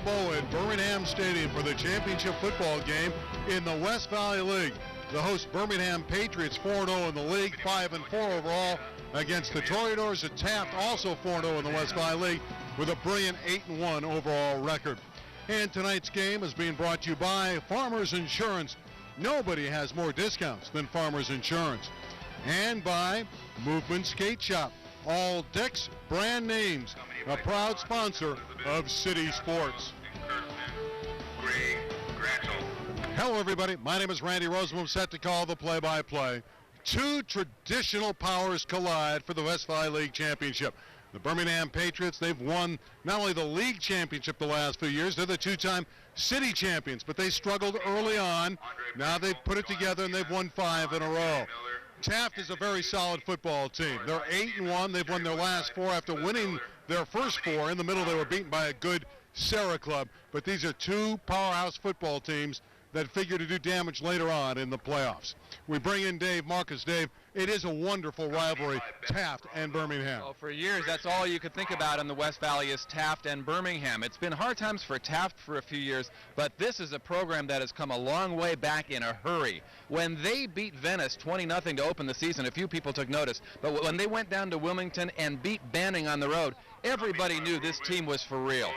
Balboa at Birmingham Stadium for the championship football game in the West Valley League. The host Birmingham Patriots 4-0 in the league, 5-4 overall against the Toreadors at Taft, also 4-0 in the West Valley League with a brilliant 8-1 overall record. And tonight's game is being brought to you by Farmers Insurance. Nobody has more discounts than Farmers Insurance. And by Movement Skate Shop. All Dick's brand names, a proud sponsor of City Sports. Hello, everybody. My name is Randy Rosenblum, set to call the play-by-play. Two traditional powers collide for the West Valley League Championship. The Birmingham Patriots, they've won not only the league championship the last few years, they're the two-time city champions, but they struggled early on. Now they've put it together and they've won 5 in a row. Taft is a very solid football team. They're 8-1. They've won their last 4 after winning their first 4. In the middle, they were beaten by a good Sarah club. But these are two powerhouse football teams that figure to do damage later on in the playoffs. We bring in Dave Marcus. Dave, it is a wonderful rivalry, Taft and Birmingham. Well, for years, that's all you could think about in the West Valley is Taft and Birmingham. It's been hard times for Taft for a few years, but this is a program that has come a long way back in a hurry. When they beat Venice 20-0 to open the season, a few people took notice, but when they went down to Wilmington and beat Banning on the road, everybody knew this team was for real.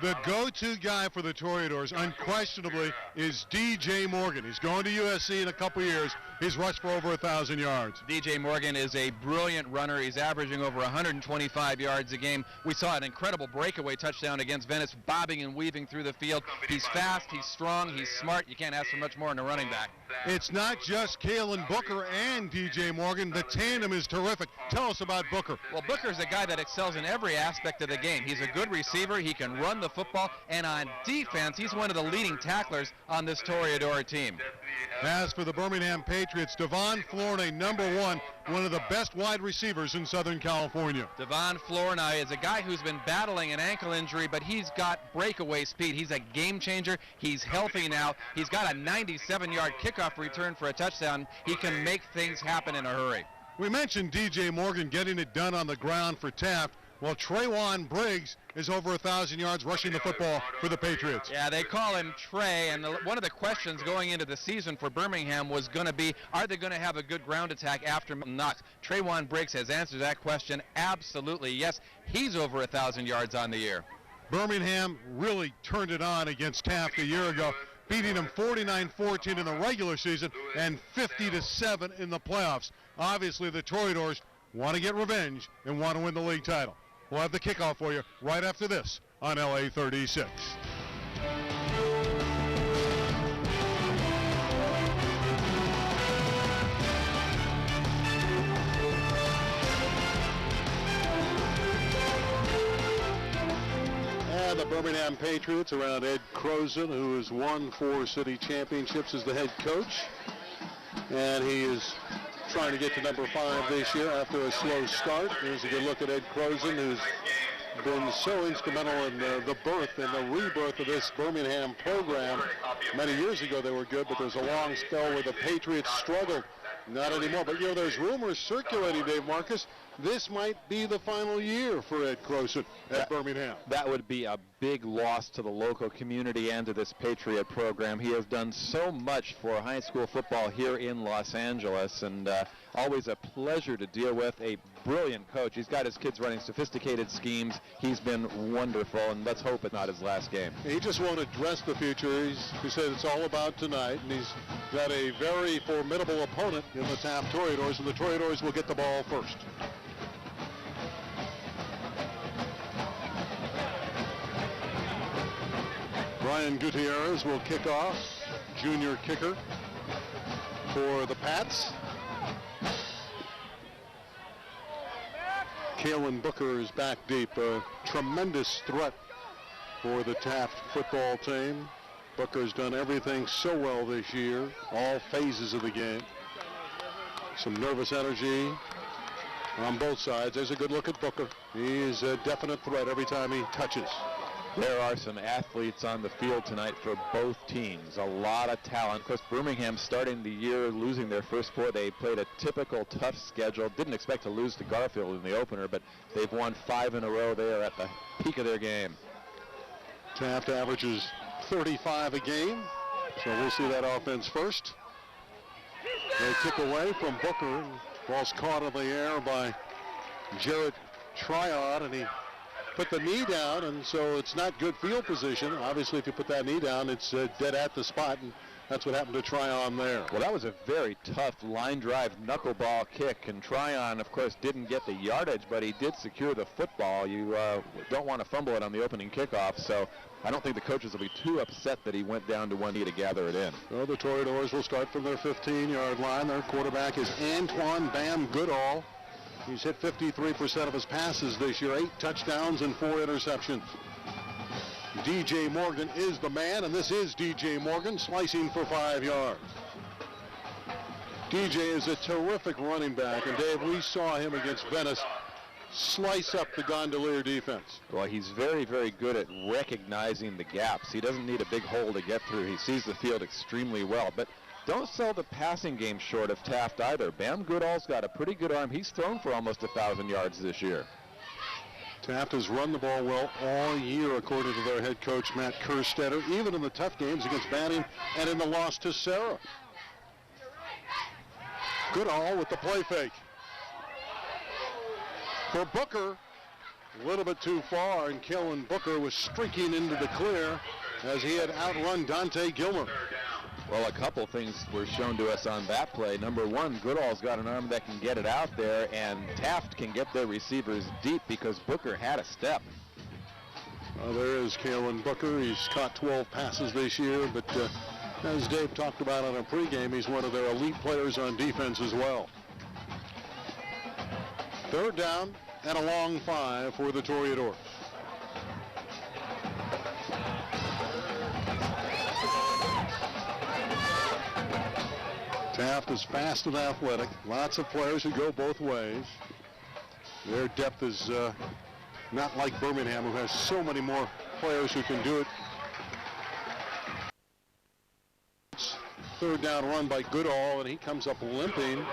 The go-to guy for the Toreadors, unquestionably, is D.J. Morgan. He's going to USC in a couple years. He's rushed for over 1,000 yards. D.J. Morgan is a brilliant runner. He's averaging over 125 yards a game. We saw an incredible breakaway touchdown against Venice, bobbing and weaving through the field. He's fast, he's strong, he's smart. You can't ask for much more in a running back. It's not just Kalen Booker and D.J. Morgan. The tandem is terrific. Tell us about Booker. Well, Booker's a guy that excels in every aspect of the game. He's a good receiver. He can run the football, and on defense, he's one of the leading tacklers on this Toreador team. As for the Birmingham Patriots, Devon Flournoy, #1, one of the best wide receivers in Southern California. Devon Flournoy is a guy who's been battling an ankle injury, but he's got breakaway speed. He's a game changer. He's healthy now. He's got a 97-yard kickoff return for a touchdown. He can make things happen in a hurry. We mentioned D.J. Morgan getting it done on the ground for Taft. Well, Traywon Briggs is over 1,000 yards rushing the football for the Patriots. Yeah, they call him Trey, and one of the questions going into the season for Birmingham was going to be, are they going to have a good ground attack after Knox? Traywon Briggs has answered that question absolutely yes. He's over 1,000 yards on the year. Birmingham really turned it on against Taft a year ago, beating them 49-14 in the regular season and 50-7 in the playoffs. Obviously, the Toreadors want to get revenge and want to win the league title. We'll have the kickoff for you right after this on LA 36. And the Birmingham Patriots around Ed Croson, who has won 4 city championships as the head coach. And he is trying to get to number 5 this year after a slow start. Here's a good look at Ed Croson, who's been so instrumental in the birth and the rebirth of this Birmingham program. Many years ago they were good, but there's a long spell where the Patriots struggled. Not anymore. But, you know, there's rumors circulating, Dave Marcus, this might be the final year for Ed Croson at Birmingham. That would be a big loss to the local community and to this Patriot program. He has done so much for high school football here in Los Angeles, and always a pleasure to deal with. A brilliant coach. He's got his kids running sophisticated schemes. He's been wonderful, and let's hope it's not his last game. He just won't address the future. He said it's all about tonight, and he's got a very formidable opponent in the Taft Toreadors, and the Toreadors will get the ball first. Brian Gutierrez will kick off, junior kicker for the Pats. Kalen Booker is back deep, a tremendous threat for the Taft football team. Booker's done everything so well this year, all phases of the game. Some nervous energy on both sides. There's a good look at Booker. He is a definite threat every time he touches. There are some athletes on the field tonight for both teams. A lot of talent. Of course, Birmingham starting the year losing their first 4. They played a typical tough schedule. Didn't expect to lose to Garfield in the opener, but they've won 5 in a row. They are at the peak of their game. Taft averages 35 a game, so we'll see that offense first. They kick away from Booker. Ball's caught in the air by Jared Triod, and he put the knee down, and so it's not good field position. Obviously, if you put that knee down, it's dead at the spot, and that's what happened to Tryon there. Well, that was a very tough line drive knuckleball kick, and Tryon, of course, didn't get the yardage, but he did secure the football. You don't want to fumble it on the opening kickoff, so I don't think the coaches will be too upset that he went down to one knee to gather it in. Well, the Toreadors will start from their 15-yard line. Their quarterback is Antoine Bam Goodall. He's hit 53% of his passes this year, 8 touchdowns and 4 interceptions. DJ Morgan is the man, and this is DJ Morgan slicing for 5 yards. DJ is a terrific running back, and Dave, we saw him against Venice slice up the Gondolier defense. Well, he's very, very good at recognizing the gaps. He doesn't need a big hole to get through. He sees the field extremely well. But don't sell the passing game short of Taft either. Bam Goodall's got a pretty good arm. He's thrown for almost 1,000 yards this year. Taft has run the ball well all year, according to their head coach, Matt Kerstetter, even in the tough games against Banning and in the loss to Sarah. Goodall with the play fake. For Booker, a little bit too far, and Kellen Booker was streaking into the clear as he had outrun Dante Gilmer. Well, a couple things were shown to us on that play. Number one, Goodall's got an arm that can get it out there, and Taft can get their receivers deep because Booker had a step. There is Kalen Booker. He's caught 12 passes this year, but as Dave talked about on a pregame, he's one of their elite players on defense as well. Third down and a long 5 for the Toreadors. Taft is fast and athletic. Lots of players who go both ways. Their depth is not like Birmingham, who has so many more players who can do it. Third down run by Goodall, and he comes up limping.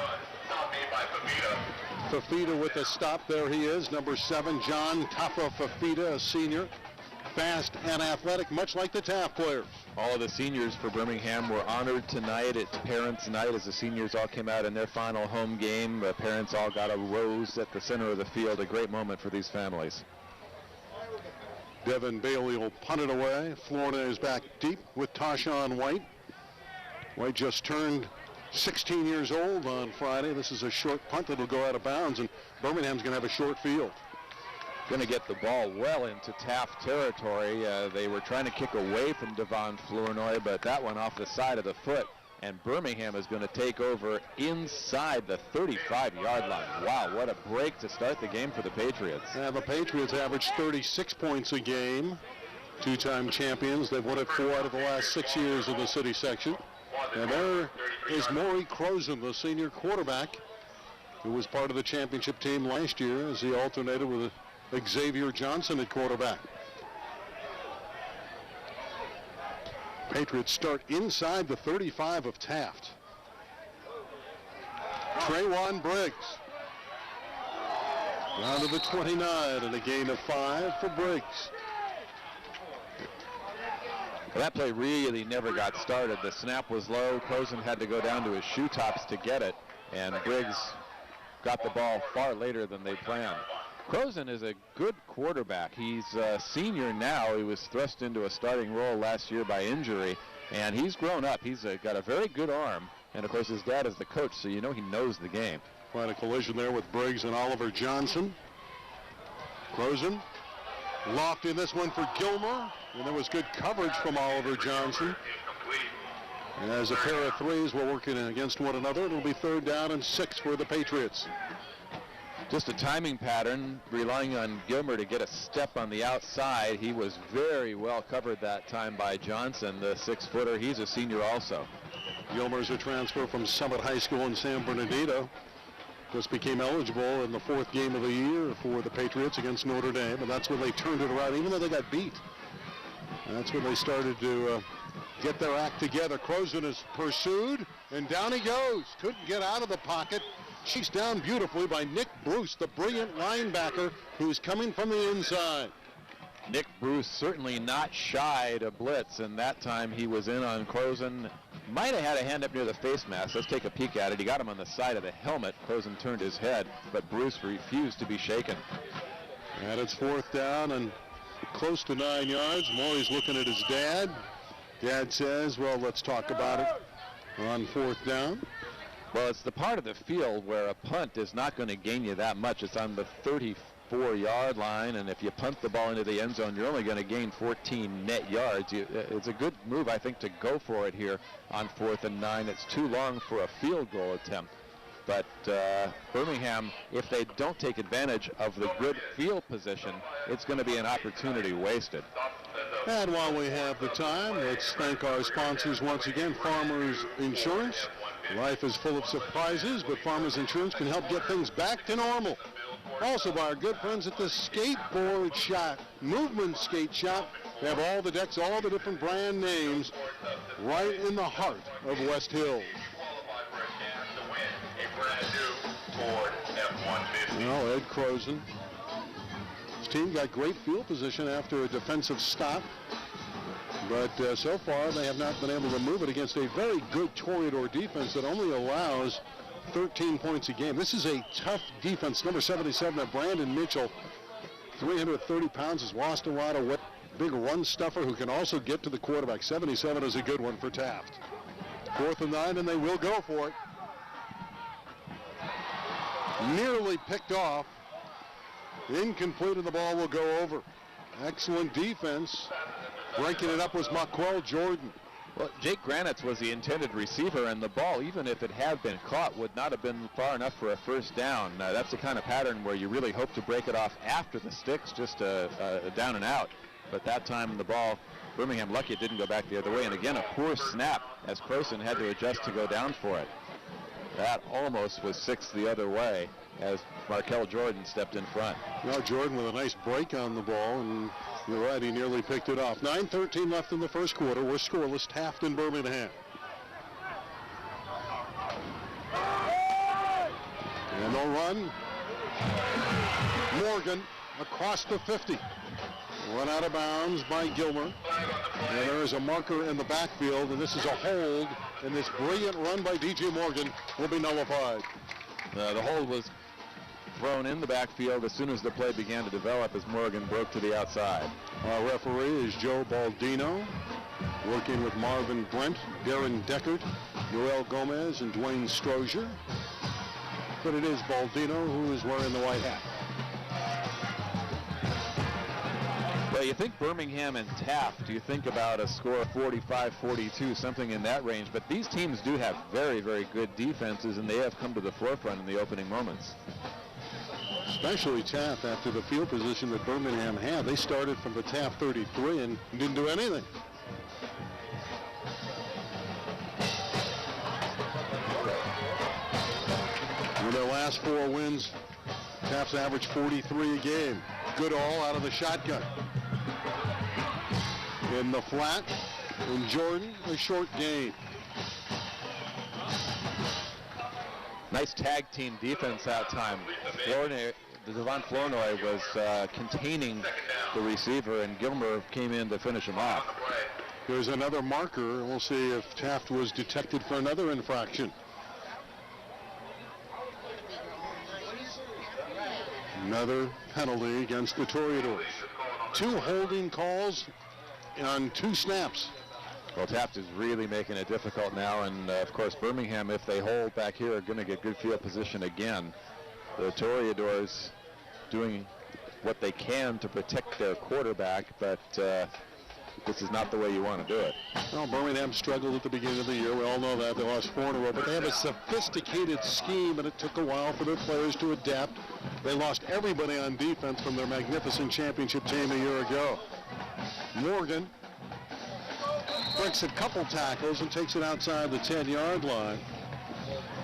Fafita with a stop. There he is, number 7, John Tapa Fafita, a senior. Fast and athletic, much like the Taft players. All of the seniors for Birmingham were honored tonight. It's Parents' Night as the seniors all came out in their final home game. The parents all got a rose at the center of the field. A great moment for these families. Devin Bailey will punt it away. Florida is back deep with Tashawn White. White just turned 16 years old on Friday. This is a short punt that'll go out of bounds, and Birmingham's going to have a short field. Going to get the ball well into Taft territory. They were trying to kick away from Devon Flournoy, but that one off the side of the foot, and Birmingham is going to take over inside the 35-yard line. Wow, what a break to start the game for the Patriots. Yeah, the Patriots average 36 points a game. Two-time champions. They've won it 4 out of the last 6 years in the city section. And there is Maury Crozen, the senior quarterback, who was part of the championship team last year as he alternated with Xavier Johnson at quarterback. Patriots start inside the 35 of Taft. Trayvon Briggs down to the 29 and a gain of 5 for Briggs. Well, that play really never got started. The snap was low. Crozen had to go down to his shoe tops to get it, and Briggs got the ball far later than they planned. Crozen is a good quarterback. He's a senior now. He was thrust into a starting role last year by injury, and he's grown up. He's got a very good arm, and of course his dad is the coach, so you know he knows the game. Quite a collision there with Briggs and Oliver Johnson. Crozen lofting this one for Gilmer, and there was good coverage from Oliver Johnson. As a pair of threes were working against one another, it'll be third down and 6 for the Patriots. Just a timing pattern, relying on Gilmer to get a step on the outside. He was very well covered that time by Johnson, the 6-footer. He's a senior also. Gilmer's a transfer from Summit High School in San Bernardino. Just became eligible in the 4th game of the year for the Patriots against Notre Dame, and that's when they turned it around, even though they got beat. And that's when they started to get their act together. Crozen is pursued, and down he goes. Couldn't get out of the pocket. Chased down beautifully by Nick Bruce, the brilliant linebacker who's coming from the inside. Nick Bruce certainly not shy to blitz, and that time he was in on Closen. Might have had a hand up near the face mask. Let's take a peek at it. He got him on the side of the helmet. Closen turned his head, but Bruce refused to be shaken. And it's 4th down and close to 9 yards. Morey's looking at his dad. Dad says, well, let's talk about it on 4th down. Well, it's the part of the field where a punt is not going to gain you that much. It's on the 34-yard line, and if you punt the ball into the end zone, you're only going to gain 14 net yards. It's a good move, I think, to go for it here on 4th and 9. It's too long for a field goal attempt. But Birmingham, if they don't take advantage of the good field position, it's going to be an opportunity wasted. And while we have the time, let's thank our sponsors once again, Farmers Insurance. Life is full of surprises, but Farmers Insurance can help get things back to normal. Also by our good friends at the Skateboard Shop, Movement Skate Shop. They have all the decks, all the different brand names, right in the heart of West Hills. Well, Ed Croson. His team got great field position after a defensive stop, but so far they have not been able to move it against a very good Toreador defense that only allows 13 points a game. This is a tough defense. Number 77, Brandon Mitchell, 330 pounds, has lost a lot of weight. Big run stuffer who can also get to the quarterback. 77 is a good one for Taft. 4th and 9, and they will go for it. Nearly picked off. Incomplete, and the ball will go over. Excellent defense. Breaking it up was Marquel Jordan. Well, Jake Granitz was the intended receiver, and the ball, even if it had been caught, would not have been far enough for a first down. That's the kind of pattern where you really hope to break it off after the sticks, just a down and out. But that time the ball, Birmingham lucky it didn't go back the other way. And again, a poor snap as Croson had to adjust to go down for it. That almost was 6 the other way as Markel Jordan stepped in front. Well, Jordan with a nice break on the ball, and you're right, he nearly picked it off. 9:13 left in the first quarter. We're scoreless. Taft in Birmingham. And they'll run. Morgan across the 50. Run out of bounds by Gilmer. And there is a marker in the backfield, and this is a hold, and this brilliant run by D.J. Morgan will be nullified. The hold was thrown in the backfield as soon as the play began to develop as Morgan broke to the outside. Our referee is Joe Baldino, working with Marvin Brent, Darren Deckert, Noel Gomez, and Dwayne Strozier. But it is Baldino who is wearing the white hat. Well, you think Birmingham and Taft, you think about a score of 45-42, something in that range, but these teams do have very, very good defenses, and they have come to the forefront in the opening moments. Especially Taft after the field position that Birmingham had. They started from the Taft 33 and didn't do anything. In their last 4 wins, Taft's averaged 43 a game. Goodall out of the shotgun. In the flat, and Jordan, a short gain. Nice tag team defense that time. Devon Flournoy was containing the receiver, and Gilmer came in to finish him off. There's another marker, and we'll see if Taft was detected for another infraction. Another penalty against the Toreadors. 2 holding calls on 2 snaps. Well, Taft is really making it difficult now, and of course Birmingham, if they hold back here, are going to get good field position again. The Toreadors doing what they can to protect their quarterback, but this is not the way you want to do it. Well, Birmingham struggled at the beginning of the year. We all know that. They lost 4 in a row, but they have a sophisticated scheme, and it took a while for their players to adapt. They lost everybody on defense from their magnificent championship team a year ago. Morgan breaks a couple tackles and takes it outside the 10-yard line.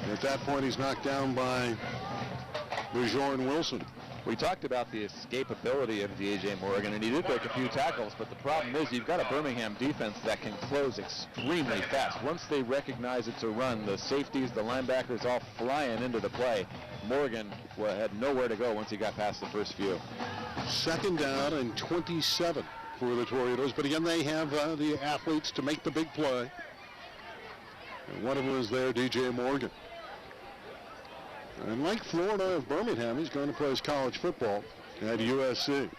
And at that point, he's knocked down by Bjorn Wilson. We talked about the escapability of D.J. Morgan, and he did break a few tackles, but the problem is you've got a Birmingham defense that can close extremely fast. Once they recognize it's a run, the safeties, the linebackers all flying into the play. Morgan had nowhere to go once he got past the first few. Second down and 27 for the Toreadors. But again, they have the athletes to make the big play. And one of them is there, DJ Morgan. And like Florida of Birmingham, he's going to play his college football at USC.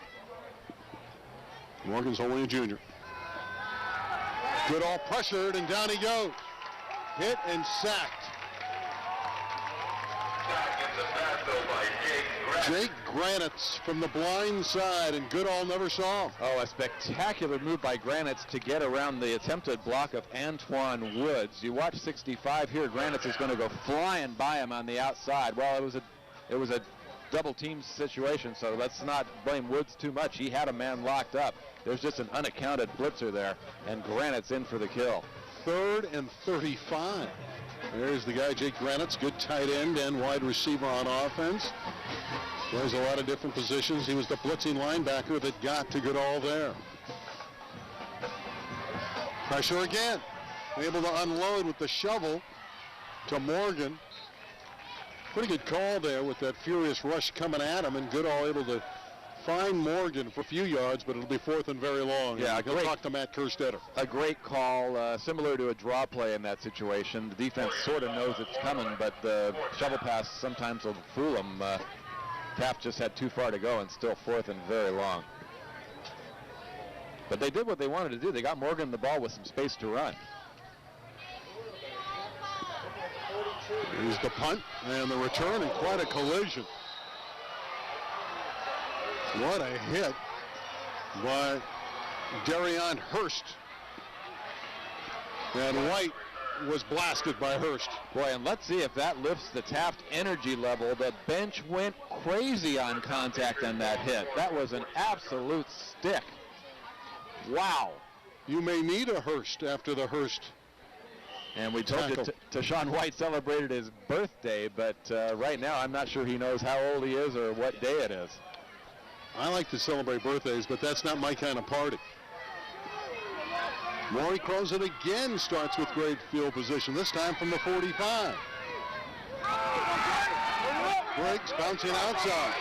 Morgan's only a junior. Goodall pressured, and down he goes. Hit and sacked. Jake Granitz from the blind side, and Goodall never saw him. Oh, a spectacular move by Granitz to get around the attempted block of Antoine Woods. You watch 65 here. Granitz is going to go flying by him on the outside. Well, it was a double team situation, so let's not blame Woods too much. He had a man locked up. There's just an unaccounted blitzer there, and Granitz in for the kill. 3rd and 35. There's the guy, Jake Granitz, good tight end and wide receiver on offense. Plays a lot of different positions. He was the blitzing linebacker that got to Goodall there. Pressure again. Able to unload with the shovel to Morgan. Pretty good call there with that furious rush coming at him, and Goodall able to find Morgan for a few yards, but it'll be 4th and very long. Yeah, he'll talk to Matt Kerstetter. A great call, similar to a draw play in that situation. The defense sort of knows it's coming, but the shovel pass sometimes will fool them. Taft just had too far to go, and still 4th and very long. But they did what they wanted to do. They got Morgan the ball with some space to run. Here's the punt and the return, and quite a collision. What a hit by Darion Hurst. And White was blasted by Hurst. Boy, and let's see if that lifts the Taft energy level. The bench went crazy on contact on that hit. That was an absolute stick. Wow. You may need a Hurst after the Hurst. And we told you Tashawn White celebrated his birthday, but right now I'm not sure he knows how old he is or what day it is. I like to celebrate birthdays, but that's not my kind of party. Maury Crozet again starts with great field position, this time from the 45. Briggs bouncing outside.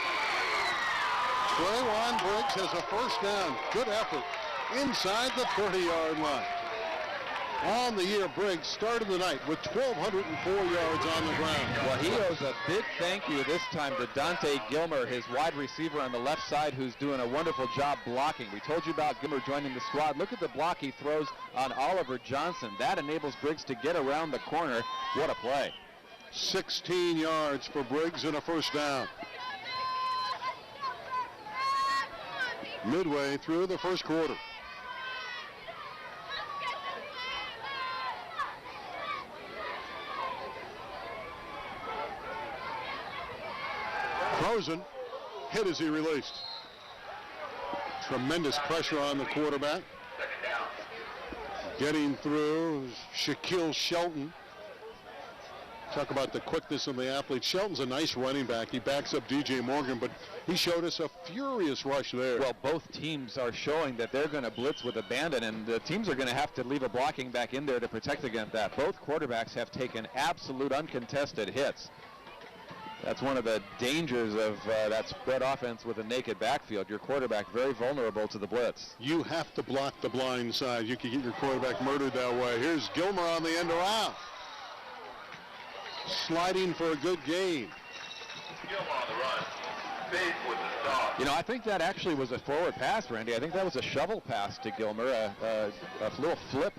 Trayvon Briggs has a first down. Good effort inside the 30-yard line. On the year, Briggs started the night with 1,204 yards on the ground. Well, he owes a big thank you this time to Dante Gilmer, his wide receiver on the left side, who's doing a wonderful job blocking. We told you about Gilmer joining the squad. Look at the block he throws on Oliver Johnson. That enables Briggs to get around the corner. What a play. 16 yards for Briggs and a first down. Midway through the first quarter. Rosen hit as he released. Tremendous pressure on the quarterback. Getting through Shaquille Shelton. Talk about the quickness of the athlete. Shelton's a nice running back. He backs up DJ Morgan, but he showed us a furious rush there. Well, both teams are showing that they're going to blitz with abandon, and the teams are going to have to leave a blocking back in there to protect against that. Both quarterbacks have taken absolute uncontested hits. That's one of the dangers of that spread offense with a naked backfield. Your quarterback very vulnerable to the blitz. You have to block the blind side. You can get your quarterback murdered that way. Here's Gilmer on the end around. Sliding for a good gain. Gilmer on the run. Big with the stop. You know, I think that actually was a forward pass, Randy. I think that was a shovel pass to Gilmer, a little flip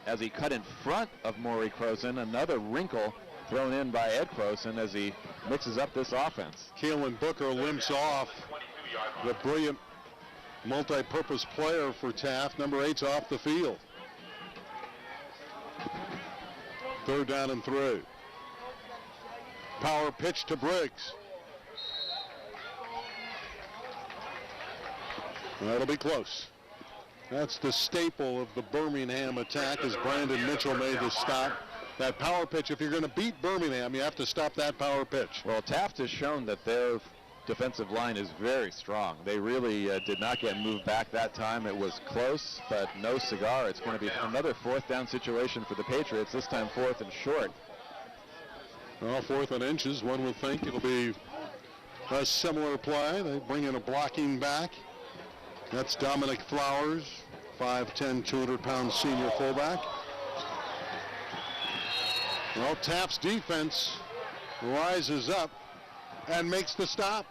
as he cut in front of Maury Croson. Another wrinkle thrown in by Ed Croson as he mixes up this offense. Keelan Booker limps off. The brilliant multi-purpose player for Taft. Number 8's off the field. 3rd down and 3. Power pitch to Briggs. That'll be close. That's the staple of the Birmingham attack as Brandon Mitchell made the stop. That power pitch, if you're going to beat Birmingham, you have to stop that power pitch. Well, Taft has shown that their defensive line is very strong. They really did not get moved back that time. It was close, but no cigar. It's going to be another 4th down situation for the Patriots, this time 4th and short. Well, 4th and inches, one would think it'll be a similar play. They bring in a blocking back. That's Dominic Flowers, 5'10", 200-pound senior fullback. Well, Taft's defense rises up and makes the stop.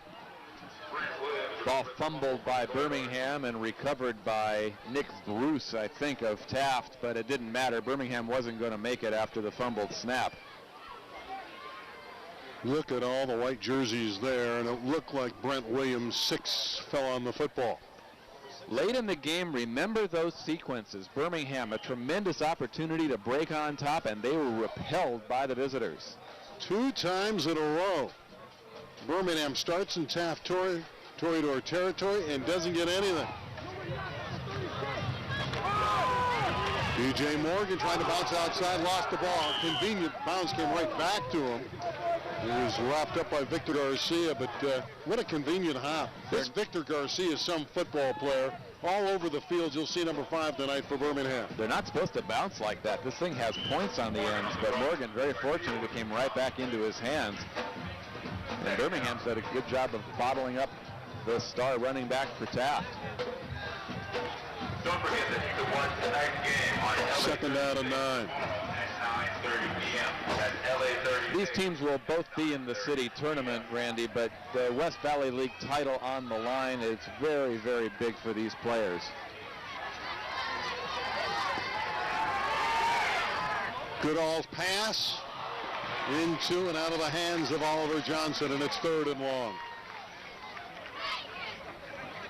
Ball fumbled by Birmingham and recovered by Nick Bruce, I think, of Taft, but it didn't matter. Birmingham wasn't going to make it after the fumbled snap. Look at all the white jerseys there, and it looked like Brent Williams' 6 fell on the football. Late in the game, remember those sequences. Birmingham, a tremendous opportunity to break on top, and they were repelled by the visitors. 2 times in a row. Birmingham starts in Taft Toreador territory and doesn't get anything. DJ Morgan trying to bounce outside, lost the ball. Convenient bounce came right back to him. He was wrapped up by Victor Garcia, but what a convenient hop. This Victor Garcia is some football player. All over the field, you'll see number 5 tonight for Birmingham. They're not supposed to bounce like that. This thing has points on the ends, but Morgan, very fortunate, it came right back into his hands. And Birmingham's did a good job of bottling up the star running back for Taft. Don't forget that the one tonight's game on LA 2nd down and 9. At 9:30 p.m. at LA 30. These teams will both be in the city tournament, Randy, but the West Valley League title on the line is very, very big for these players. Goodall's pass into and out of the hands of Oliver Johnson, and it's 3rd and long.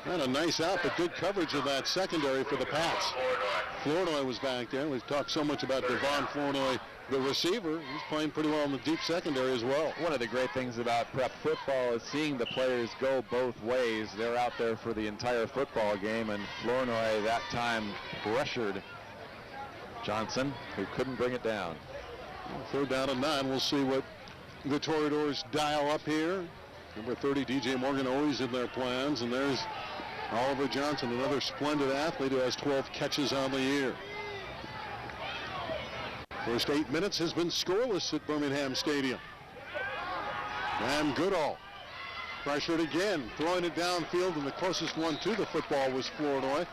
And a nice out, but good coverage of that secondary for the Pats. Flournoy was back there. We've talked so much about Devon Flournoy, the receiver. He's playing pretty well in the deep secondary as well. One of the great things about prep football is seeing the players go both ways. They're out there for the entire football game, and Flournoy that time pressured Johnson, who couldn't bring it down. 3rd down and 9. We'll see what the Toreadors dial up here. Number 30, DJ Morgan, always in their plans, and there's Oliver Johnson, another splendid athlete who has 12 catches on the year. First 8 minutes has been scoreless at Birmingham Stadium. And Goodall pressured again, throwing it downfield, and the closest one to the football was Flournoy.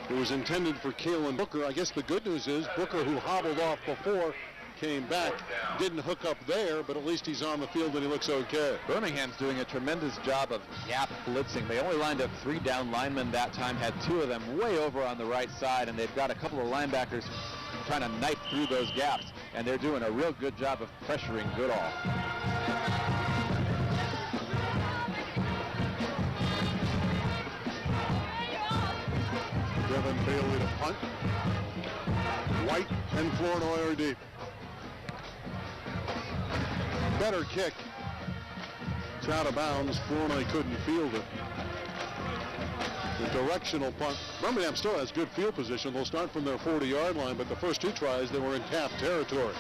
It was intended for Kalen Booker. I guess the good news is Booker, who hobbled off before, came back, didn't hook up there, but at least he's on the field and he looks okay. Birmingham's doing a tremendous job of gap blitzing. They only lined up 3 down linemen that time, had 2 of them way over on the right side, and they've got a couple of linebackers trying to knife through those gaps, and they're doing a real good job of pressuring Goodall. Devin Bailey to punt. White and Flournoy are deep. Better kick. It's out of bounds. Flournoy couldn't field it. The directional punt. Birmingham still has good field position. They'll start from their 40-yard line, but the first 2 tries, they were in Taft territory.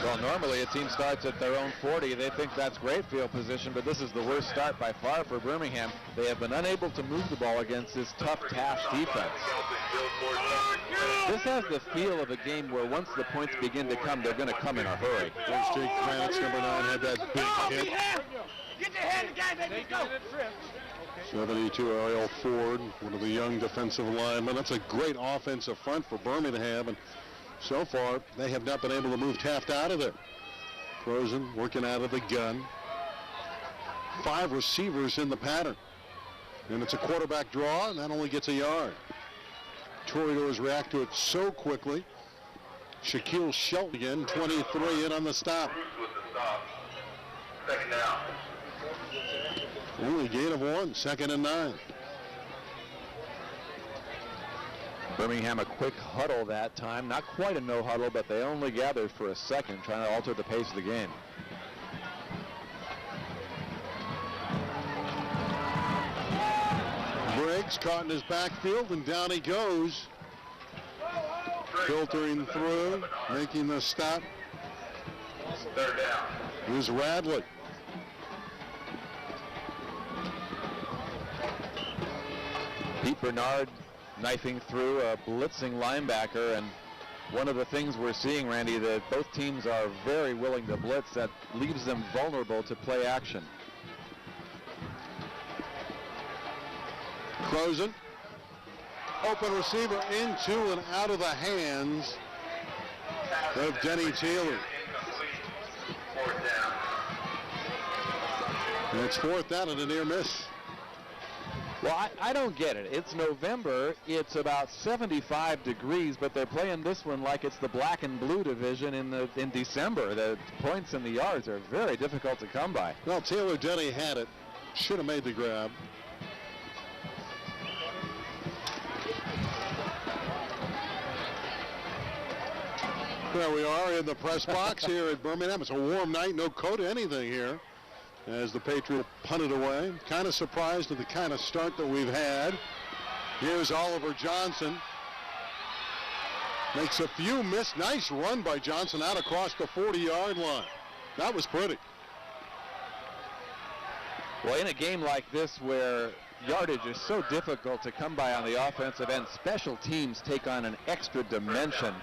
Well, normally a team starts at their own 40. They think that's great field position, but this is the worst start by far for Birmingham. They have been unable to move the ball against this tough Taft defense. This has the feel of a game where once the points begin to come, they're going to come in a hurry. There's Jake Kranitz, number 9, had that big hit. Get your hand, guys, let's go. 72, Ariel Ford, one of the young defensive linemen. That's a great offensive front for Birmingham, and so far they have not been able to move Taft out of there. Rosen working out of the gun. 5 receivers in the pattern, and it's a quarterback draw, and that only gets a yard. Toreadors react to it so quickly. Shaquille Shelton again, 23 in on the stop. Bruce with the stop. 2nd down. Only gain of 1, 2nd and 9. Birmingham a quick huddle that time. Not quite a no huddle, but they only gathered for a second, trying to alter the pace of the game. Briggs caught in his backfield, and down he goes. Filtering through, making the stop. 3rd down. Here's Radley. Pete Bernard knifing through a blitzing linebacker, and one of the things we're seeing, Randy, that both teams are very willing to blitz. That leaves them vulnerable to play action. Frozen. Open receiver into and out of the hands of Denny Taylor. And it's fourth down and a near miss. Well, I don't get it. It's November. It's about 75 degrees, but they're playing this one like it's the black and blue division in December. The points and the yards are very difficult to come by. Well, Taylor Denny had it. Should have made the grab. There we are in the press box here at Birmingham. It's a warm night, no coat, anything here, as the Patriots punted away. Kind of surprised at the kind of start that we've had. Here's Oliver Johnson. Makes a few miss. Nice run by Johnson out across the 40-yard line. That was pretty. Well, in a game like this where yardage is so difficult to come by on the offensive end, special teams take on an extra dimension.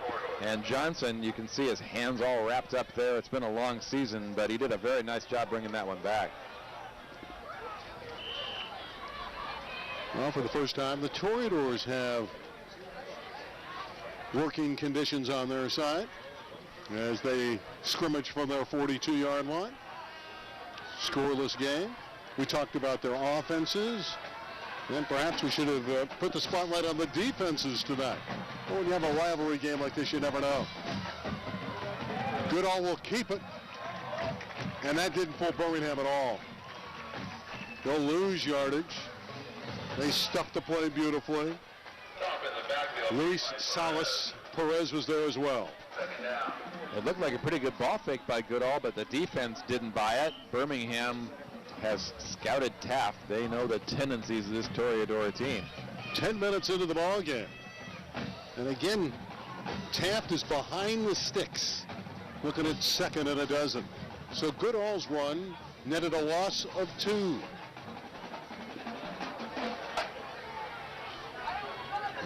And Johnson, you can see his hands all wrapped up there. It's been a long season, but he did a very nice job bringing that one back. Well, for the first time, the Toreadors have working conditions on their side as they scrimmage from their 42-yard line. Scoreless game. We talked about their offenses, and perhaps we should have put the spotlight on the defenses tonight. Well, when you have a rivalry game like this, you never know. Goodall will keep it, and that didn't fool Birmingham at all. They'll lose yardage. They stuffed the play beautifully. Luis Salas Perez was there as well. It looked like a pretty good ball fake by Goodall, but the defense didn't buy it. Birmingham has scouted Taft. They know the tendencies of this Toreador team. 10 minutes into the ball game. And again, Taft is behind the sticks, looking at second and a dozen. So Goodall's run netted a loss of 2.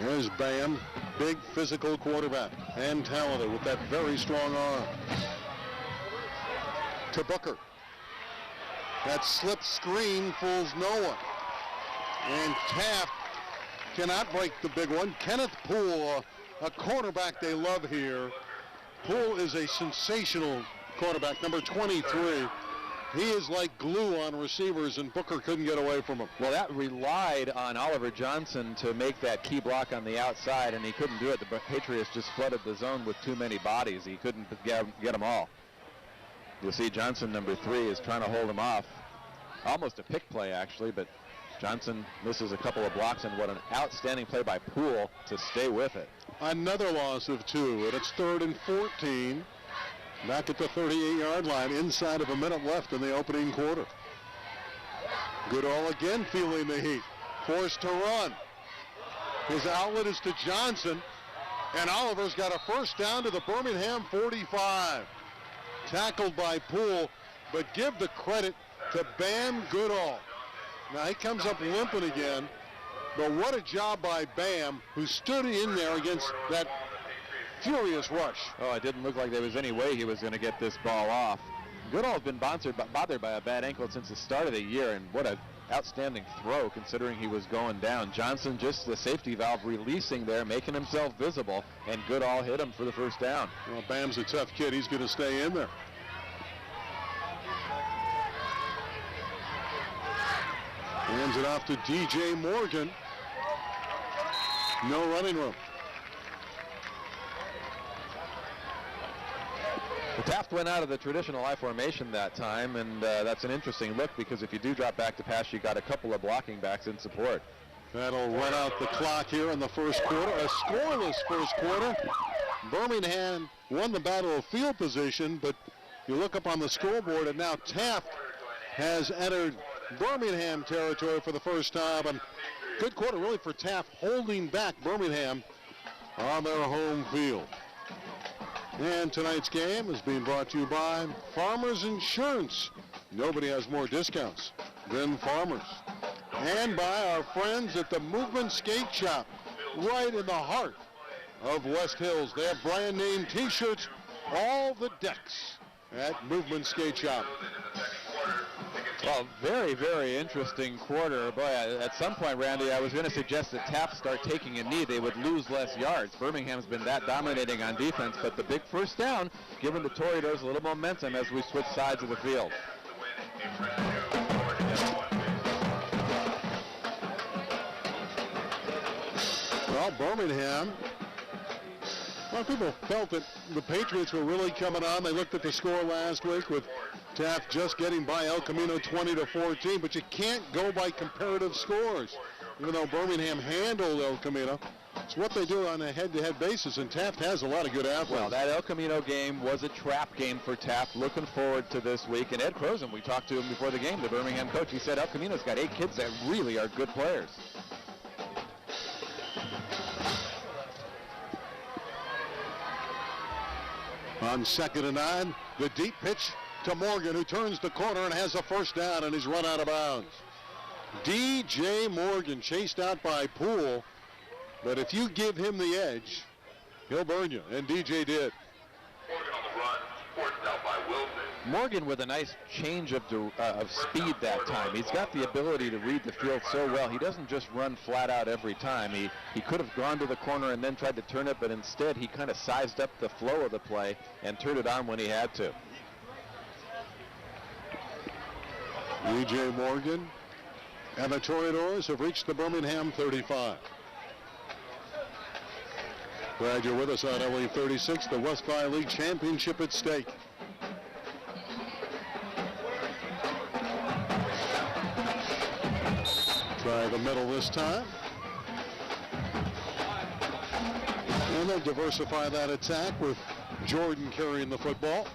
There's Bam, big physical quarterback and talented with that very strong arm. To Booker. That slip screen fools no one. And Taft cannot break the big one. Kenneth Poole, a cornerback they love here. Poole is a sensational cornerback, number 23. He is like glue on receivers, and Booker couldn't get away from him. Well, that relied on Oliver Johnson to make that key block on the outside, and he couldn't do it. The Patriots just flooded the zone with too many bodies. He couldn't get them all. You'll see Johnson, number 3, is trying to hold him off. Almost a pick play, actually, but Johnson misses a couple of blocks, and what an outstanding play by Poole to stay with it. Another loss of 2, and it's 3rd and 14. Back at the 38-yard line, inside of a minute left in the opening quarter. Goodall again feeling the heat, forced to run. His outlet is to Johnson, and Oliver's got a first down to the Birmingham 45. Tackled by Poole, but give the credit to Bam Goodall. Now he comes up limping again, but what a job by Bam, who stood in there against that furious rush. Oh, it didn't look like there was any way he was going to get this ball off. Goodall's been bothered by a bad ankle since the start of the year, and what an outstanding throw considering he was going down. Johnson just the safety valve releasing there, making himself visible, and Goodall hit him for the first down. Well, Bam's a tough kid. He's going to stay in there. Hands it off to DJ Morgan. No running room. The Taft went out of the traditional I formation that time, and that's an interesting look because if you do drop back to pass, you got a couple of blocking backs in support. That'll run out the clock here in the first quarter. A scoreless first quarter. Birmingham won the battle of field position, but you look up on the scoreboard, and now Taft has entered Birmingham territory for the first time. And good quarter really for Taft, holding back Birmingham on their home field. And tonight's game is being brought to you by Farmers Insurance. Nobody has more discounts than Farmers. And by our friends at the Movement Skate Shop, right in the heart of West Hills. They have brand name t-shirts, all the decks at Movement Skate Shop. Well, very, very interesting quarter. Boy, at some point, Randy, I was going to suggest that Taft start taking a knee. They would lose less yards. Birmingham's been that dominating on defense, but the big first down, giving the Toreadors a little momentum as we switch sides of the field. Well, Birmingham, a lot of people felt that the Patriots were really coming on. They looked at the score last week with Taft just getting by El Camino 20-14, but you can't go by comparative scores. Even though Birmingham handled El Camino, it's what they do on a head-to-head basis, and Taft has a lot of good athletes. Well, that El Camino game was a trap game for Taft. Looking forward to this week. And Ed Croson, we talked to him before the game, the Birmingham coach. He said El Camino's got 8 kids that really are good players. On 2nd and 9, the deep pitch to Morgan, who turns the corner and has a first down, and he's run out of bounds. DJ Morgan chased out by Poole, but if you give him the edge, he'll burn you, and DJ did. Morgan on the run, forced out by Wilson. Morgan with a nice change of speed that time. He's got the ability to read the field so well. He doesn't just run flat out every time. He could have gone to the corner and then tried to turn it, but instead he kind of sized up the flow of the play and turned it on when he had to. DJ Morgan and the Toreadors have reached the Birmingham 35. Glad you're with us on LE 36, the West Valley League Championship at stake. Try the middle this time. And they'll diversify that attack with Jordan carrying the football.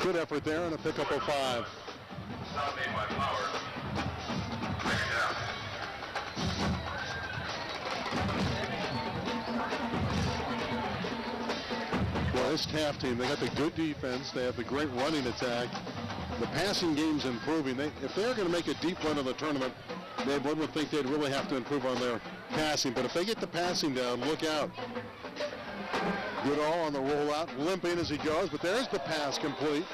Good effort there and a pickup of 5. Not made by Power. Second down. Well, this Taft team, they got the good defense. They have the great running attack. The passing game's improving. If they're going to make a deep run of the tournament, one would think they'd really have to improve on their passing. But if they get the passing down, look out. Goodall on the rollout, limping as he goes, but there's the pass complete.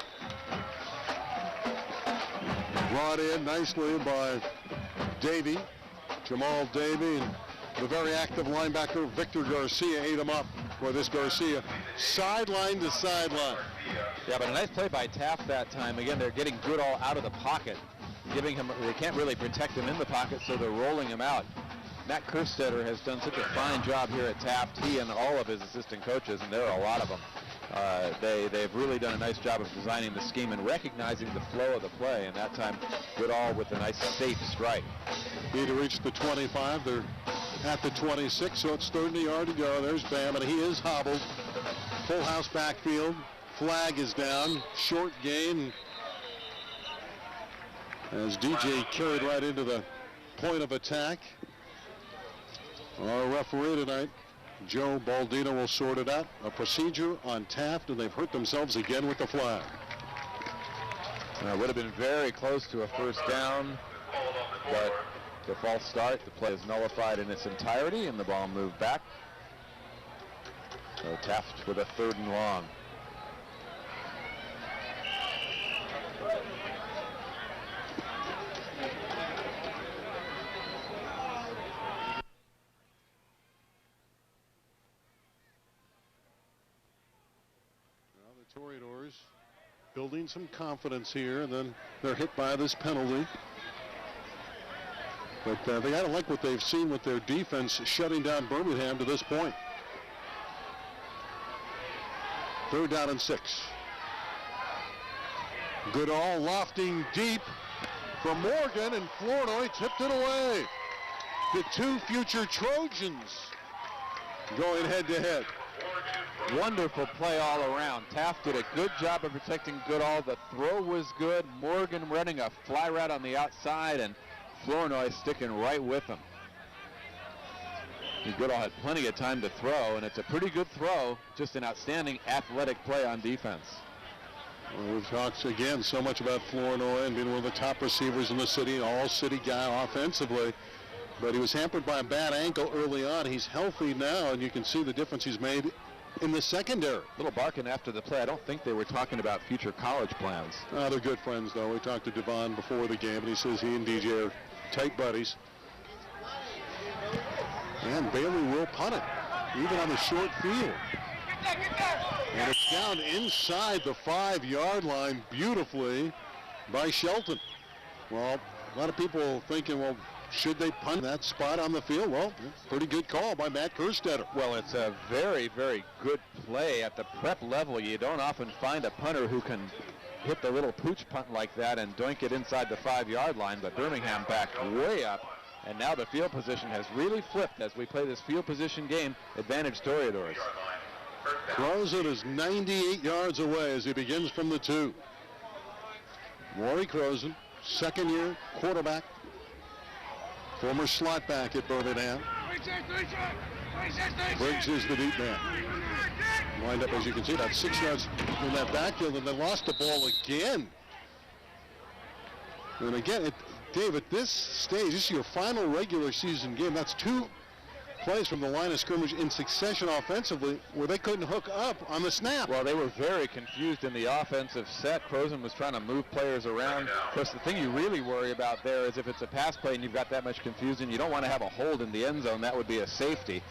Brought in nicely by Davey, Jamal Davey, and the very active linebacker Victor Garcia ate him up. Boy, this Garcia, sideline to sideline. Yeah, but a nice play by Taft that time. Again, they're getting Goodall out of the pocket, giving him. They can't really protect him in the pocket, so they're rolling him out. Matt Kerstetter has done such a fine job here at Taft, he and all of his assistant coaches, and there are a lot of them. They've really done a nice job of designing the scheme and recognizing the flow of the play, and that time Goodall with a nice safe strike. Need to reach the 25. They're at the 26, so it's 30 yard to go. There's Bam, and he is hobbled. Full house backfield. Flag is down. Short gain. As DJ carried right into the point of attack. Our referee tonight, Joe Baldino, will sort it out. A procedure on Taft, and they've hurt themselves again with the flag. It would have been very close to a first down, but the false start, the play is nullified in its entirety, and the ball moved back. So Taft with a 3rd and long. Toreadors building some confidence here, and then they're hit by this penalty. But they gotta like what they've seen with their defense shutting down Birmingham to this point. 3rd down and 6. Goodall lofting deep from Morgan, and Flournoy tipped it away. The 2 future Trojans going head to head. Wonderful play all around. Taft did a good job of protecting Goodall. The throw was good. Morgan running a fly route on the outside, and Flournoy sticking right with him. Goodall had plenty of time to throw, and it's a pretty good throw. Just an outstanding athletic play on defense. Well, we've talked again so much about Flournoy and being one of the top receivers in the city, an all-city guy offensively. But he was hampered by a bad ankle early on. He's healthy now, and you can see the difference he's made in the secondary. Little barking after the play. I don't think they were talking about future college plans. They're good friends, though. We talked to Devon before the game, and he says he and DJ are tight buddies. And Bailey will punt it, even on the short field. And it's down inside the 5-yard line beautifully by Shelton. Well, a lot of people thinking, well, should they punt that spot on the field? Well, pretty good call by Matt Kerstetter. Well, it's a very, very good play at the prep level. You don't often find a punter who can hit the little pooch punt like that and doink it inside the 5-yard line, but Birmingham backed way up, and now the field position has really flipped as we play this field position game. Advantage Toreadors. Croson is 98 yards away as he begins from the 2. Maury Croson, second-year quarterback, former slot back at Birmingham. Briggs is the deep man. Lined up, as you can see, about 6 yards in that backfield, and then lost the ball again. And again, Dave, at this stage, this is your final regular season game. That's 2 plays from the line of scrimmage in succession offensively where they couldn't hook up on the snap. Well, they were very confused in the offensive set. Croson was trying to move players around. Of course, the thing you really worry about there is if it's a pass play and you've got that much confusion, you don't want to have a hold in the end zone. That would be a safety.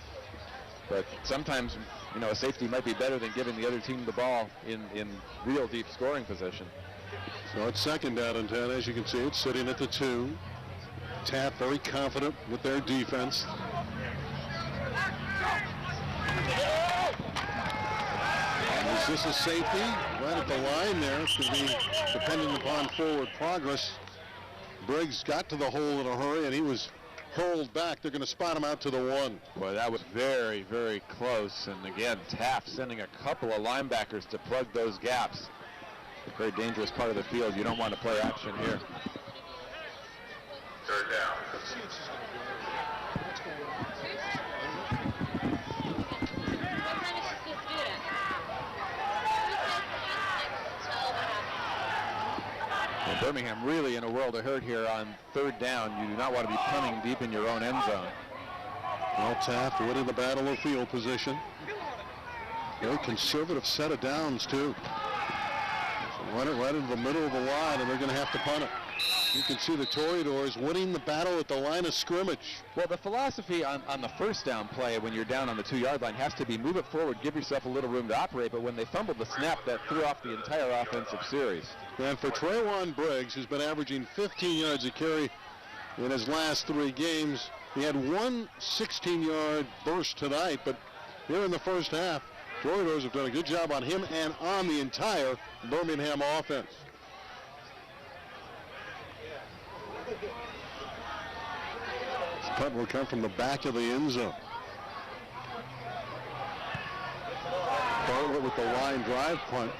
But sometimes, you know, a safety might be better than giving the other team the ball in real deep scoring position. So it's second down and 10. As you can see, it's sitting at the 2. Taft very confident with their defense. Is this a safety? Right at the line there. It's going to be dependent upon forward progress. Briggs got to the hole in a hurry, and he was hurled back. They're going to spot him out to the 1. Boy, that was very, very close. And again, Taft sending a couple of linebackers to plug those gaps. A very dangerous part of the field. You don't want to play action here. Third down. Birmingham really in a world of hurt here on third down. You do not want to be punting deep in your own end zone. Well, Taft winning the battle of field position. Very conservative set of downs, too. So run it right into the middle of the line, and they're going to have to punt it. You can see the Toreadors winning the battle at the line of scrimmage. Well, the philosophy on the first down play when you're down on the 2-yard line has to be move it forward, give yourself a little room to operate, but when they fumbled the snap, that threw off the entire offensive series. And for Traylon Briggs, who's been averaging 15 yards a carry in his last 3 games, he had one 16-yard burst tonight, but here in the first half, Toreadors have done a good job on him and on the entire Birmingham offense. This punt will come from the back of the end zone. Bartlett with the line drive punt.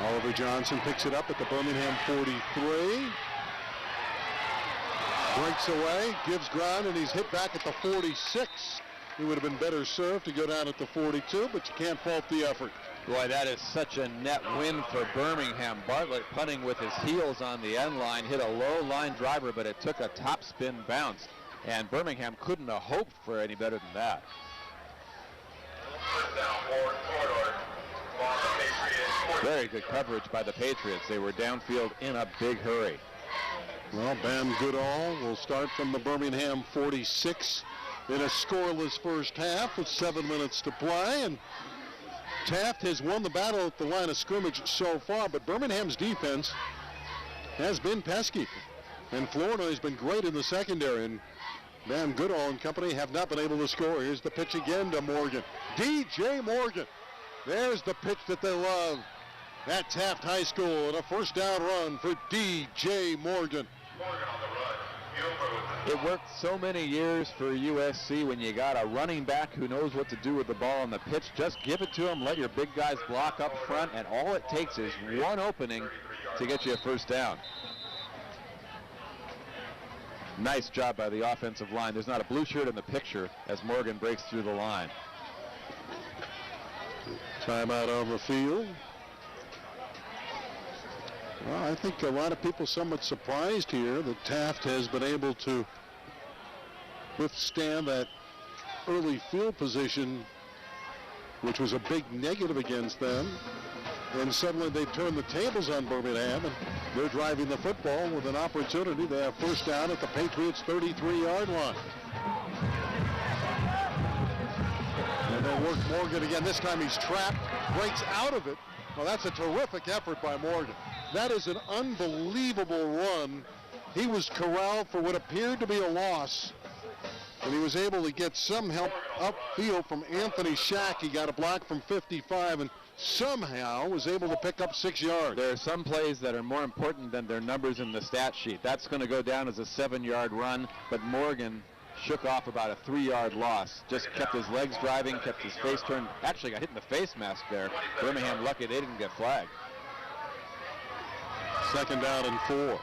Oliver Johnson picks it up at the Birmingham 43. Breaks away, gives ground, and he's hit back at the 46. He would have been better served to go down at the 42, but you can't fault the effort. Boy, that is such a net win for Birmingham. Bartlett punting with his heels on the end line, hit a low line driver, but it took a top spin bounce, and Birmingham couldn't have hoped for any better than that. Very good coverage by the Patriots. They were downfield in a big hurry. Well, Bam Goodall will start from the Birmingham 46 in a scoreless first half with 7 minutes to play, and Taft has won the battle at the line of scrimmage so far, but Birmingham's defense has been pesky, and Florida has been great in the secondary, and Bam Goodall and company have not been able to score. Here's the pitch again to Morgan. DJ Morgan. There's the pitch that they love at Taft High School, and a first down run for DJ Morgan. It worked so many years for USC when you got a running back who knows what to do with the ball on the pitch. Just give it to him, let your big guys block up front, and all it takes is one opening to get you a first down. Nice job by the offensive line. There's not a blue shirt in the picture as Morgan breaks through the line. Timeout on the field. Well, I think a lot of people somewhat surprised here that Taft has been able to withstand that early field position which was a big negative against them. And suddenly they turn the tables on Birmingham, and they're driving the football with an opportunity. They have first down at the Patriots' 33-yard line. And they work Morgan again. This time he's trapped, breaks out of it. Well, that's a terrific effort by Morgan. That is an unbelievable run. He was corralled for what appeared to be a loss, and he was able to get some help upfield from Anthony Shack. He got a block from 55 and somehow was able to pick up 6 yards. There are some plays that are more important than their numbers in the stat sheet. That's going to go down as a 7-yard run, but Morgan shook off about a 3-yard loss. Just kept his legs driving, kept his face turned. Actually got hit in the face mask there. Birmingham lucky they didn't get flagged. Second down and 4.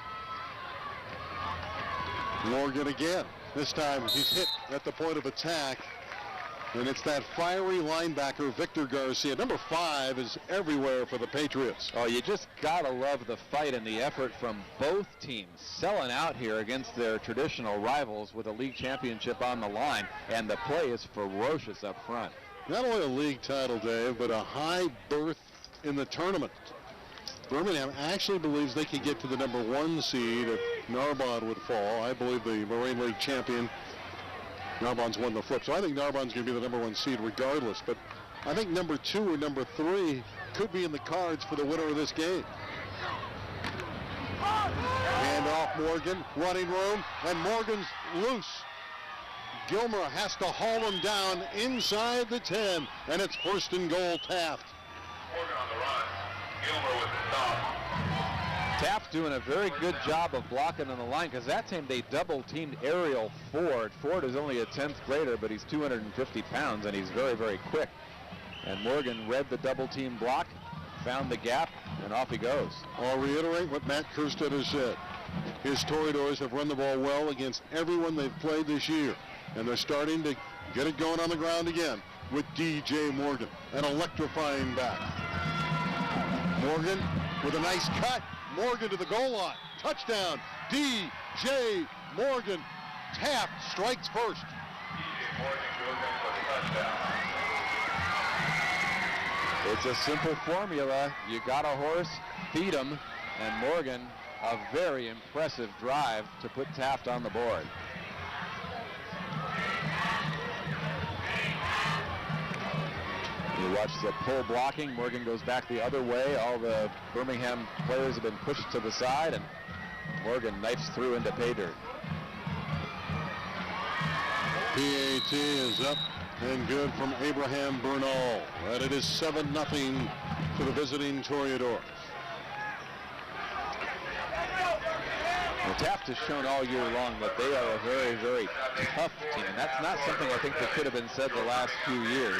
Morgan again. This time he's hit at the point of attack. And it's that fiery linebacker, Victor Garcia. Number 5 is everywhere for the Patriots. Oh, you just gotta love the fight and the effort from both teams, selling out here against their traditional rivals with a league championship on the line, and the play is ferocious up front. Not only a league title, Dave, but a high berth in the tournament. Birmingham actually believes they could get to the number 1 seed if Narbonne would fall. I believe the Marine League champion, Narbonne's won the flip, so I think Narbonne's going to be the number 1 seed regardless. But I think number 2 or number 3 could be in the cards for the winner of this game. Hand off Morgan, running room, and Morgan's loose. Gilmer has to haul him down inside the 10, and it's first and goal, Taft. Morgan on the run. Gilmer with the stop. Taft doing a very good job of blocking on the line, because that time they double-teamed Ariel Ford. Ford is only a 10th grader, but he's 250 pounds, and he's very, very quick. And Morgan read the double-team block, found the gap, and off he goes. I'll reiterate what Matt Kerstead has said. His Toreadors have run the ball well against everyone they've played this year, and they're starting to get it going on the ground again with D.J. Morgan, an electrifying back. Morgan with a nice cut. Morgan to the goal line. Touchdown, D.J. Morgan. Taft strikes first. D.J. Morgan goes in for the touchdown. It's a simple formula. You got a horse, feed him, and Morgan, a very impressive drive to put Taft on the board. You watch the pull blocking. Morgan goes back the other way. All the Birmingham players have been pushed to the side, and Morgan knifes through into pay dirt. PAT is up and good from Abraham Bernal. And it is 7-0 to the visiting Toreadors. Well, Taft has shown all year long that they are a very, very tough team, and that's not something I think that could have been said the last few years.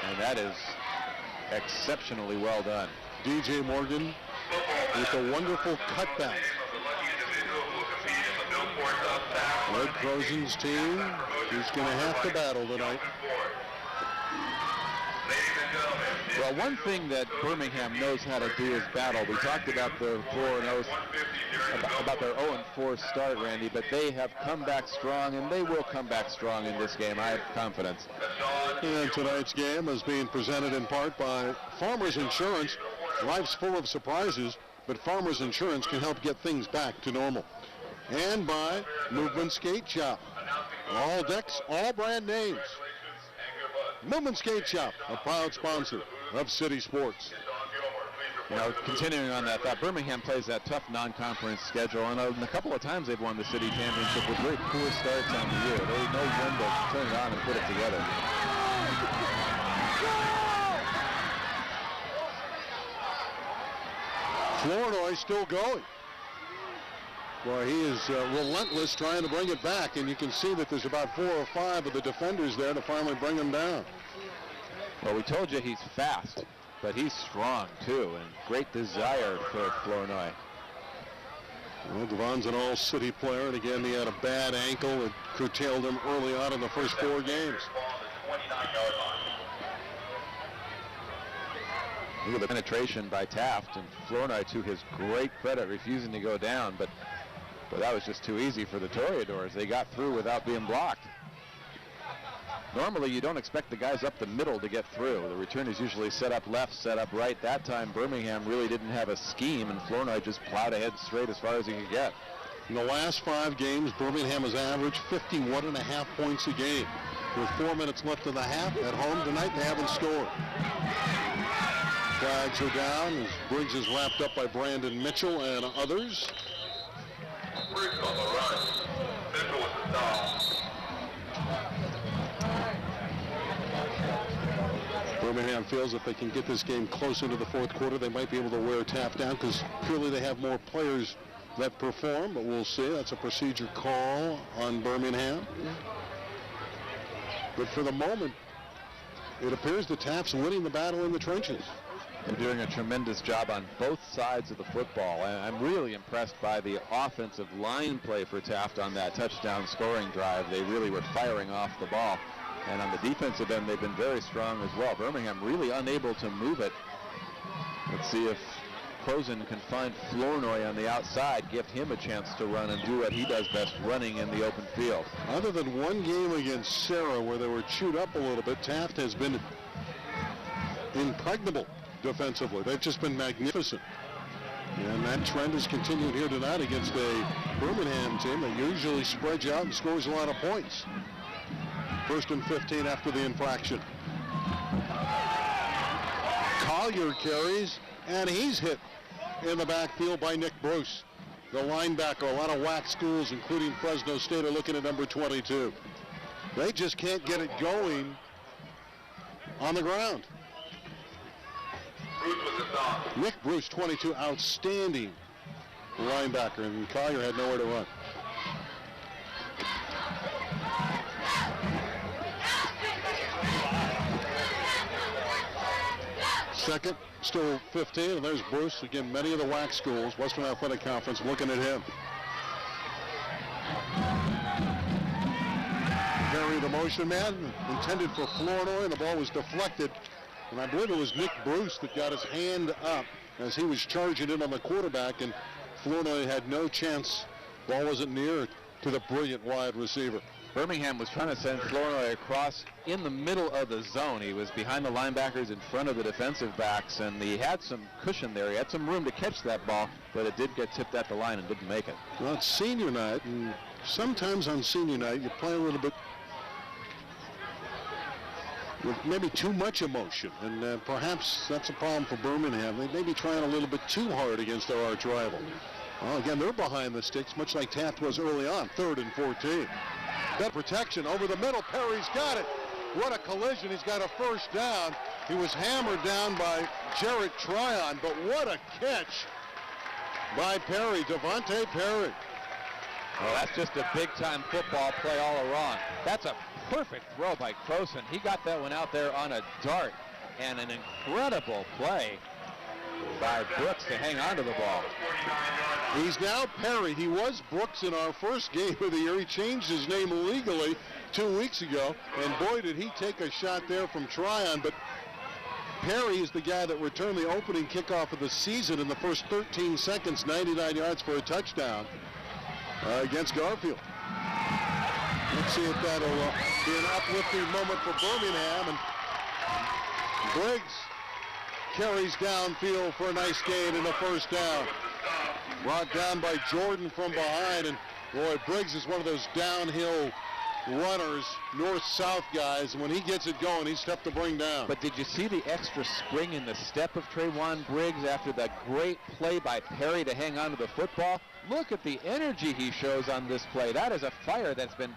And that is exceptionally well done. D.J. Morgan with a wonderful cutback. Red Crozen's team is going to have to battle tonight. Well, one thing that Birmingham knows how to do is battle. We talked about the 4-0, about their 0-4 start, Randy, but they have come back strong, and they will come back strong in this game. I have confidence. And tonight's game is being presented in part by Farmers Insurance. Life's full of surprises, but Farmers Insurance can help get things back to normal. And by Movement Skate Shop. All decks, all brand names. Movement Skate Shop, a proud sponsor of City Sports. You know, continuing on that thought, Birmingham plays that tough non-conference schedule, and a couple of times they've won the city championship with very poor starts on the year. They know when to turn it on and put it together. Flournoy still going. Boy, he is relentless trying to bring it back, and you can see that there's about 4 or 5 of the defenders there to finally bring him down. Well, we told you he's fast, but he's strong too, and great desire for Flournoy. Well, Devon's an all-city player, and again, he had a bad ankle that curtailed him early on in the first 4 games. Look at the penetration by Taft, and Flournoy, to his great credit, refusing to go down, but that was just too easy for the Toreadors. They got through without being blocked. Normally, you don't expect the guys up the middle to get through. The return is usually set up left, set up right. That time, Birmingham really didn't have a scheme, and Flournoy just plowed ahead straight as far as he could get. In the last 5 games, Birmingham has averaged 51.5 points a game. With 4 minutes left in the half, at home tonight, they haven't scored. Flags are down as Briggs is wrapped up by Brandon Mitchell and others. Briggs on the run. Mitchell with the stop. Birmingham feels if they can get this game close into the fourth quarter, they might be able to wear Taft down because clearly they have more players that perform, but we'll see. That's a procedure call on Birmingham. But for the moment, it appears that Taft's winning the battle in the trenches. They're doing a tremendous job on both sides of the football. I'm really impressed by the offensive line play for Taft on that touchdown scoring drive. They really were firing off the ball. And on the defensive end, they've been very strong as well. Birmingham really unable to move it. Let's see if Croson can find Flournoy on the outside, give him a chance to run and do what he does best, running in the open field. Other than one game against Sarah where they were chewed up a little bit, Taft has been impregnable defensively. They've just been magnificent. And that trend has continued here tonight against a Birmingham team that usually spreads out and scores a lot of points. 1st and 15 after the infraction. Collier carries, and he's hit in the backfield by Nick Bruce, the linebacker. A lot of WAC schools, including Fresno State, are looking at number 22. They just can't get it going on the ground. Bruce with the stop. Nick Bruce, 22, outstanding linebacker, and Collier had nowhere to run. Second, still 15, and there's Bruce. Again, many of the WAC schools, Western Athletic Conference, looking at him. Perry, the motion man, intended for Flournoy, and the ball was deflected. And I believe it was Nick Bruce that got his hand up as he was charging in on the quarterback, and Flournoy had no chance. Ball wasn't near to the brilliant wide receiver. Birmingham was trying to send Flournoy across in the middle of the zone. He was behind the linebackers in front of the defensive backs, and he had some cushion there. He had some room to catch that ball, but it did get tipped at the line and didn't make it. Well, it's senior night, and sometimes on senior night you play a little bit with maybe too much emotion, and perhaps that's a problem for Birmingham. They may be trying a little bit too hard against their arch rival. Well, again, they're behind the sticks, much like Taft was early on, 3rd and 14. That protection over the middle. Perry's got it. What a collision. He's got a first down. He was hammered down by Jarrett Tryon, but what a catch by Perry, Devontae Perry. Well, that's just a big-time football play all around. That's a perfect throw by Croson. He got that one out there on a dart, and an incredible play by Brooks to hang on to the ball. He's now Perry. He was Brooks in our first game of the year. He changed his name legally 2 weeks ago, and boy, did he take a shot there from Tryon. But Perry is the guy that returned the opening kickoff of the season in the first 13 seconds, 99 yards for a touchdown against Garfield. Let's see if that'll be an uplifting moment for Birmingham. And Briggs carries downfield for a nice gain in the first down. Brought down by Jordan from behind, and boy, Briggs is one of those downhill runners, north-south guys, and when he gets it going, he's tough to bring down. But did you see the extra spring in the step of Trayvon Briggs after that great play by Perry to hang on to the football? Look at the energy he shows on this play. That is a fire that's been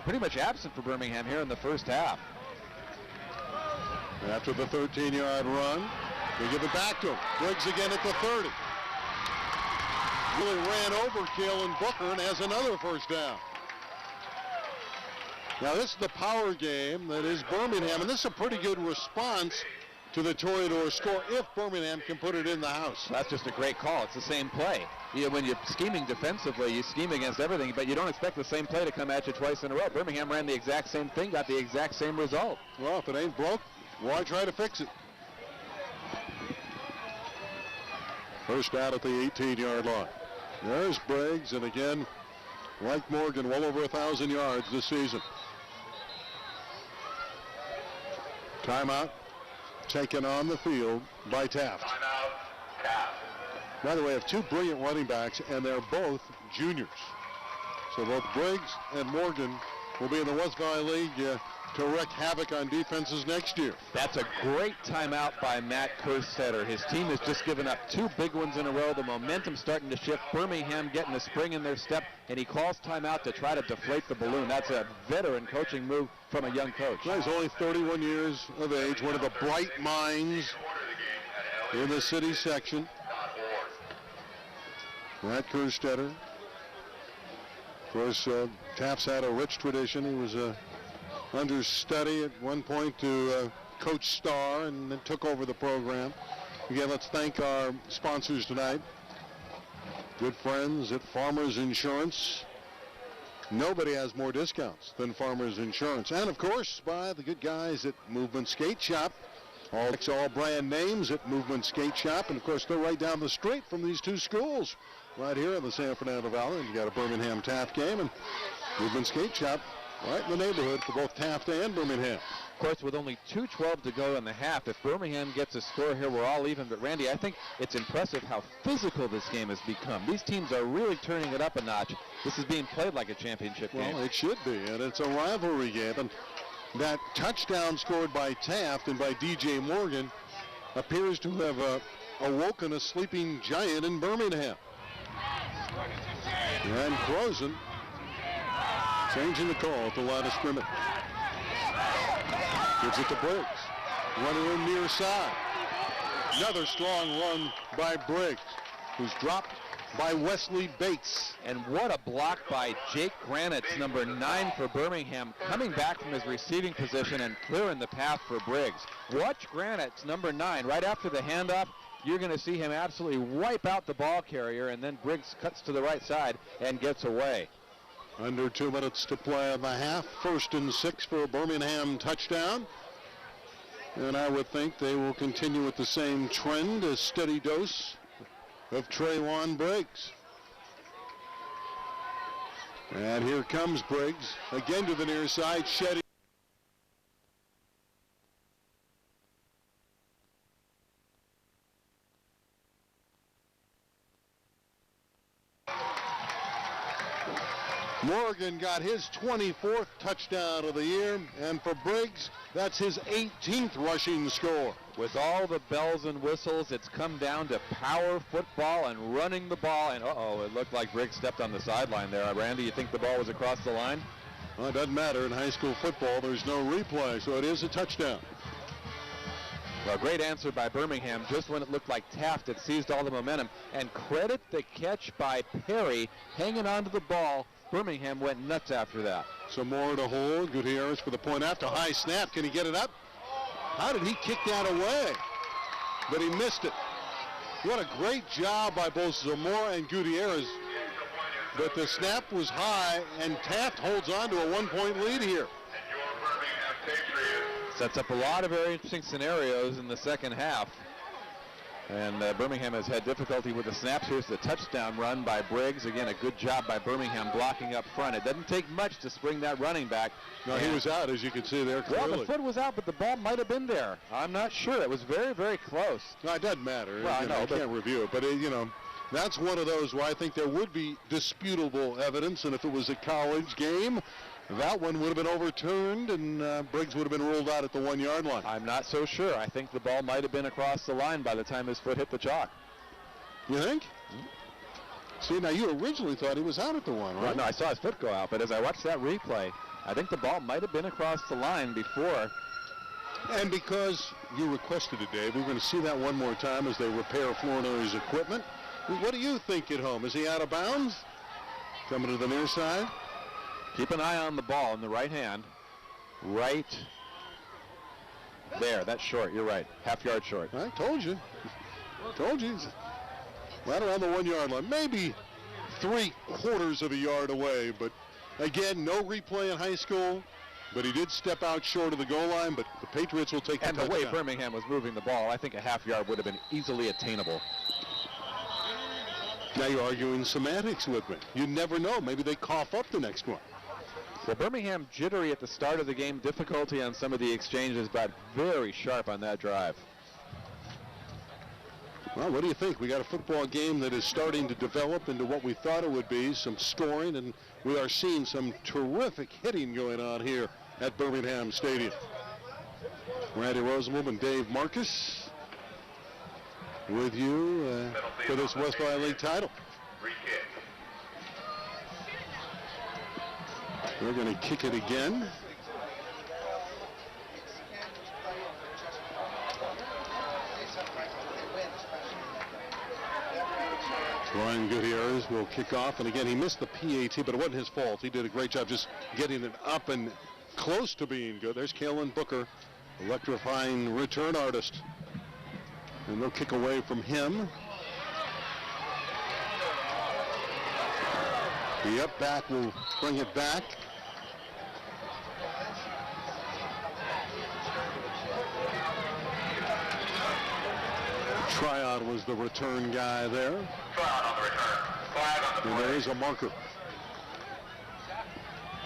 pretty much absent for Birmingham here in the first half. After the 13-yard run, they give it back to him. Briggs again at the 30. Really ran over Kalen Booker and has another first down. Now this is the power game that is Birmingham, and this is a pretty good response to the Toreador score if Birmingham can put it in the house. That's just a great call. It's the same play. When you're scheming defensively, you scheme against everything, but you don't expect the same play to come at you twice in a row. Birmingham ran the exact same thing, got the exact same result. Well, if it ain't broke, why try to fix it? First out at the 18-yard line. There's Briggs, and again, like Morgan, well over 1,000 yards this season. Timeout taken on the field by Taft. By the way, I have two brilliant running backs, and they're both juniors. So both Briggs and Morgan will be in the West Valley League to wreak havoc on defenses next year. That's a great timeout by Matt Kerstetter. His team has just given up two big ones in a row. The momentum's starting to shift. Birmingham getting a spring in their step, and he calls timeout to try to deflate the balloon. That's a veteran coaching move from a young coach. He's only 31 years of age, one of the bright minds in the city section. Matt Kerstetter. Of course, Taft's had a rich tradition. He was a understudy at one point to Coach Starr, and then took over the program. Again, let's thank our sponsors tonight. Good friends at Farmers Insurance. Nobody has more discounts than Farmers Insurance. And, of course, by the good guys at Movement Skate Shop. All brand names at Movement Skate Shop. And, of course, they're right down the street from these two schools right here in the San Fernando Valley. And you got a Birmingham Taft game, and Movement Skate Shop right in the neighborhood for both Taft and Birmingham. Of course, with only 2:12 to go in the half, if Birmingham gets a score here, we're all even. But, Randy, I think it's impressive how physical this game has become. These teams are really turning it up a notch. This is being played like a championship game. Well, it should be, and it's a rivalry game. And that touchdown scored by Taft and by D.J. Morgan appears to have awoken a sleeping giant in Birmingham. And Croson changing the call at the line of scrimmage. Gives it to Briggs. Running in near side. Another strong run by Briggs, who's dropped by Wesley Bates. And what a block by Jake Granitz, number 9 for Birmingham, coming back from his receiving position and clearing the path for Briggs. Watch Granitz, number 9, right after the handoff. You're going to see him absolutely wipe out the ball carrier, and then Briggs cuts to the right side and gets away. Under 2 minutes to play in the half. 1st and 6 for a Birmingham touchdown. And I would think they will continue with the same trend, a steady dose of Trayvon Briggs. And here comes Briggs, again to the near side, shedding. Morgan got his 24th touchdown of the year, and for Briggs, that's his 18th rushing score. With all the bells and whistles, it's come down to power football and running the ball, and it looked like Briggs stepped on the sideline there. Randy, you think the ball was across the line? Well, it doesn't matter. In high school football, there's no replay, so it is a touchdown. Well, great answer by Birmingham just when it looked like Taft had seized all the momentum. And credit the catch by Perry, hanging onto the ball. Birmingham went nuts after that. Some more to hold. Gutierrez for the point after. High snap. Can he get it up? How did he kick that away? But he missed it. What a great job by both Zamora and Gutierrez. But the snap was high, and Taft holds on to a 1-point lead here. Sets up a lot of very interesting scenarios in the second half. And Birmingham has had difficulty with the snaps. Here's the touchdown run by Briggs. Again, a good job by Birmingham blocking up front. It doesn't take much to spring that running back. No, he was out, as you can see there clearly. Well, the foot was out, but the ball might have been there. I'm not sure. It was very, very close. No, it doesn't matter. Well, I can't review it. But, that's one of those where I think there would be disputable evidence. And if it was a college game, that one would have been overturned, and Briggs would have been ruled out at the 1-yard line. I'm not so sure. I think the ball might have been across the line by the time his foot hit the chalk. You think? Mm-hmm. See, now you originally thought he was out at the 1, right? Well, no, I saw his foot go out, but as I watched that replay, I think the ball might have been across the line before. And because you requested it, Dave, we're going to see that one more time as they repair Flournoy's equipment. What do you think at home? Is he out of bounds? Coming to the near side? Keep an eye on the ball in the right hand. Right there. That's short. You're right. Half-yard short. I told you. Told you. Right around the 1-yard line. Maybe 3/4 of a yard away. But, again, no replay in high school. But he did step out short of the goal line. But the Patriots will take the touchdown. And the way Birmingham was moving the ball, I think a half-yard would have been easily attainable. Now you're arguing semantics with me. You never know. Maybe they cough up the next one. Well, Birmingham jittery at the start of the game, difficulty on some of the exchanges, but very sharp on that drive. Well, what do you think? We got a football game that is starting to develop into what we thought it would be, some scoring, and we are seeing some terrific hitting going on here at Birmingham Stadium. Randy Rosenblum and Dave Marcus with you for this West Valley League title. We're going to kick it again. Ryan Gutierrez will kick off, and again, he missed the PAT, but it wasn't his fault. He did a great job just getting it up and close to being good. There's Kalen Booker, electrifying return artist. And they'll kick away from him. The up back will bring it back. Tryon was the return guy there. Tryon on the return. Flag on the And play. there is a marker.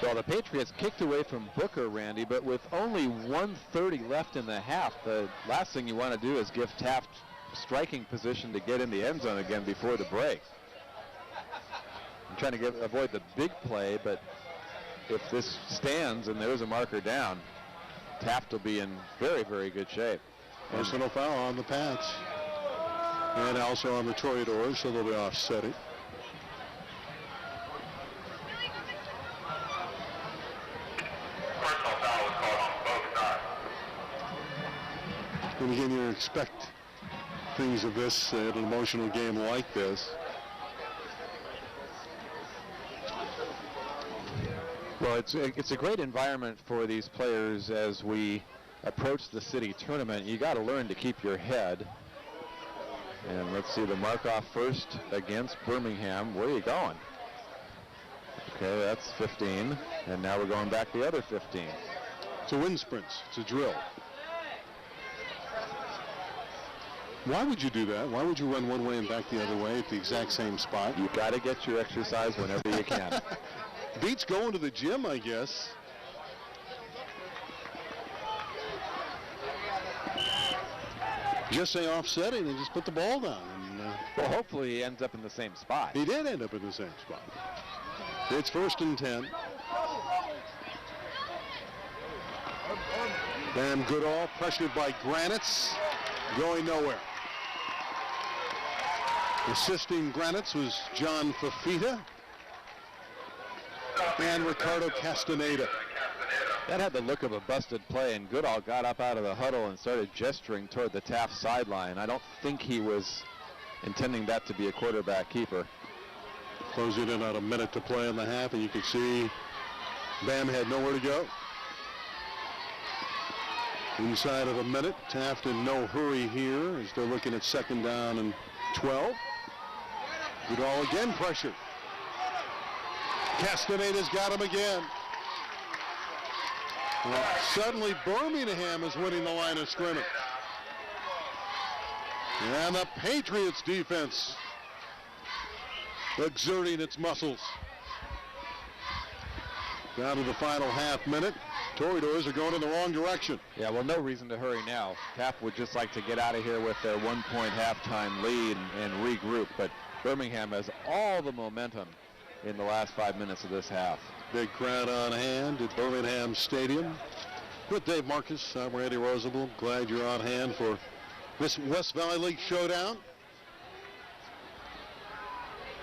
Well, the Patriots kicked away from Booker, Randy, but with only 1:30 left in the half, the last thing you want to do is give Taft striking position to get in the end zone again before the break. I'm trying to avoid the big play, but if this stands and there's a marker down, Taft will be in very, very good shape. Personal foul on the Pats. And also on the Toreadors, so they'll be offsetting. Personal foul was called on both sides. And again, you expect things of this at an emotional game like this. Well, it's a great environment for these players as we approach the city tournament. You got to learn to keep your head. And let's see the mark off first against Birmingham. Where are you going? Okay, that's 15. And now we're going back the other 15. It's a wind sprints. It's a drill. Why would you do that? Why would you run one way and back the other way at the exact same spot? You got to get your exercise whenever you can. Beats going to the gym, I guess. Just say offsetting and just put the ball down. And, Well, hopefully he ends up in the same spot. he did end up in the same spot. It's 1st and 10. Bam Goodall pressured by Granitz, going nowhere. Assisting Granitz was John Fafita and Ricardo Castaneda. That had the look of a busted play, and Goodall got up out of the huddle and started gesturing toward the Taft sideline. I don't think he was intending that to be a quarterback keeper. Closing in on a minute to play in the half, and you can see Bam had nowhere to go. Inside of a minute, Taft in no hurry here as they're looking at 2nd down and 12. Goodall again pressured. Castaneda's got him again. Well, suddenly Birmingham is winning the line of scrimmage. And the Patriots defense exerting its muscles. Down to the final half minute. Toreadors are going in the wrong direction. Yeah, well, no reason to hurry now. Taft would just like to get out of here with their 1-point halftime lead and regroup, but Birmingham has all the momentum in the last 5 minutes of this half. Big crowd on hand at Birmingham Stadium. With Dave Marcus, I'm Randy Rosenblum. Glad you're on hand for this West Valley League showdown.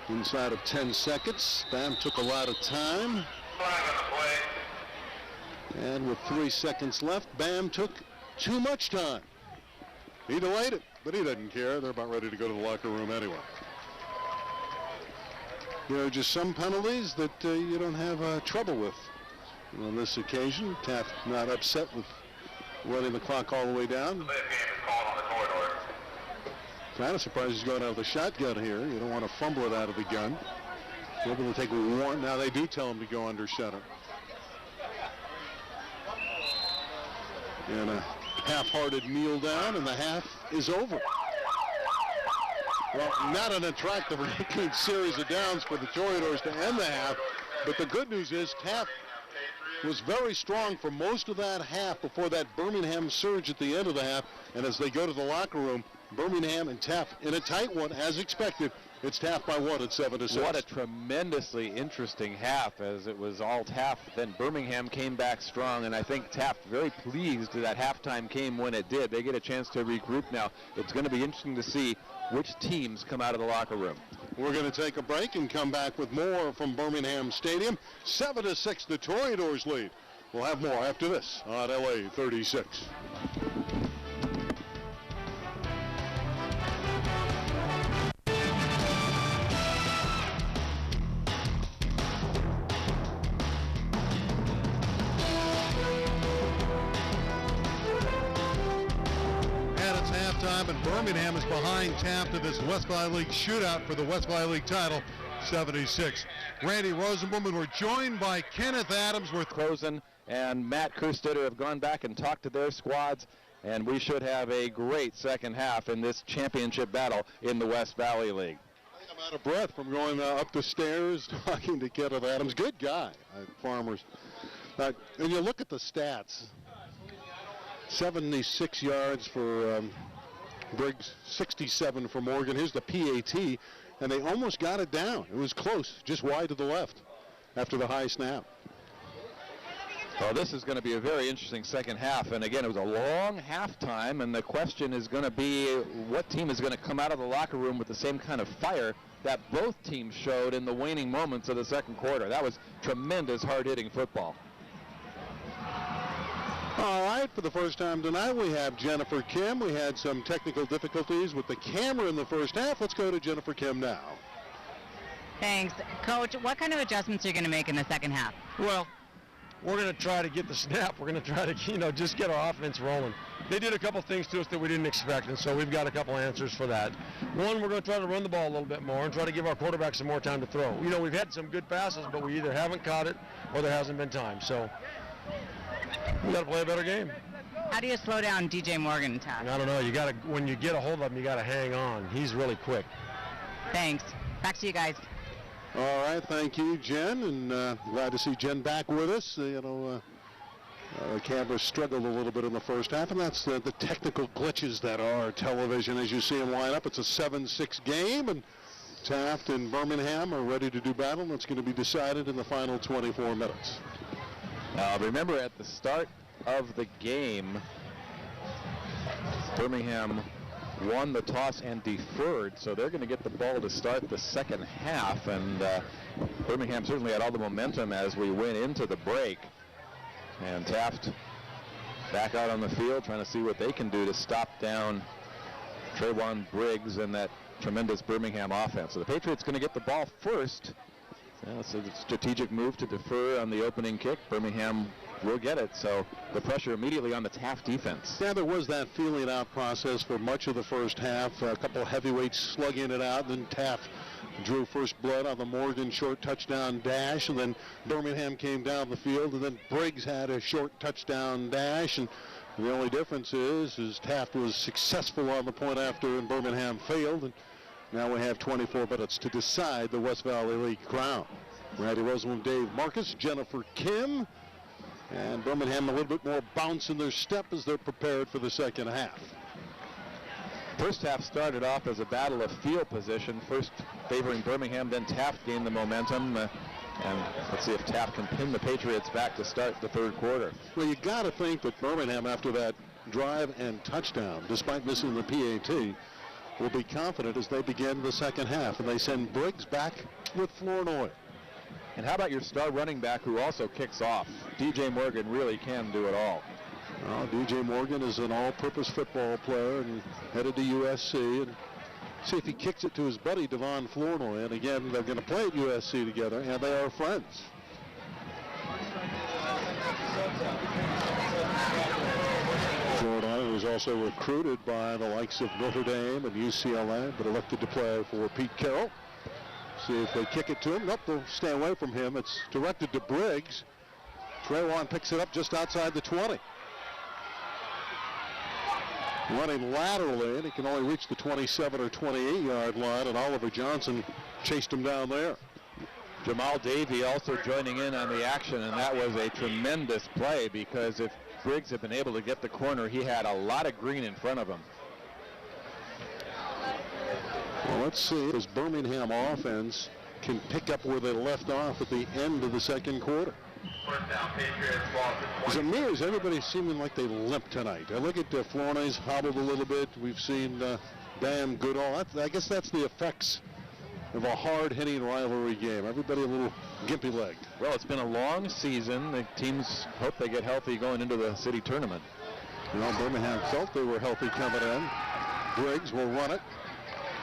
Inside of 10 seconds. Bam took a lot of time. Flag on the play. And with 3 seconds left, Bam took too much time. He delayed it, but he doesn't care. They're about ready to go to the locker room anyway. There are just some penalties that you don't have trouble with. On this occasion, Taft not upset with running the clock all the way down. Live game is called on the corridor. Kind of surprised he's going out of the shotgun here. You don't want to fumble it out of the gun. Able to take a warrant. Now they do tell him to go under center. And a half-hearted kneel down, and the half is over. Well, not an attractive series of downs for the Toreadors to end the half, but the good news is Taft was very strong for most of that half before that Birmingham surge at the end of the half. And as they go to the locker room, Birmingham and Taft in a tight one, as expected. It's Taft by 1 at 7-6. What a tremendously interesting half, as it was all Taft. Then Birmingham came back strong, and I think Taft very pleased that halftime came when it did. They get a chance to regroup now. It's going to be interesting to see which teams come out of the locker room. We're going to take a break and come back with more from Birmingham Stadium. 7-6, the Toreadors lead. We'll have more after this on LA 36. And Birmingham is behind Taft in this West Valley League shootout for the West Valley League title, 76. Randy Rosenblum, and we're joined by Kenneth Adams. Croson and Matt Kerstetter have gone back and talked to their squads, and we should have a great second half in this championship battle in the West Valley League. I'm out of breath from going up the stairs talking to Kenneth Adams. Good guy at Farmers. And you look at the stats. 76 yards for Briggs, 67 for Morgan. Here's the PAT, and they almost got it down. It was close, just wide to the left after the high snap. Well, this is going to be a very interesting second half, and again, it was a long halftime, and the question is going to be what team is going to come out of the locker room with the same kind of fire that both teams showed in the waning moments of the second quarter. That was tremendous, hard-hitting football. All right, for the first time tonight, we have Jennifer Kim. We had some technical difficulties with the camera in the first half. Let's go to Jennifer Kim now. Thanks. Coach, what kind of adjustments are you going to make in the second half? Well, we're going to try to get the snap. We're going to try to, just get our offense rolling. They did a couple things to us that we didn't expect, and so we've got a couple answers for that. One, we're going to try to run the ball a little bit more and try to give our quarterback some more time to throw. We've had some good passes, but we either haven't caught it or there hasn't been time. So we got to play a better game. How do you slow down DJ Morgan, Taft? I don't know. When you get a hold of him, you got to hang on. He's really quick. Thanks. Back to you guys. All right, thank you, Jen, and glad to see Jen back with us. The camera struggled a little bit in the first half, and that's the technical glitches that are television. As you see them line up, it's a 7-6 game, and Taft and Birmingham are ready to do battle, and it's going to be decided in the final 24 minutes. Remember, at the start of the game, Birmingham won the toss and deferred, so they're going to get the ball to start the second half, and Birmingham certainly had all the momentum as we went into the break. And Taft back out on the field trying to see what they can do to stop down Trayvon Briggs and that tremendous Birmingham offense. So the Patriots going to get the ball first. It's a strategic move to defer on the opening kick. Birmingham will get it, so the pressure immediately on the Taft defense. Yeah, there was that feeling out process for much of the first half. A couple of heavyweights slugging it out, then Taft drew first blood on the Morgan short touchdown dash, and then Birmingham came down the field, and then Briggs had a short touchdown dash, and the only difference is Taft was successful on the point after and Birmingham failed, and now we have 24 minutes to decide the West Valley League crown. Randy Rosenblum, Dave Marcus, Jennifer Kim, and Birmingham a little bit more bounce in their step as they're prepared for the second half. First half started off as a battle of field position, first favoring Birmingham, then Taft gained the momentum. And let's see if Taft can pin the Patriots back to start the third quarter. Well, you got to think that Birmingham, after that drive and touchdown, despite missing the PAT, will be confident as they begin the second half. And they send Briggs back with Flournoy. And how about your star running back who also kicks off? DJ Morgan really can do it all. Well, DJ Morgan is an all-purpose football player and headed to USC. And see if he kicks it to his buddy Devon Flournoy. And again, they're going to play at USC together, and they are friends. Flournoy was also recruited by the likes of Notre Dame and UCLA, but elected to play for Pete Carroll. See if they kick it to him. Nope, they'll stay away from him. It's directed to Briggs. Trayvon picks it up just outside the 20. Running laterally, and he can only reach the 27 or 28-yard line, and Oliver Johnson chased him down there. Jamal Davey also joining in on the action, and that was a tremendous play because if Briggs had been able to get the corner, he had a lot of green in front of him. Well, let's see if this Birmingham offense can pick up where they left off at the end of the second quarter. As it mirrors, everybody's seeming like they limp tonight. I look at Flournay's hobbled a little bit. We've seen Bam Goodall. I guess that's the effects of a hard-hitting rivalry game. Everybody a little gimpy-legged. Well, it's been a long season. The teams hope they get healthy going into the city tournament. Well, Birmingham felt they were healthy coming in. Briggs will run it.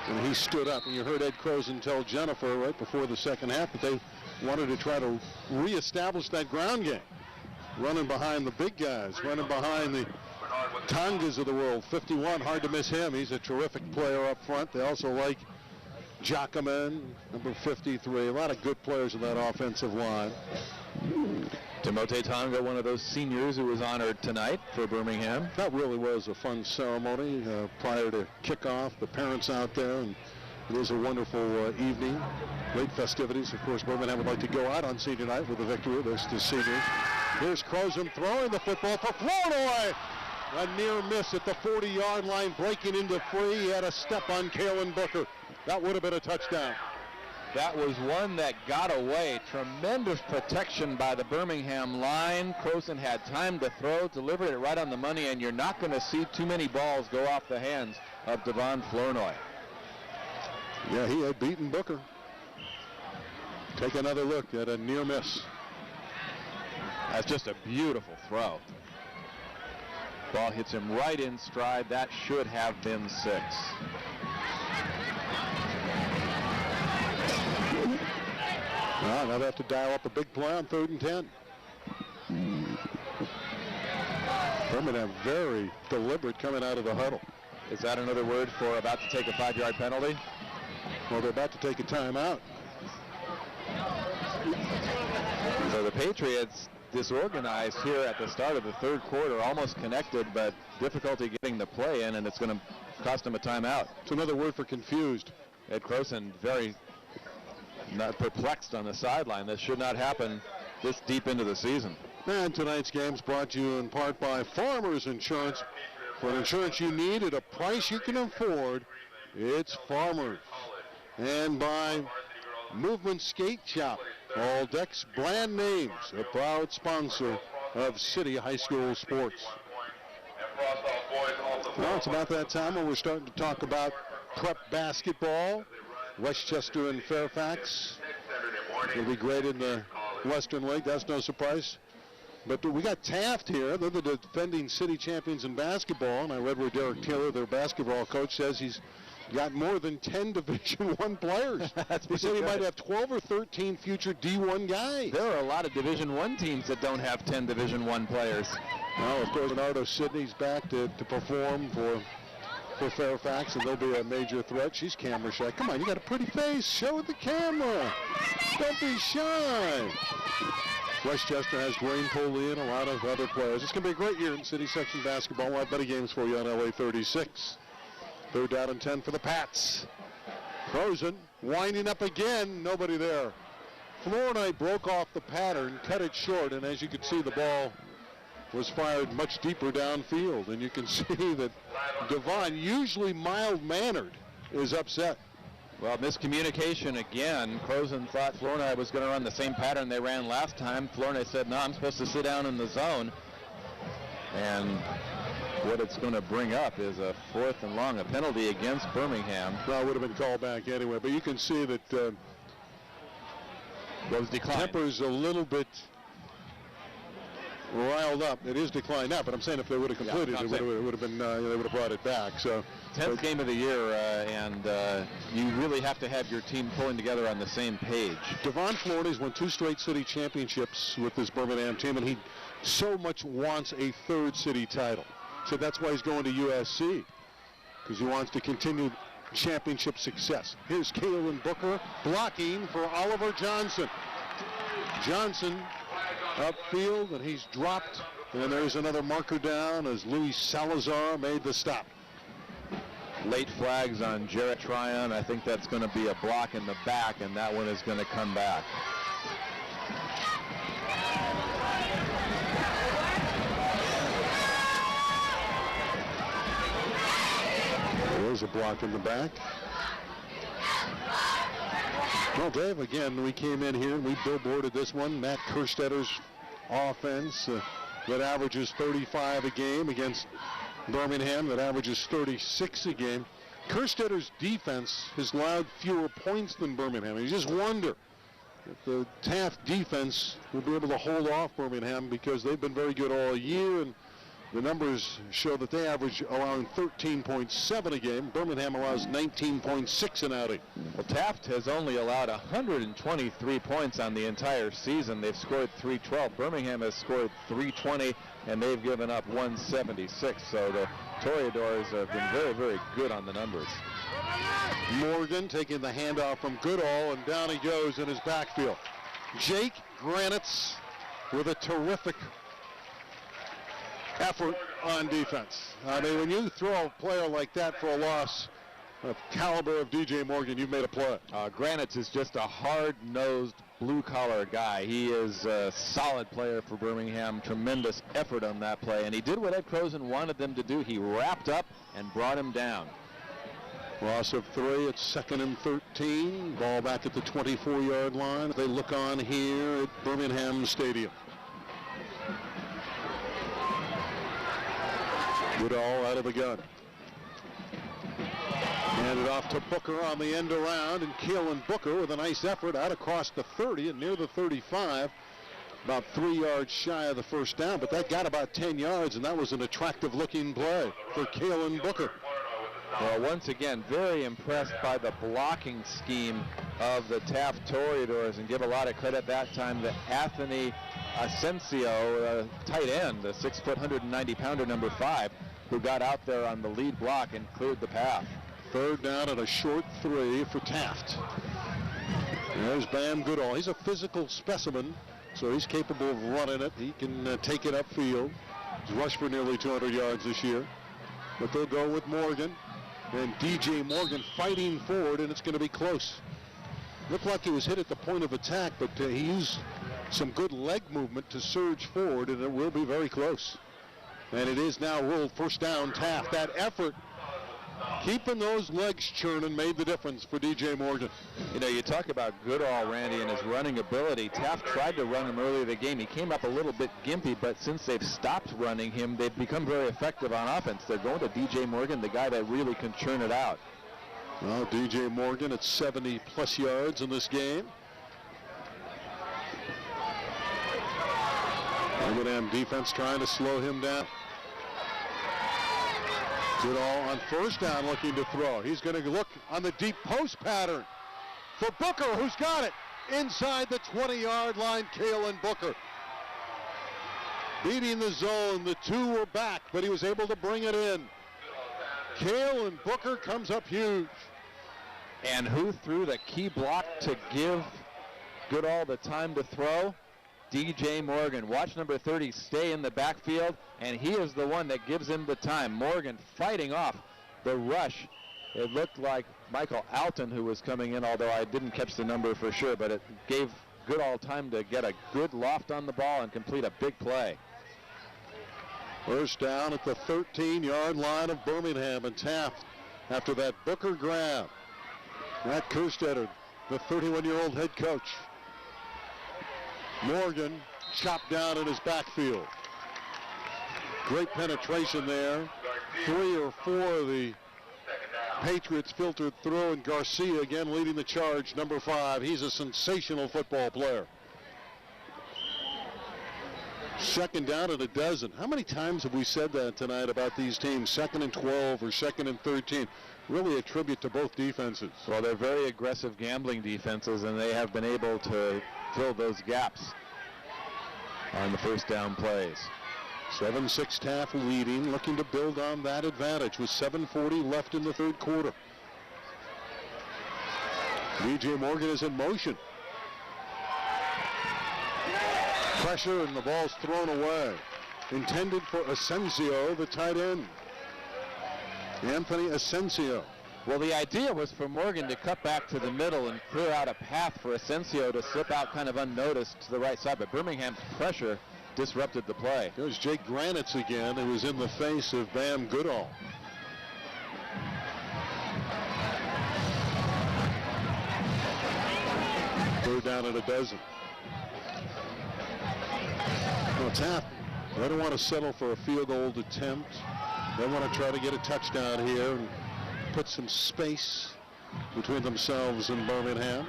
And he stood up. And you heard Ed Croson tell Jennifer right before the second half that they wanted to try to reestablish that ground game. Running behind the big guys, running behind the Tongas of the world. 51, hard to miss him. He's a terrific player up front. They also like Jacquemin, number 53. A lot of good players in that offensive line. Timote Tonga, one of those seniors who was honored tonight for Birmingham. That really was a fun ceremony prior to kickoff. The parents out there, and it was a wonderful evening. Late festivities. Of course, Birmingham would like to go out on senior night with a victory. There's the seniors. Here's Croson throwing the football for Flournoy. A near miss at the 40-yard line, breaking into free. He had a step on Kalen Booker. That would have been a touchdown. That was one that got away. Tremendous protection by the Birmingham line. Croson had time to throw, delivered it right on the money, and you're not going to see too many balls go off the hands of Devon Flournoy. Yeah, he had beaten Booker. Take another look at a near miss. That's just a beautiful throw. Ball hits him right in stride. That should have been 6. Well, now they have to dial up a big play on 3rd and 10. Birmingham very deliberate coming out of the huddle. Is that another word for about to take a 5-yard penalty? Well, they're about to take a timeout. So the Patriots disorganized here at the start of the 3rd quarter, almost connected, but difficulty getting the play in, and it's going to cost them a timeout. It's another word for confused. Ed Croson very not perplexed on the sideline. This should not happen this deep into the season. And tonight's game is brought to you in part by Farmers Insurance. For insurance you need at a price you can afford, it's Farmers. And by Movement Skate Shop, all decks brand names, a proud sponsor of City High School sports. Well, it's about that time when we're starting to talk about prep basketball. Westchester and Fairfax will be great in the Western League. That's no surprise. But we got Taft here. They're the defending city champions in basketball. And I read where Derek Taylor, their basketball coach, says he's got more than 10 Division I players. He said he might have 12 or 13 future D1 guys. There are a lot of Division I teams that don't have 10 Division I players. Well, of course, Leonardo Sidney's back to perform for Fairfax, and they'll be a major threat. She's camera shy. Come on, you got a pretty face. Show it the camera. Don't be shy. Westchester has Dwayne Poley and a lot of other players. It's going to be a great year in city section basketball. We'll have better games for you on LA 36. 3rd down and 10 for the Pats. Croson winding up again. Nobody there. Flournoy broke off the pattern, cut it short, and as you can see, the ball was fired much deeper downfield. And you can see that Devon, usually mild-mannered, is upset. Well, miscommunication again. Croson thought Flournoy was going to run the same pattern they ran last time. Flournoy said, no, I'm supposed to sit down in the zone. And what it's going to bring up is a 4th and long, a penalty against Birmingham. Well, it would have been called back anyway, but you can see that was declined. Temper's a little bit riled up. It is declined now, but I'm saying if they would have completed it, it would have been they would have brought it back. So 10th game of the year, and you really have to have your team pulling together on the same page. Devon Flournay's won 2 straight city championships with this Birmingham team, and he so much wants a 3rd city title. So that's why he's going to USC, because he wants to continue championship success. Here's Kalen Booker blocking for Oliver Johnson. Johnson upfield, and he's dropped. And there's another marker down as Luis Salazar made the stop. late flags on Jarrett Tryon. I think that's going to be a block in the back, and that one is going to come back. There's a block in the back. Well, Dave, again, we came in here and we billboarded this one. Matt Kerstetter's offense that averages 35 a game against Birmingham that averages 36 a game. Kerstetter's defense has allowed fewer points than Birmingham. You just wonder if the Taft defense will be able to hold off Birmingham, because they've been very good all year, and the numbers show that they average around 13.7 a game. Birmingham allows 19.6 an outing. Well, Taft has only allowed 123 points on the entire season. They've scored 312. Birmingham has scored 320, and they've given up 176. So the Toreadors have been very, very good on the numbers. Morgan taking the handoff from Goodall, and down he goes in his backfield. Jake Granitz with a terrific effort on defense. I mean, when you throw a player like that for a loss of caliber of DJ Morgan, you've made a play. Granitz is just a hard-nosed, blue-collar guy. He is a solid player for Birmingham. Tremendous effort on that play, and he did what Ed Croson wanted them to do. He wrapped up and brought him down. Loss of 3. It's 2nd and 13. Ball back at the 24-yard line. They look on here at Birmingham Stadium. Goodall out of the gun. Handed off to Booker on the end around, and Keelan Booker with a nice effort out across the 30 and near the 35. About 3 yards shy of the first down, but that got about 10 yards, and that was an attractive looking play for Keelan Booker. Well, once again, very impressed by the blocking scheme of the Taft Toreadors, and give a lot of credit that time to Anthony Asensio, tight end, the 6-foot, 190-pounder, number 5, who got out there on the lead block and cleared the path. 3rd down and a short 3 for Taft. There's Bam Goodall. He's a physical specimen, so he's capable of running it. He can take it upfield. He's rushed for nearly 200 yards this year. But they'll go with Morgan. And DJ Morgan fighting forward, and it's going to be close. Looked like he was hit at the point of attack, but he used some good leg movement to surge forward, and it will be very close. And it is now ruled first down Taft. That effort, keeping those legs churning, made the difference for DJ Morgan. You know, you talk about Goodall, Randy, and his running ability. Taft tried to run him earlier in the game. He came up a little bit gimpy, but since they've stopped running him, they've become very effective on offense. They're going to DJ Morgan, the guy that really can churn it out. Well, DJ Morgan at 70-plus yards in this game. Birmingham defense trying to slow him down. Goodall on first down looking to throw. He's going to look on the deep post pattern for Booker, who's got it. Inside the 20-yard line, Keelan Booker. Beating the zone, the 2 were back, but he was able to bring it in. Keelan Booker comes up huge. And who threw the key block to give Goodall the time to throw? DJ Morgan. Watch number 30 stay in the backfield, and he is the one that gives him the time. Morgan fighting off the rush. It looked like Michael Alton who was coming in, although I didn't catch the number for sure, but it gave Goodall time to get a good loft on the ball and complete a big play. First down at the 13-yard line of Birmingham, and Taft, after that Booker grab. Matt Kerstetter, the 31-year-old head coach. Morgan chopped down in his backfield. Great penetration there. 3 or 4 of the Patriots filtered through, and Garcia again leading the charge, number 5. He's a sensational football player. 2nd down and a dozen. How many times have we said that tonight about these teams? 2nd and 12 or 2nd and 13. Really a tribute to both defenses. Well, they're very aggressive gambling defenses, and they have been able to fill those gaps on the first down plays. 7-6 Taft leading, looking to build on that advantage with 7:40 left in the 3rd quarter. DJ Morgan is in motion. Pressure, and the ball's thrown away. Intended for Asensio, the tight end. Anthony Asensio. Well, the idea was for Morgan to cut back to the middle and clear out a path for Asensio to slip out kind of unnoticed to the right side, but Birmingham's pressure disrupted the play. There's Jake Granitz again, who was in the face of Bam Goodall. Third down and a dozen. Well, Taft, they don't want to settle for a field goal attempt. They want to try to get a touchdown here and put some space between themselves and Birmingham.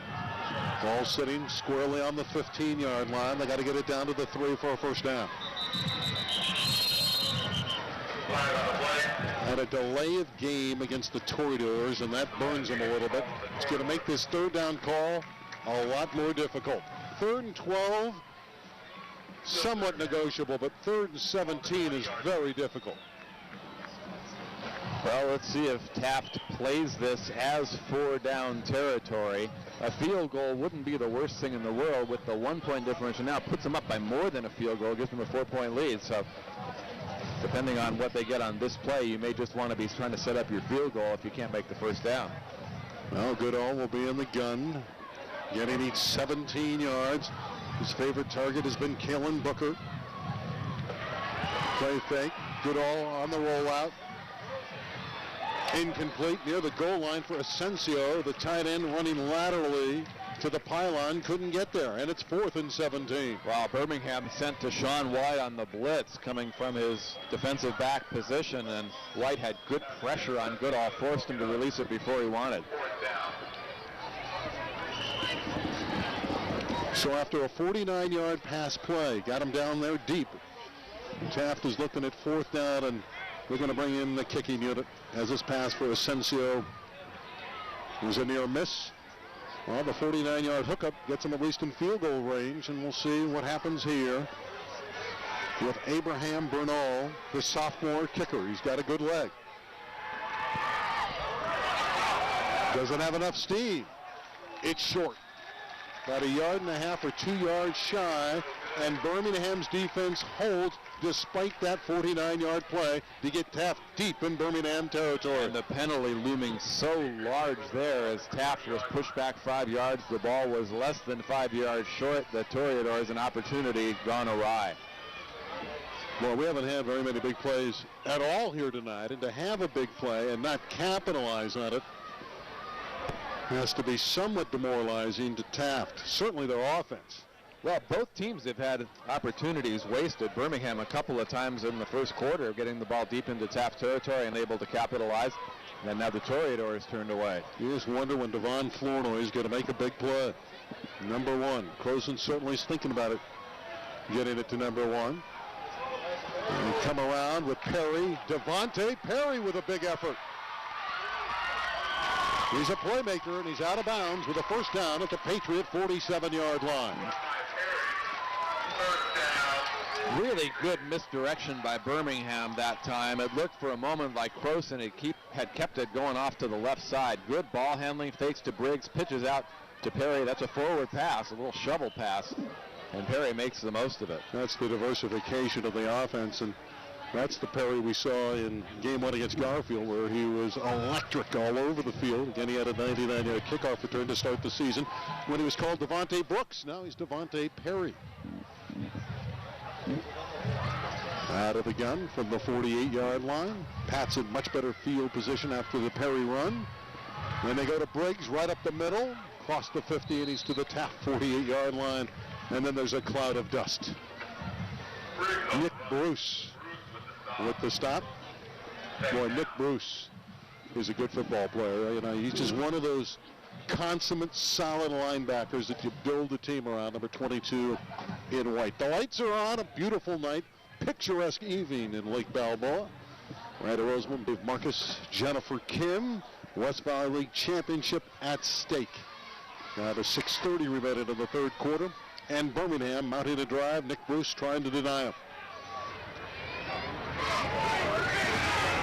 Ball sitting squarely on the 15-yard line. They got to get it down to the 3 for a first down. And a delay of game against the Toreadors, and that burns them a little bit. It's going to make this third down call a lot more difficult. 3rd and 12, somewhat negotiable, but 3rd and 17 is very difficult. Well, let's see if Taft plays this as 4-down territory. A field goal wouldn't be the worst thing in the world with the 1-point differential. Now puts them up by more than a field goal, gives them a 4-point lead. So depending on what they get on this play, you may just want to be trying to set up your field goal if you can't make the first down. Well, Goodall will be in the gun. Getting each 17 yards. His favorite target has been Kalen Booker. Play fake. Goodall on the rollout. Incomplete near the goal line for Asensio. The tight end running laterally to the pylon. Couldn't get there. And it's 4th and 17. Wow, Birmingham sent to Sean White on the blitz coming from his defensive back position. And White had good pressure on Goodall. Forced him to release it before he wanted. So after a 49-yard pass play, got him down there deep. Taft is looking at 4th down, and we're going to bring in the kicking unit as this pass for Asensio was a near miss. Well, the 49-yard hookup gets him at least in field goal range, and we'll see what happens here with Abraham Bernal, the sophomore kicker. He's got a good leg. Doesn't have enough steam. It's short. About 1.5 yards or 2 yards shy, and Birmingham's defense holds despite that 49-yard play to get Taft deep in Birmingham territory. And the penalty looming so large there as Taft was pushed back 5 yards. The ball was less than 5 yards short. The Toreadors an opportunity gone awry. Well, we haven't had very many big plays at all here tonight, and to have a big play and not capitalize on it has to be somewhat demoralizing to Taft, certainly their offense. Well, both teams have had opportunities wasted. Birmingham a couple of times in the first quarter getting the ball deep into Taft territory and able to capitalize. And now the Toreadors turned away. You just wonder when Devon Flournoy is going to make a big play. Number 1. Croson certainly is thinking about it, getting it to number 1. And come around with Perry. Devontae Perry with a big effort. He's a playmaker, and he's out of bounds with a first down at the Patriot 47-yard line. Really good misdirection by Birmingham that time. It looked for a moment like Croson had kept it going off to the left side. Good ball handling, fakes to Briggs, pitches out to Perry. That's a forward pass, a little shovel pass, and Perry makes the most of it. That's the diversification of the offense, and that's the Perry we saw in game 1 against Garfield, where he was electric all over the field. Again, he had a 99-yard kickoff return to start the season when he was called Devontae Brooks. Now he's Devontae Perry. Out of the gun from the 48-yard line. Pat's in much better field position after the Perry run. Then they go to Briggs right up the middle, across the 50, and he's to the Taft 48-yard line. And then there's a cloud of dust. Nick Bruce with the stop. Boy, Nick Bruce is a good football player. You know, he's just one of those consummate, solid linebackers that you build a team around, number 22 in white. The lights are on, a beautiful night, picturesque evening in Lake Balboa. Randy Roseman, Dave Marcus, Jennifer Kim, West Valley League Championship at stake. Now to 6:30 remaining in the third quarter, and Birmingham mounting a drive. Nick Bruce trying to deny him.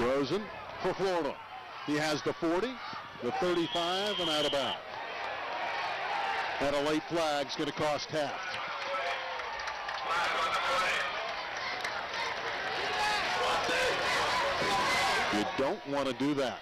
Rosen for Florida. He has the 40, the 35, and out of bounds. And a late flag's going to cost Taft. You don't want to do that.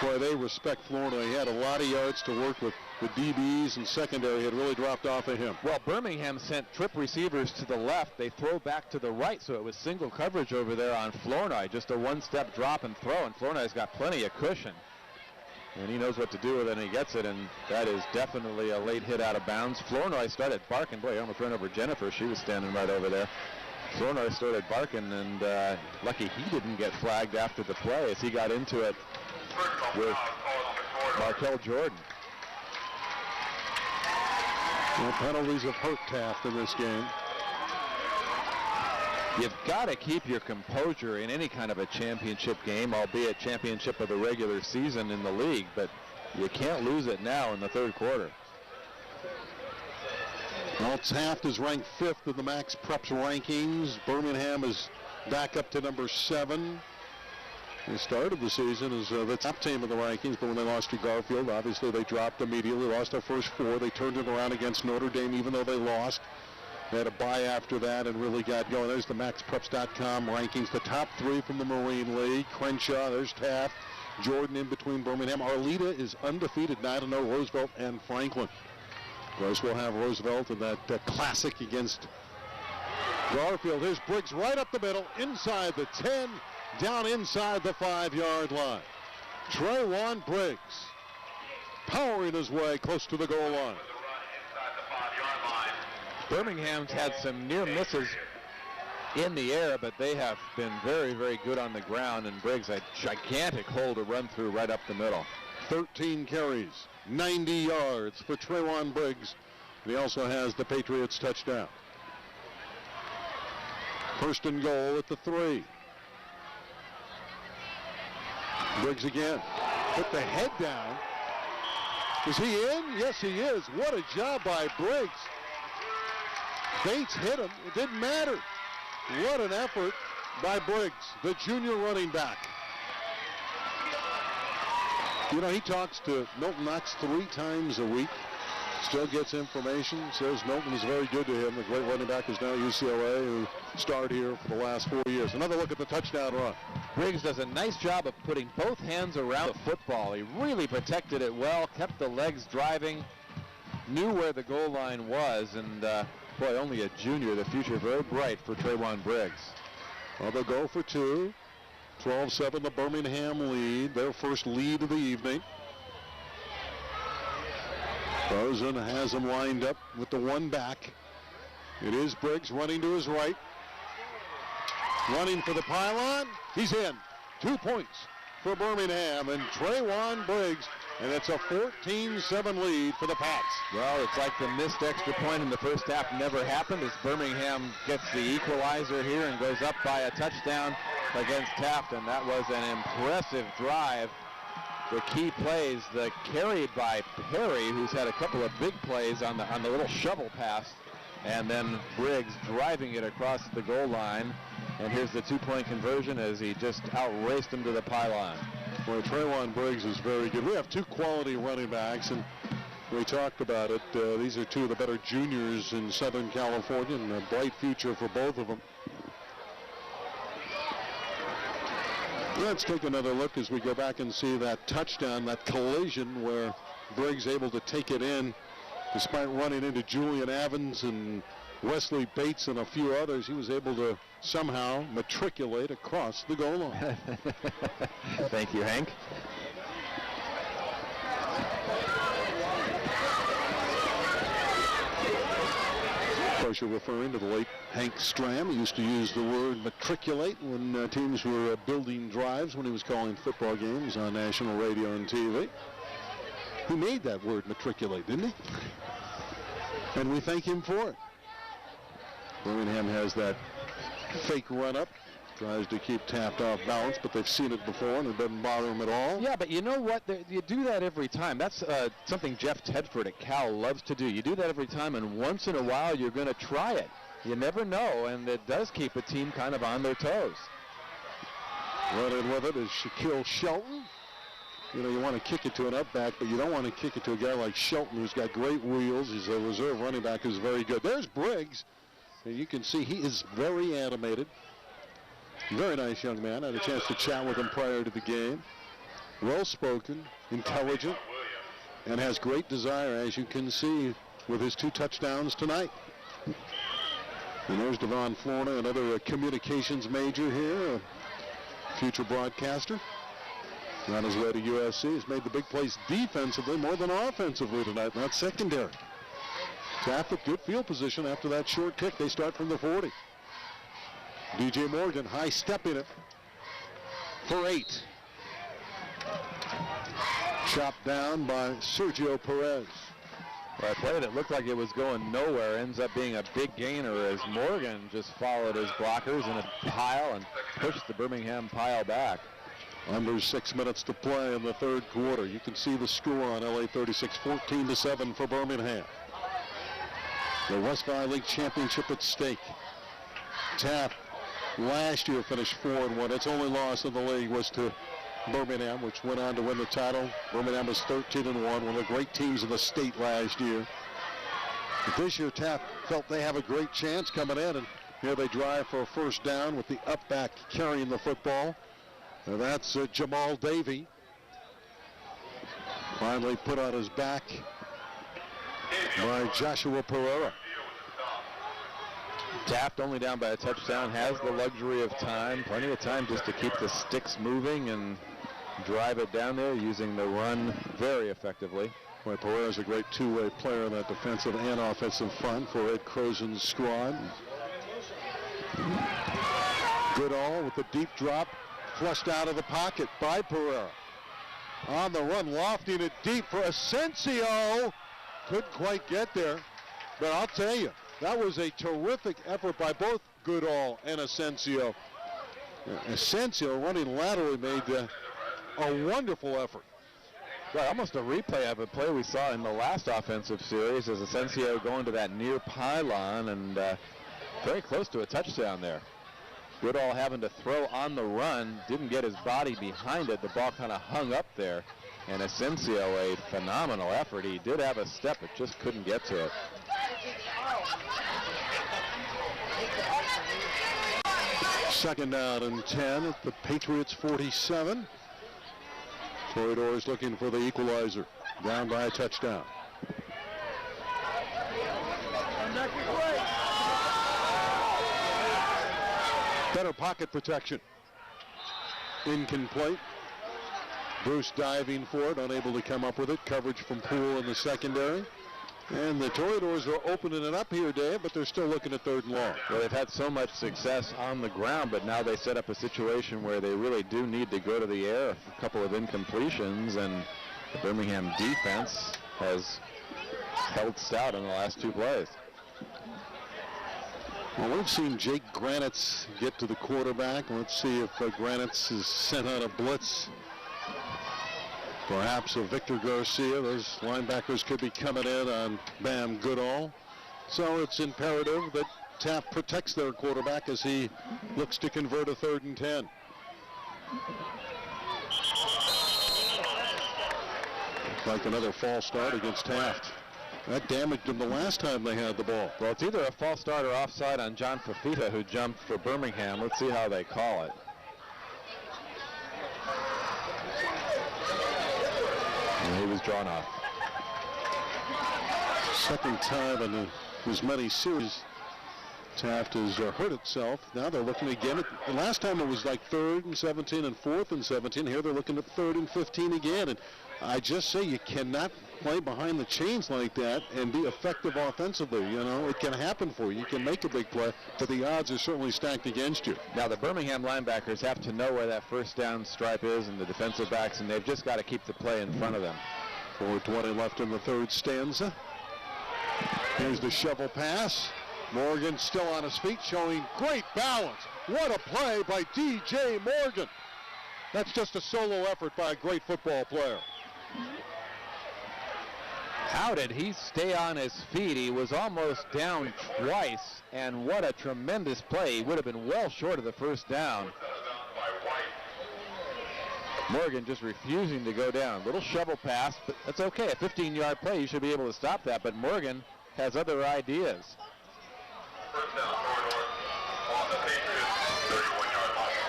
Boy, they respect Florida. He had a lot of yards to work with. The DBs and secondary had really dropped off of him. Well, Birmingham sent trip receivers to the left. They throw back to the right, so it was single coverage over there on Flournoy. Just a one-step drop and throw, and Flournoy's got plenty of cushion. And he knows what to do with it, and he gets it, and that is definitely a late hit out of bounds. Flournoy started barking. Boy, he almost ran over Jennifer. She was standing right over there. Flournoy started barking, and lucky he didn't get flagged after the play as he got into it with Markel Jordan. Well, penalties have hurt Taft in this game. You've got to keep your composure in any kind of a championship game, albeit championship of the regular season in the league, but you can't lose it now in the third quarter. Well, Taft is ranked 5th in the Max Preps rankings. Birmingham is back up to number 7. They started the season as the top team of the rankings, but when they lost to Garfield, obviously they dropped immediately. Lost their first 4. They turned it around against Notre Dame, even though they lost. They had a bye after that and really got going. There's the MaxPreps.com rankings. The top 3 from the Marine League. Crenshaw, there's Taft. Jordan in between Birmingham. Arleta is undefeated, 9-0, Roosevelt and Franklin. Of course, we'll have Roosevelt in that classic against Garfield. Here's Briggs right up the middle, inside the 10, down inside the 5-yard line. Trayvon Briggs powering his way close to the goal line. Birmingham's had some near misses in the air, but they have been very, very good on the ground, and Briggs a gigantic hole to run through right up the middle. 13 carries, 90 yards for Trayvon Briggs. He also has the Patriots touchdown. First and goal at the 3. Briggs again. Put the head down. Is he in? Yes, he is. What a job by Briggs. Bates hit him. It didn't matter. What an effort by Briggs, the junior running back. You know, he talks to Milton Knox 3 times a week. Still gets information. Says Milton is very good to him. The great running back is now at UCLA, who starred here for the last 4 years. Another look at the touchdown run. Briggs does a nice job of putting both hands around the football. He really protected it well, kept the legs driving, knew where the goal line was, and boy, only a junior. The future very bright for Trayvon Briggs. Well, they'll go for 2. 12-7 the Birmingham lead, their first lead of the evening. Rosen has him lined up with the 1 back. It is Briggs running to his right. Running for the pylon. He's in. 2 points for Birmingham and Trayvon Briggs. And it's a 14-7 lead for the Pats. Well, it's like the missed extra point in the first half never happened as Birmingham gets the equalizer here and goes up by a touchdown against Taft. And that was an impressive drive. The key plays, the carry by Perry, who's had a couple of big plays on the little shovel pass, and then Briggs driving it across the goal line. And here's the 2-point conversion as he just outraced him to the pylon. Well, Trayvon Briggs is very good. We have 2 quality running backs, and we talked about it. These are 2 of the better juniors in Southern California, and a bright future for both of them. Let's take another look as we go back and see that touchdown, that collision where Briggs able to take it in despite running into Julian Evans and Wesley Bates and a few others. He was able to somehow matriculate across the goal line. Thank you, Hank. Of course, you're referring to the late Hank Stram. He used to use the word matriculate when teams were building drives when he was calling football games on national radio and TV. He made that word matriculate, didn't he? And we thank him for it. Birmingham has that fake run-up. Tries to keep Taft off balance, but they've seen it before, and it doesn't bother them at all. Yeah, but you know what? You do that every time. That's something Jeff Tedford at Cal loves to do. You do that every time, and once in a while you're going to try it. You never know, and it does keep a team kind of on their toes. Running with it is Shaquille Shelton. You know, you want to kick it to an up back, but you don't want to kick it to a guy like Shelton, who's got great wheels. He's a reserve running back who's very good. There's Briggs. And you can see he is very animated. Very nice young man. I had a chance to chat with him prior to the game. Well-spoken, intelligent, and has great desire, as you can see, with his 2 touchdowns tonight. And there's Devon Florida, another communications major here, a future broadcaster. On his way to USC. He's made the big plays defensively more than offensively tonight, not secondary. Taft with good field position after that short kick. They start from the 40. DJ Morgan high stepping it for 8. Chopped down by Sergio Perez. Well, a play that looked like it was going nowhere ends up being a big gainer as Morgan just followed his blockers in a pile and pushed the Birmingham pile back. Under 6 minutes to play in the 3rd quarter. You can see the score on LA 36, 14-7 for Birmingham. The West Valley League Championship at stake. Taft last year finished 4-1. Its only loss in the league was to Birmingham, which went on to win the title. Birmingham was 13-1, one of the great teams in the state last year. But this year, Taft felt they have a great chance coming in, and here they drive for a first down with the up back carrying the football. And that's Jamal Davey. Finally put on his back by Joshua Pereira. Taft only down by a touchdown, has the luxury of time, plenty of time just to keep the sticks moving and drive it down there using the run very effectively. Boy, Pereira's a great two-way player in that defensive and offensive front for Ed Crozen's squad. Goodall with the deep drop, flushed out of the pocket by Pereira. On the run, lofting it deep for Asensio. Couldn't quite get there, but I'll tell you, that was a terrific effort by both Goodall and Asensio. Asensio running laterally made a wonderful effort. Right, almost a replay of a play we saw in the last offensive series as Asensio going to that near pylon and very close to a touchdown there. Goodall having to throw on the run, didn't get his body behind it. The ball kind of hung up there. And Asensio, a phenomenal effort. He did have a step, but just couldn't get to it. Second down and 10 at the Patriots 47. Corridors looking for the equalizer. Down by a touchdown. Better pocket protection. Incomplete. Bruce diving for it, unable to come up with it. Coverage from Poole in the secondary. And the Toreadors are opening it up here, Dave, but they're still looking at 3rd and long. Well, they've had so much success on the ground, but now they set up a situation where they really do need to go to the air. A couple of incompletions, and the Birmingham defense has held stout in the last 2 plays. Well, we've seen Jake Granitz get to the quarterback. Let's see if Granitz is sent on a blitz. Perhaps a Victor Garcia. Those linebackers could be coming in on Bam Goodall. So it's imperative that Taft protects their quarterback as he looks to convert a 3rd and 10. Like another false start against Taft. That damaged them the last time they had the ball. Well, it's either a false start or offside on John Fafita, who jumped for Birmingham. Let's see how they call it. And he was drawn off. Second time in as many series Taft has hurt itself. Now they're looking again at, the last time it was like 3rd and 17 and 4th and 17. Here they're looking at 3rd and 15 again. And I just say you cannot play behind the chains like that and be effective offensively. You know, it can happen for you. You can make a big play, but the odds are certainly stacked against you. Now the Birmingham linebackers have to know where that first down stripe is, and the defensive backs, and they've just got to keep the play in front of them. 4:20 left in the 3rd stanza. Here's the shovel pass. Morgan still on his feet, showing great balance. What a play by DJ Morgan. That's just a solo effort by a great football player. How did he stay on his feet? He was almost down twice, and what a tremendous play. He would have been well short of the first down. Morgan just refusing to go down. Little shovel pass, but that's okay. A 15-yard play, you should be able to stop that, but Morgan has other ideas. First down, Corridor on the Patriots 31-yard line.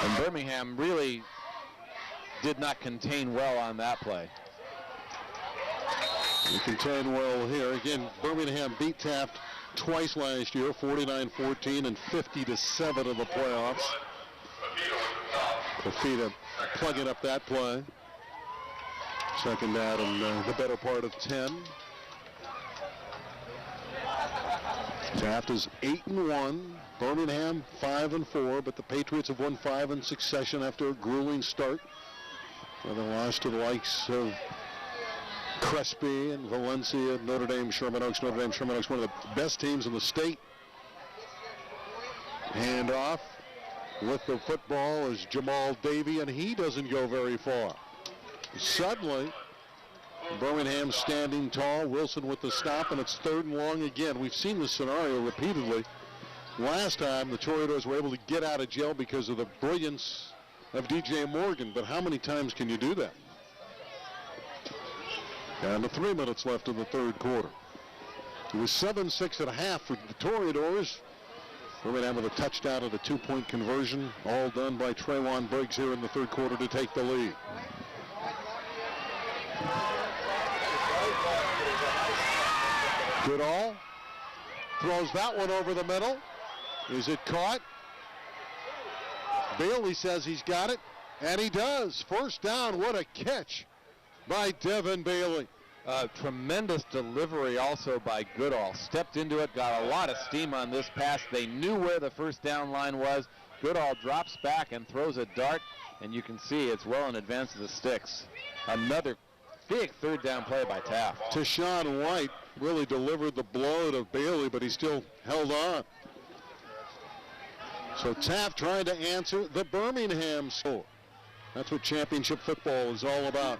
And Birmingham really did not contain well on that play. They contain well here. Again, Birmingham beat Taft twice last year, 49-14 and 50-7 in the playoffs. Fafita plugging up that play. Second down and the better part of 10. Taft is 8-1. Birmingham 5-4, but the Patriots have won 5 in succession after a grueling start. They lost to the likes of Crespi and Valencia, Notre Dame, Sherman Oaks. Notre Dame, Sherman Oaks, one of the best teams in the state. Hand off with the football is Jamal Davey, and he doesn't go very far. Suddenly, Birmingham standing tall, Wilson with the stop, and it's 3rd and long again. We've seen this scenario repeatedly. Last time, the Toreadors were able to get out of jail because of the brilliance of DJ Morgan, but how many times can you do that? Down to 3 minutes left in the 3rd quarter. It was 7-6 at a half for the Toreadors. Birmingham with a touchdown and a 2-point conversion, all done by Trayvon Briggs here in the 3rd quarter to take the lead. Goodall throws that one over the middle. Is it caught? Bailey says he's got it, and he does. First down, what a catch by Devin Bailey. Tremendous delivery also by Goodall. Stepped into it, got a lot of steam on this pass. They knew where the first down line was. Goodall drops back and throws a dart, and you can see it's well in advance of the sticks. Another big 3rd down play by Taft. Tashawn White really delivered the blow to Bailey, but he still held on. So Taft trying to answer the Birmingham score. That's what championship football is all about.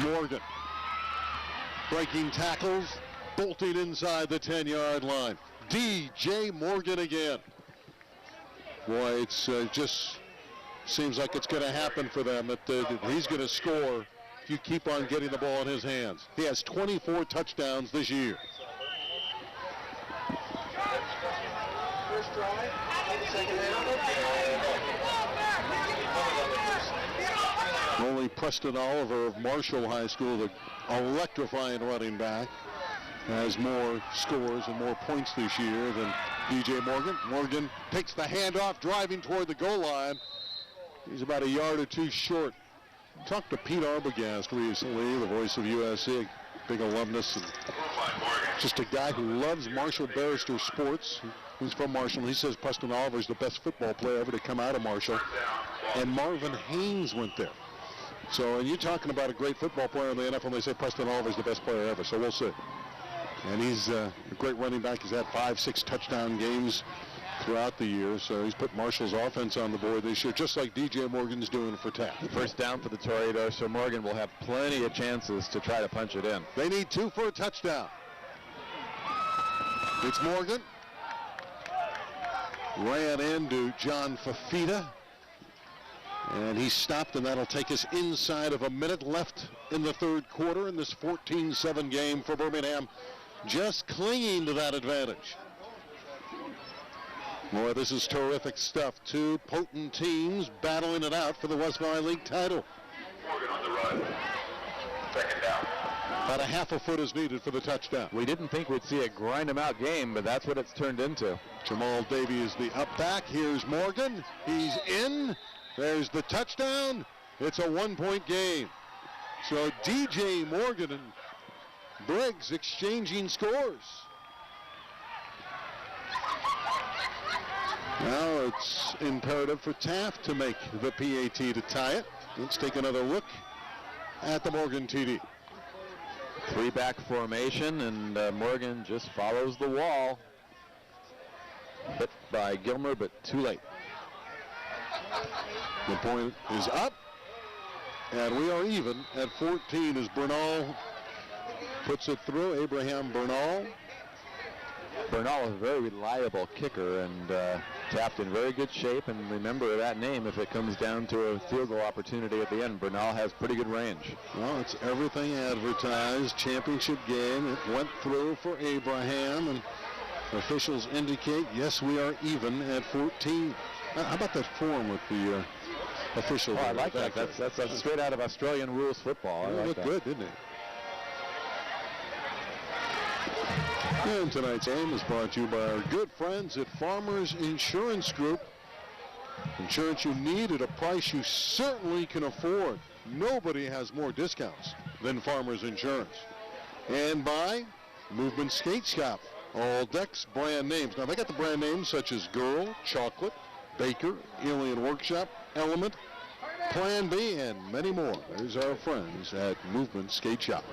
Morgan breaking tackles, bolting inside the 10-yard line. DJ Morgan again. Boy, it's just seems like it's going to happen for them, that he's going to score if you keep on getting the ball in his hands. He has 24 touchdowns this year. Only Preston Oliver of Marshall High School, the electrifying running back, has more scores and more points this year than DJ Morgan. Morgan takes the handoff, driving toward the goal line. He's about a yard or two short. Talked to Pete Arbogast recently, the voice of USC, big alumnus, and just a guy who loves Marshall Barrister sports. He's from Marshall. He says Preston Oliver is the best football player ever to come out of Marshall. And Marvin Haynes went there. So, and you're talking about a great football player in the NFL, and they say Preston Oliver is the best player ever. So we'll see. And he's a great running back. He's had 5-6 touchdown games throughout the year. So he's put Marshall's offense on the board this year, just like DJ Morgan's doing for Taft. First down for the Toreadors, so Morgan will have plenty of chances to try to punch it in. They need 2 for a touchdown. It's Morgan. Ran into John Fafita. And he stopped, and that'll take us inside of a minute left in the 3rd quarter in this 14-7 game for Birmingham, just clinging to that advantage. Boy, this is terrific stuff. 2 potent teams battling it out for the West Valley League title. Morgan on the run. 2nd down. About a half a foot is needed for the touchdown. We didn't think we'd see a grind-em-out game, but that's what it's turned into. Jamal Davey is the up back. Here's Morgan. He's in. There's the touchdown. It's a 1-point game. So DJ Morgan and Briggs exchanging scores. Now it's imperative for Taft to make the PAT to tie it. Let's take another look at the Morgan TD. 3-back formation, and Morgan just follows the wall. Hit by Gilmer, but too late. The point is up, and we are even at 14 as Bernal puts it through. Abraham Bernal. Bernal is a very reliable kicker, and Taft in very good shape, and remember that name if it comes down to a field goal opportunity at the end. Bernal has pretty good range. Well, it's everything advertised. Championship game. It went through for Abraham, and officials indicate, yes, we are even at 14. How about that form with the official? Oh, I like that. That's straight out of Australian rules football. It looked good, didn't it? And tonight's game is brought to you by our good friends at Farmers Insurance Group. Insurance you need at a price you certainly can afford. Nobody has more discounts than Farmers Insurance. And by Movement Skate Shop. All decks, brand names. Now, they got the brand names such as Girl, Chocolate, Baker, Alien Workshop, Element, Plan B, and many more. There's our friends at Movement Skate Shop.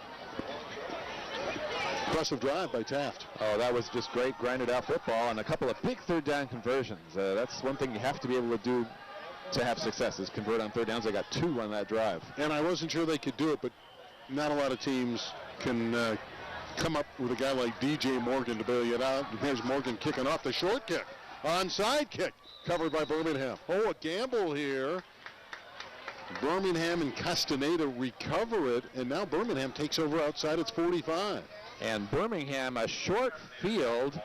Impressive drive by Taft. Oh, that was just great, grinded out football, and a couple of big third down conversions. That's one thing you have to be able to do to have success, is convert on third downs. They got 2 on that drive. And I wasn't sure they could do it, but not a lot of teams can come up with a guy like DJ Morgan to bail you out. Here's Morgan kicking off the short kick. Onside kick, covered by Birmingham. Oh, a gamble here. Birmingham and Castaneda recover it, and now Birmingham takes over outside its 45. And Birmingham, a short field,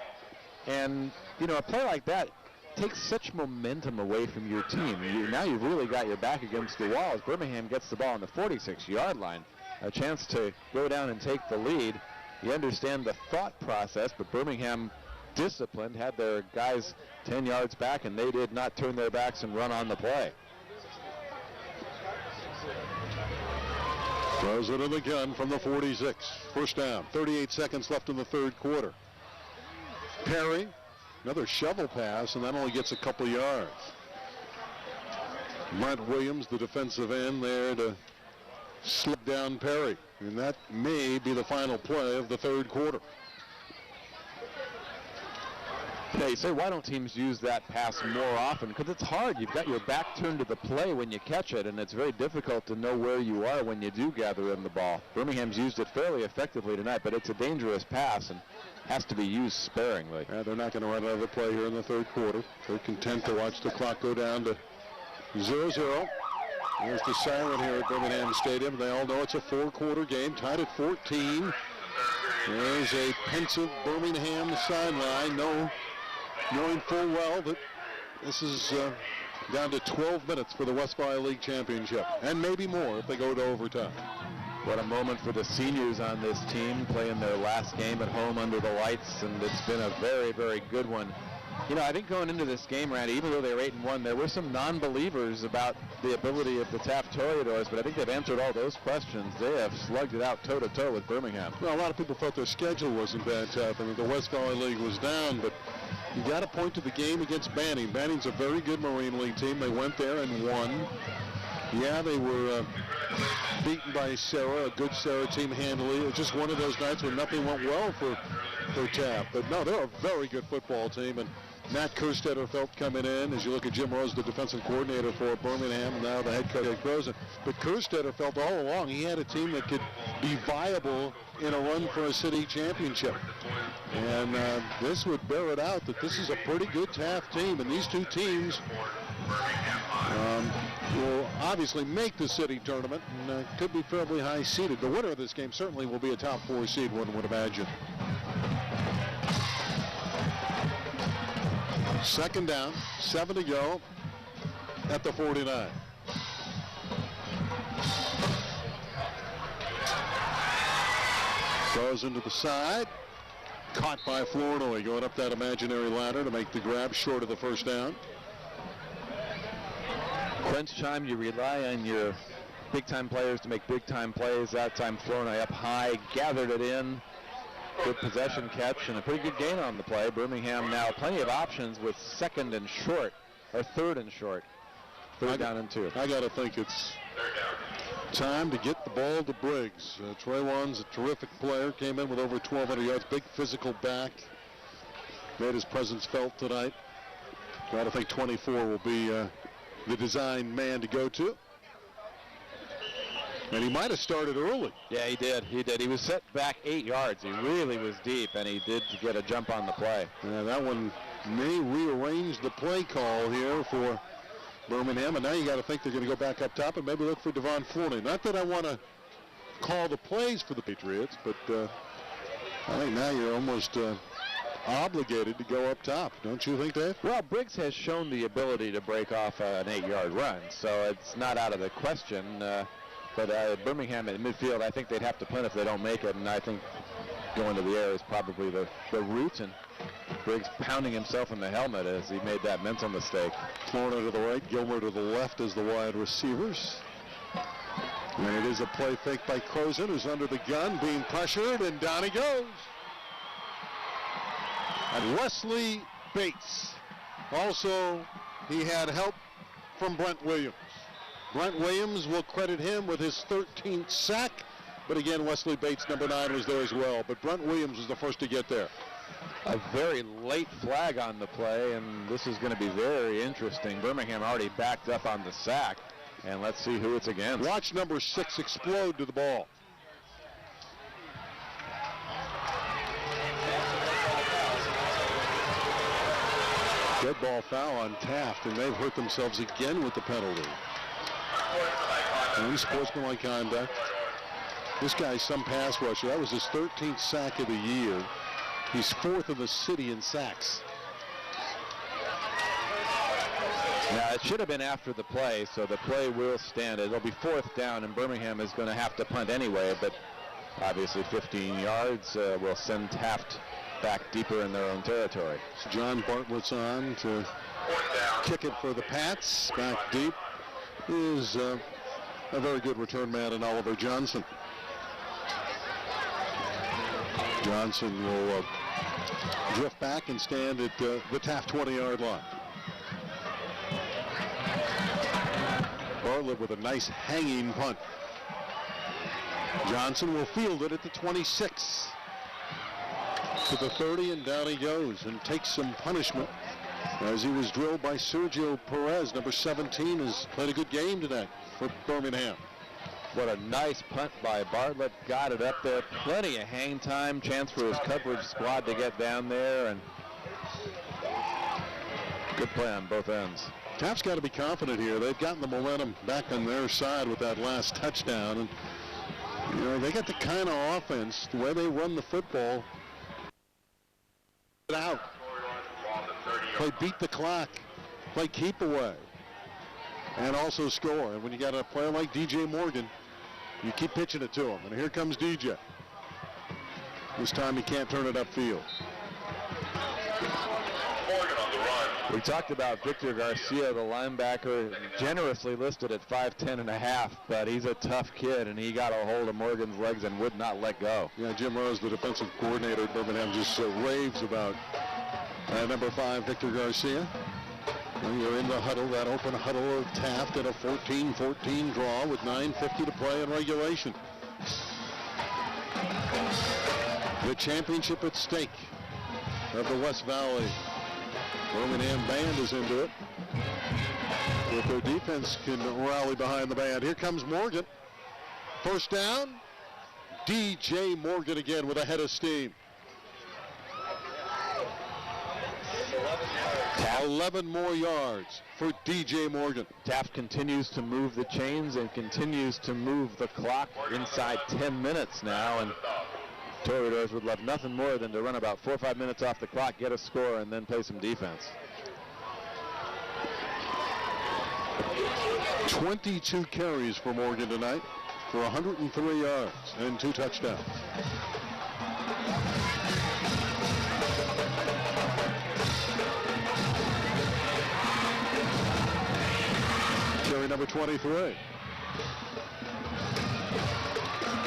and, you know, a play like that takes such momentum away from your team. Now you've really got your back against the wall as Birmingham gets the ball on the 46-yard line. A chance to go down and take the lead. You understand the thought process, but Birmingham, disciplined, had their guys 10 yards back, and they did not turn their backs and run on the play. Throws it in the gun from the 46. First down. 38 seconds left in the third quarter. Perry, another shovel pass, and that only gets a couple yards. Brent Williams, the defensive end, there to slip down Perry. And that may be the final play of the third quarter. Yeah, you say, why don't teams use that pass more often? Because it's hard. You've got your back turned to the play when you catch it, and it's very difficult to know where you are when you do gather in the ball. Birmingham's used it fairly effectively tonight, but it's a dangerous pass and has to be used sparingly. Yeah, they're not going to run another play here in the third quarter. They're content to watch the clock go down to 0-0. There's the siren here at Birmingham Stadium. They all know it's a 4-quarter game, tied at 14. There's a pensive Birmingham sideline, knowing full well that this is down to 12 minutes for the West Valley League Championship, and maybe more if they go to overtime. What a moment for the seniors on this team, playing their last game at home under the lights, and it's been a very, very good one. You know, I think going into this game, Randy, even though they were 8-1, there were some non-believers about the ability of the Taft Toreadors, but I think they've answered all those questions. They have slugged it out toe-to-toe with Birmingham. Well, a lot of people thought their schedule wasn't that tough. I mean, the West Valley League was down, but you got to point to the game against Banning. Banning's a very good Marine League team. They went there and won. Yeah, they were beaten by Sarah, a good Sarah team handily. It was just one of those nights where nothing went well for Taft. But no, they're a very good football team, and Matt Kerstetter felt coming in, as you look at Jim Rose, the defensive coordinator for Birmingham, and now the head coach at Rosen. But Kerstetter felt all along he had a team that could be viable in a run for a city championship. And this would bear it out that this is a pretty good Taft team, and these two teams will obviously make the city tournament and could be fairly high seeded. The winner of this game certainly will be a top 4 seed, one would imagine. Second down, 7 to go at the 49. Goes into the side. Caught by Flournoy, going up that imaginary ladder to make the grab short of the first down. Crunch time, you rely on your big-time players to make big-time plays. That time Flournoy up high, gathered it in. Good possession catch and a pretty good gain on the play. Birmingham now plenty of options with third and short. Third down and 2. I got to think it's time to get the ball to Briggs. Trayvon's a terrific player. Came in with over 1,200 yards. Big physical back. Made his presence felt tonight. Got to think 24 will be the design man to go to. And he might have started early. Yeah, he did. He was set back 8 yards. He really was deep, and he did get a jump on the play. Yeah, that one may rearrange the play call here for Birmingham. And now you got to think they're going to go back up top and maybe look for Devon Flournoy. Not that I want to call the plays for the Patriots, but I think now you're almost obligated to go up top, don't you think, Dave? Well, Briggs has shown the ability to break off an 8-yard run, so it's not out of the question. But Birmingham at midfield, I think they'd have to punt if they don't make it, and I think going to the air is probably the route, and Briggs pounding himself in the helmet as he made that mental mistake. Florida to the right, Gilmer to the left as the wide receivers. And it is a play fake by Croson, who's under the gun, being pressured, and down he goes. And Wesley Bates. Also, he had help from Brent Williams. Brent Williams will credit him with his 13th sack, but again, Wesley Bates, number 9, was there as well. But Brent Williams was the first to get there. A very late flag on the play, and this is going to be very interesting. Birmingham already backed up on the sack, and let's see who it's against. Watch number 6 explode to the ball. Dead ball foul on Taft, and they've hurt themselves again with the penalty. Unsportsmanlike conduct. This guy's some pass rusher. That was his 13th sack of the year. He's 4th in the city in sacks. Now, it should have been after the play, so the play will stand. It'll be 4th down, and Birmingham is going to have to punt anyway, but obviously 15 yards will send Taft back deeper in their own territory. John Bartlett's on to kick it for the Pats. Back deep is a very good return man in Oliver Johnson. Johnson will drift back and stand at the Taft 20-yard line. Bartlett with a nice hanging punt. Johnson will field it at the 26. To the 30, and down he goes and takes some punishment as he was drilled by Sergio Perez. Number 17 has played a good game tonight for Birmingham. What a nice punt by Bartlett. Got it up there. Plenty of hang time. Chance for his coverage squad to get down there. And good play on both ends. Taft's got to be confident here. They've gotten the momentum back on their side with that last touchdown. And, you know, they got the kind of offense, the way they run the football. Out. Play beat the clock. Play keep away. And also score. And when you got a player like DJ Morgan, you keep pitching it to him. And here comes DJ. This time he can't turn it upfield. Morgan on the run. We talked about Victor Garcia, the linebacker, generously listed at 5'10 and a half, but he's a tough kid, and he got a hold of Morgan's legs and would not let go. Yeah, Jim Rose, the defensive coordinator at Birmingham, just raves about number 5, Victor Garcia. When you're in the huddle, that open huddle of Taft at a 14-14 draw with 9:50 to play in regulation. The championship at stake of the West Valley. Birmingham band is into it. If their defense can rally behind the band. Here comes Morgan. First down. DJ Morgan again with a head of steam. 11 more yards for DJ Morgan. Taft continues to move the chains and continues to move the clock inside 10 minutes now, and Toreadors would love nothing more than to run about 4 or 5 minutes off the clock, get a score, and then play some defense. 22 carries for Morgan tonight for 103 yards and 2 touchdowns. Carry number 23.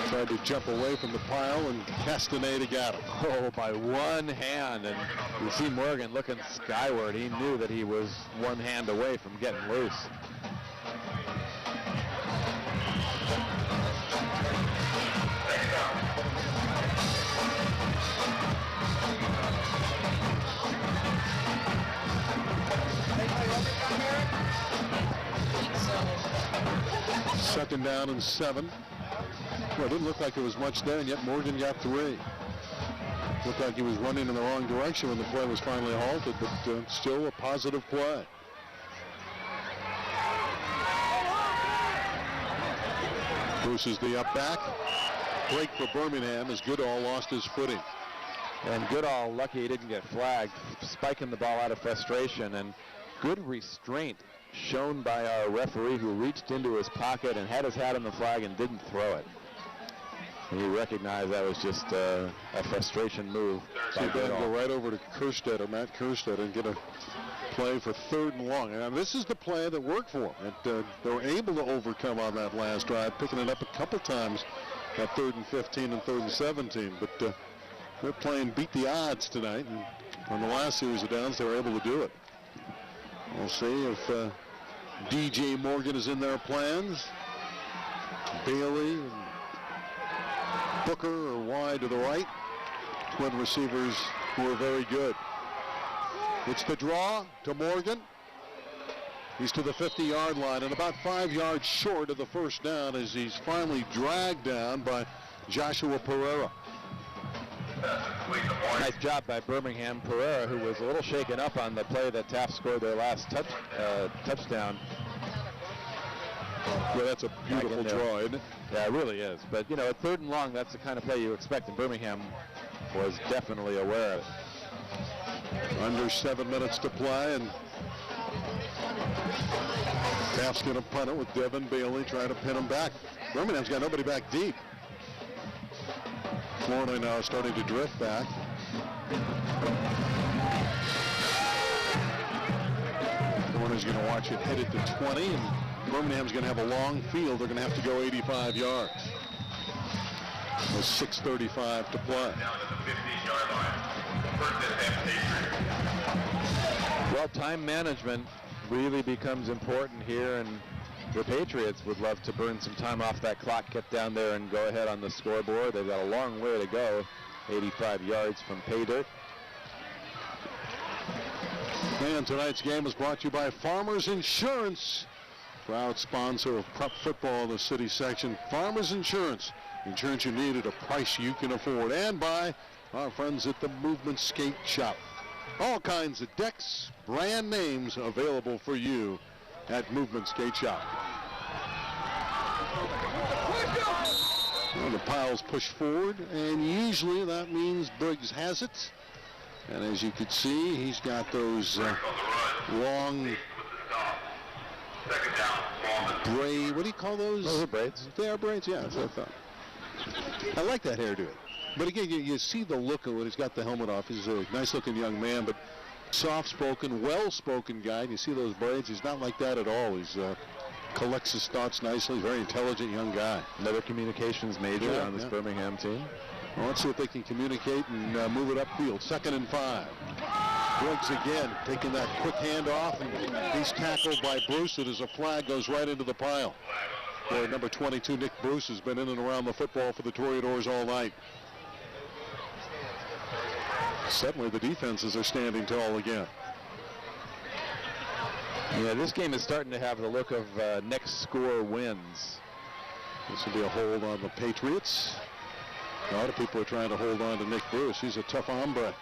Tried to jump away from the pile, and Castaneda got him. Oh, by one hand, and you see Morgan looking skyward. He knew that he was one hand away from getting loose. Second down and 7. Well, it didn't look like there was much there, and yet Morgan got 3. Looked like he was running in the wrong direction when the play was finally halted, but still a positive play. Bruce is the up back. Break for Birmingham as Goodall lost his footing. And Goodall lucky he didn't get flagged, spiking the ball out of frustration, and good restraint shown by our referee, who reached into his pocket and had his hat on the flag and didn't throw it. He recognized that was just a frustration move. So go right over to Kerstetter, Matt Kerstetter, and get a play for 3rd and long. And this is the play that worked for them. They were able to overcome on that last drive, picking it up a couple times at 3rd and 15 and 3rd and 17. But they're playing beat the odds tonight. And on the last series of downs, they were able to do it. We'll see if DJ Morgan is in their plans. Bailey and Booker are wide to the right. Twin receivers who are very good. It's the draw to Morgan. He's to the 50-yard line and about 5 yards short of the first down as he's finally dragged down by Joshua Pereira. Nice job by Birmingham. Pereira, who was a little shaken up on the play that Taft scored their last touchdown. Yeah, that's a beautiful draw, isn't it? Yeah, it really is. But, you know, at 3rd and long, that's the kind of play you expect, and Birmingham was definitely aware of it. Under 7 minutes to play, and Taft's going to punt it with Devin Bailey trying to pin him back. Birmingham's got nobody back deep. Florida now starting to drift back. Florida's going to watch it headed to 20, and Birmingham's going to have a long field. They're going to have to go 85 yards. With 6:35 to play. Well, time management really becomes important here, and the Patriots would love to burn some time off that clock, get down there and go ahead on the scoreboard. They've got a long way to go, 85 yards from pay dirt. And tonight's game is brought to you by Farmers Insurance, proud sponsor of prep football in the city section. Farmers Insurance, insurance you need at a price you can afford. And by our friends at the Movement Skate Shop. All kinds of decks, brand names available for you at Movement Skate Shop. Well, the piles push forward, and usually that means Briggs has it. And as you can see, he's got those long braid. What do you call those? Those are braids. They are braids, yeah, that's what I thought. I like that hairdo. But again, you see the look of it. He's got the helmet off. He's a nice-looking young man, but soft-spoken, well-spoken guy. And you see those braids. He's not like that at all. He's collects his thoughts nicely. Very intelligent young guy. Another communications major on this Birmingham team. Well, let's see if they can communicate and move it upfield. 2nd and 5. Briggs again taking that quick handoff, and he's tackled by Bruce. As a flag goes right into the pile. Boy, number 22, Nick Bruce, has been in and around the football for the Toreadors all night. Suddenly the defenses are standing tall again. Yeah, this game is starting to have the look of next score wins. This will be a hold on the Patriots. A lot of people are trying to hold on to Nick Bruce. He's a tough hombre.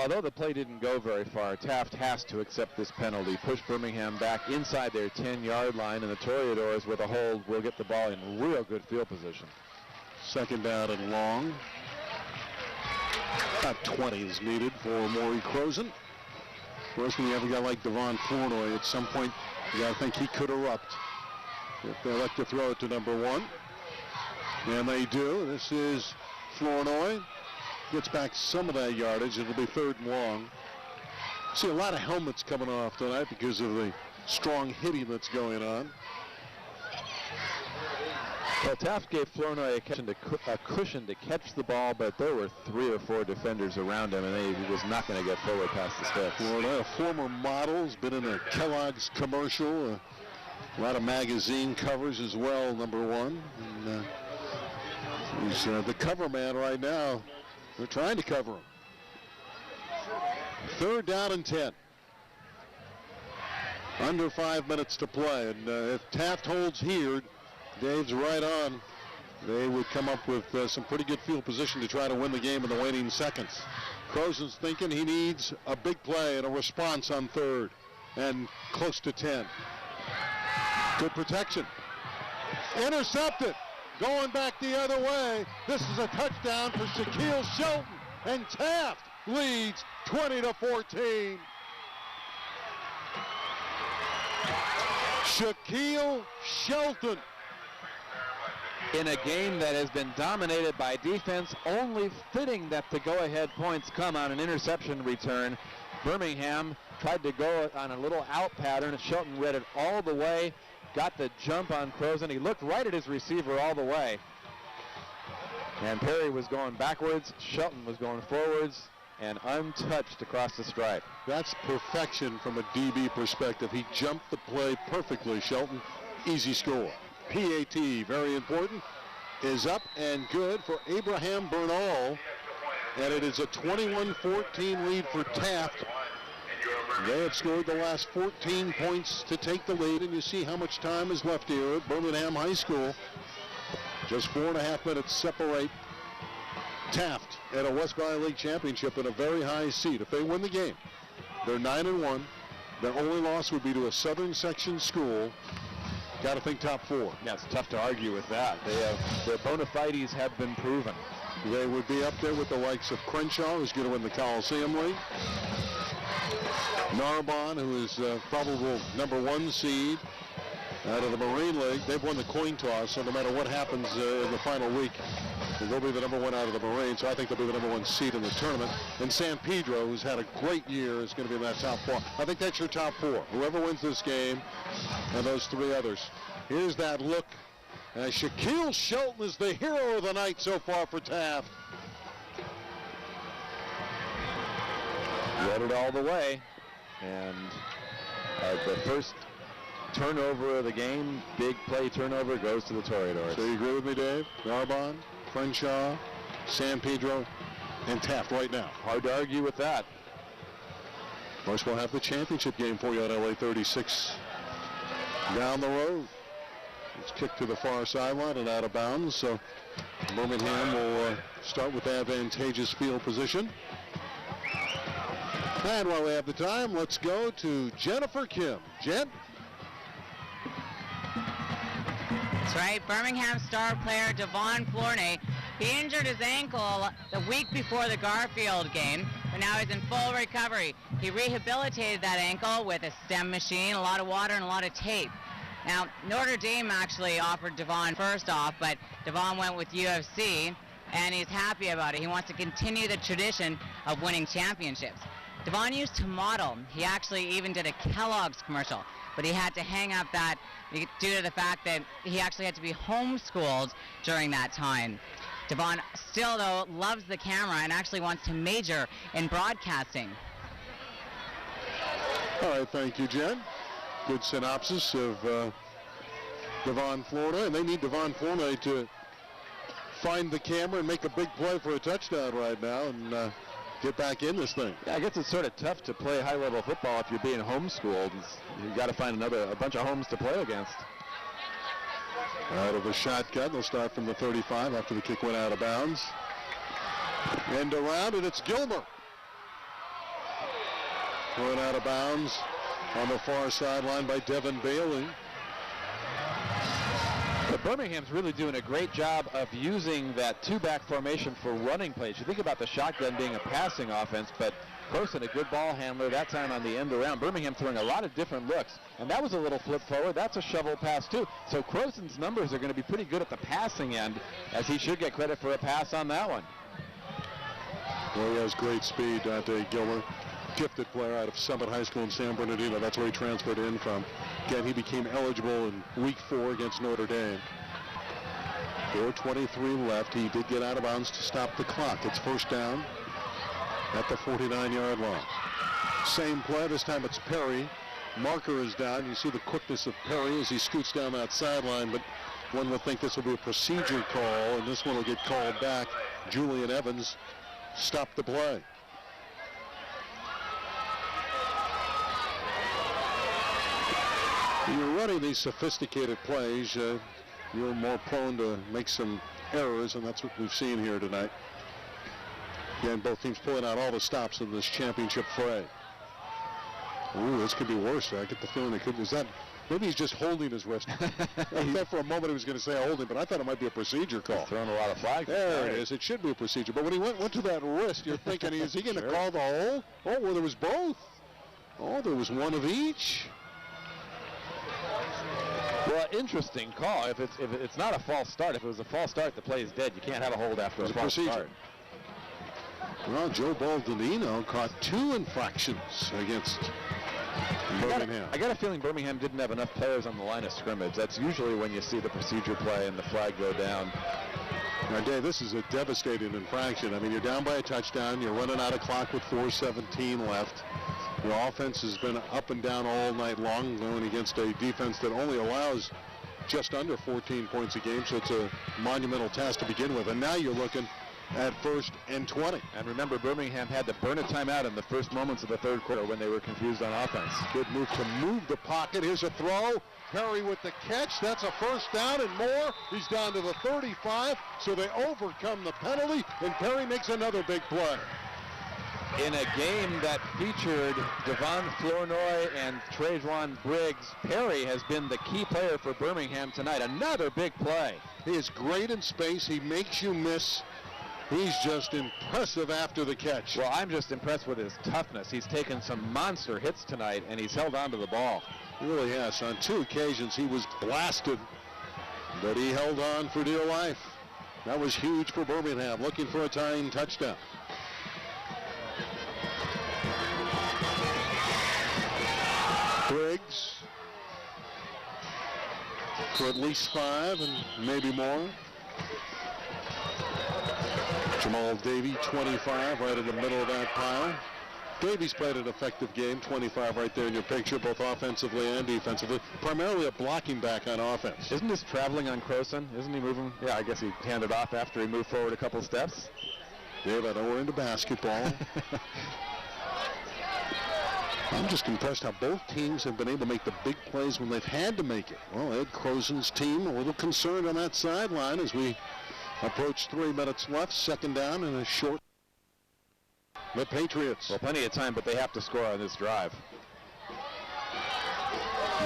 Although the play didn't go very far, Taft has to accept this penalty, push Birmingham back inside their 10-yard line, and the Toreadors with a hold will get the ball in real good field position. 2nd down and long. About 20 is needed for Maury Croson. Of course, when you have a guy like Devon Flournoy, at some point you got to think he could erupt if they elect to throw it to number 1. And they do. This is Flournoy. Gets back some of that yardage. It'll be 3rd and long. See a lot of helmets coming off tonight because of the strong hitting that's going on. Well, Taft gave Flournoy a cushion to catch the ball, but there were 3 or 4 defenders around him, and he was not going to get forward past the steps. Flournoy, a former model, has been in a Kellogg's commercial, a lot of magazine covers as well, number 1. And, he's the cover man right now. They're trying to cover him. 3rd down and 10. Under 5 minutes to play. And if Taft holds here, Dave's right on. they would come up with some pretty good field position to try to win the game in the waning seconds. Crozen's thinking he needs a big play and a response on third and close to 10. Good protection. Intercepted. Going back the other way. This is a touchdown for Shaquille Shelton, and Taft leads 20-14. Shaquille Shelton. In a game that has been dominated by defense, only fitting that the go-ahead points come on an interception return. Birmingham tried to go on a little out pattern. Shelton read it all the way, got the jump on Crozen. He looked right at his receiver all the way. And Perry was going backwards, Shelton was going forwards, and untouched across the stripe. That's perfection from a DB perspective. He jumped the play perfectly, Shelton. Easy score. PAT, very important, is up and good for Abraham Bernal, and it is a 21-14 lead for Taft. They have scored the last 14 points to take the lead, and you see how much time is left here at Birmingham High School. Just 4.5 minutes separate Taft at a West Valley League championship in a very high seed. If they win the game, they're 9-1. Their only loss would be to a Southern section school. Got to think top 4. Yeah, it's tough to argue with that. Their bona fides have been proven. They would be up there with the likes of Crenshaw, who's going to win the Coliseum League. Narbonne, who is probable #1 seed out of the Marine League. They've won the coin toss, so no matter what happens in the final week, they'll be the #1 out of the Marine, so I think they'll be the #1 seed in the tournament. And San Pedro, who's had a great year, is going to be in that top 4. I think that's your top 4. Whoever wins this game, and those 3 others. Here's that look. Shaquille Shelton is the hero of the night so far for Taft. Read it all the way. And the first turnover of the game, big play turnover, goes to the Toreadors. So you agree with me, Dave? Narbonne, Crenshaw, San Pedro, and Taft right now. Hard to argue with that. Of course, we'll have the championship game for you at LA 36 down the road. It's kicked to the far sideline and out of bounds, so Birmingham will start with advantageous field position. And while we have the time, let's go to Jennifer Kim. Jen? That's right. Birmingham star player Devon Flourney, he injured his ankle the week before the Garfield game, but now he's in full recovery. He rehabilitated that ankle with a stem machine, a lot of water, and a lot of tape. Now, Notre Dame actually offered Devon first off, but Devon went with UFC, and he's happy about it. He wants to continue the tradition of winning championships. Devon used to model. He actually even did a Kellogg's commercial, but he had to hang up that due to the fact that he actually had to be homeschooled during that time. Devon still, though, loves the camera and actually wants to major in broadcasting. All right, thank you, Jen. Good synopsis of Devon Flourney, and they need Devon Flourney to find the camera and make a big play for a touchdown right now and get back in this thing. Yeah, I guess it's sort of tough to play high-level football if you're being homeschooled. You've got to find a bunch of homes to play against. Out of the shotgun, they'll start from the 35 after the kick went out of bounds. End around, and it's Gilmer. Going out of bounds on the far sideline by Devin Bailey. But Birmingham's really doing a great job of using that two-back formation for running plays. You think about the shotgun being a passing offense, but Croson, a good ball handler, that time on the end around. Birmingham throwing a lot of different looks, and that was a little flip forward. That's a shovel pass, too. So Croson's numbers are going to be pretty good at the passing end, as he should get credit for a pass on that one. Well, he has great speed, Dante Gilmer. Gifted player out of Summit High School in San Bernardino. That's where he transferred in from. Again, he became eligible in week 4 against Notre Dame. 4:23 left. He did get out of bounds to stop the clock. It's first down at the 49-yard line. Same play. This time it's Perry. Marker is down. You see the quickness of Perry as he scoots down that sideline, but one would think this will be a procedure call, and this one will get called back. Julian Evans stopped the play. When you're running these sophisticated plays, you're more prone to make some errors, and that's what we've seen here tonight. Again, both teams pulling out all the stops in this championship fray. Ooh, this could be worse. I get the feeling it could. Is that maybe he's just holding his wrist? I thought for a moment he was going to say holding, but I thought it might be a procedure call. He's throwing a lot of flags. There it is. It should be a procedure. But when he went to that wrist, you're thinking, is he going to call the hold? Oh, well, there was both. Oh, there was one of each. Well, interesting call. If it's not a false start, if it was a false start, the play is dead. You can't have a hold after a false start. Well, Joe Baldonino caught 2 infractions against Birmingham. I got a feeling Birmingham didn't have enough players on the line of scrimmage. That's usually when you see the procedure play and the flag go down. Now, Dave, this is a devastating infraction. I mean, you're down by a touchdown. You're running out of clock with 4:17 left. Your offense has been up and down all night long, going against a defense that only allows just under 14 points a game, so it's a monumental task to begin with. And now you're looking at 1st and 20. And remember, Birmingham had to burn a timeout in the first moments of the third quarter when they were confused on offense. Good move to move the pocket. Here's a throw. Perry with the catch. That's a first down and more. He's down to the 35, so they overcome the penalty, and Perry makes another big play. In a game that featured Devon Flournoy and Trajuan Briggs, Perry has been the key player for Birmingham tonight. Another big play. He is great in space. He makes you miss. He's just impressive after the catch. Well, I'm just impressed with his toughness. He's taken some monster hits tonight, and he's held on to the ball. He really has. On 2 occasions, he was blasted, but he held on for dear life. That was huge for Birmingham, looking for a tying touchdown. Briggs for at least 5 and maybe more. Jamal Davey, 25, right in the middle of that pile. Davies played an effective game, 25 right there in your picture, both offensively and defensively. Primarily a blocking back on offense. Isn't this traveling on Croson? Isn't he moving? Yeah, I guess he handed off after he moved forward a couple steps. Dave, I know we're into basketball. I'm just impressed how both teams have been able to make the big plays when they've had to make it. Well, Ed Crozon's team a little concerned on that sideline as we approach 3 minutes left, 2nd down and a short. The Patriots. Well, plenty of time, but they have to score on this drive.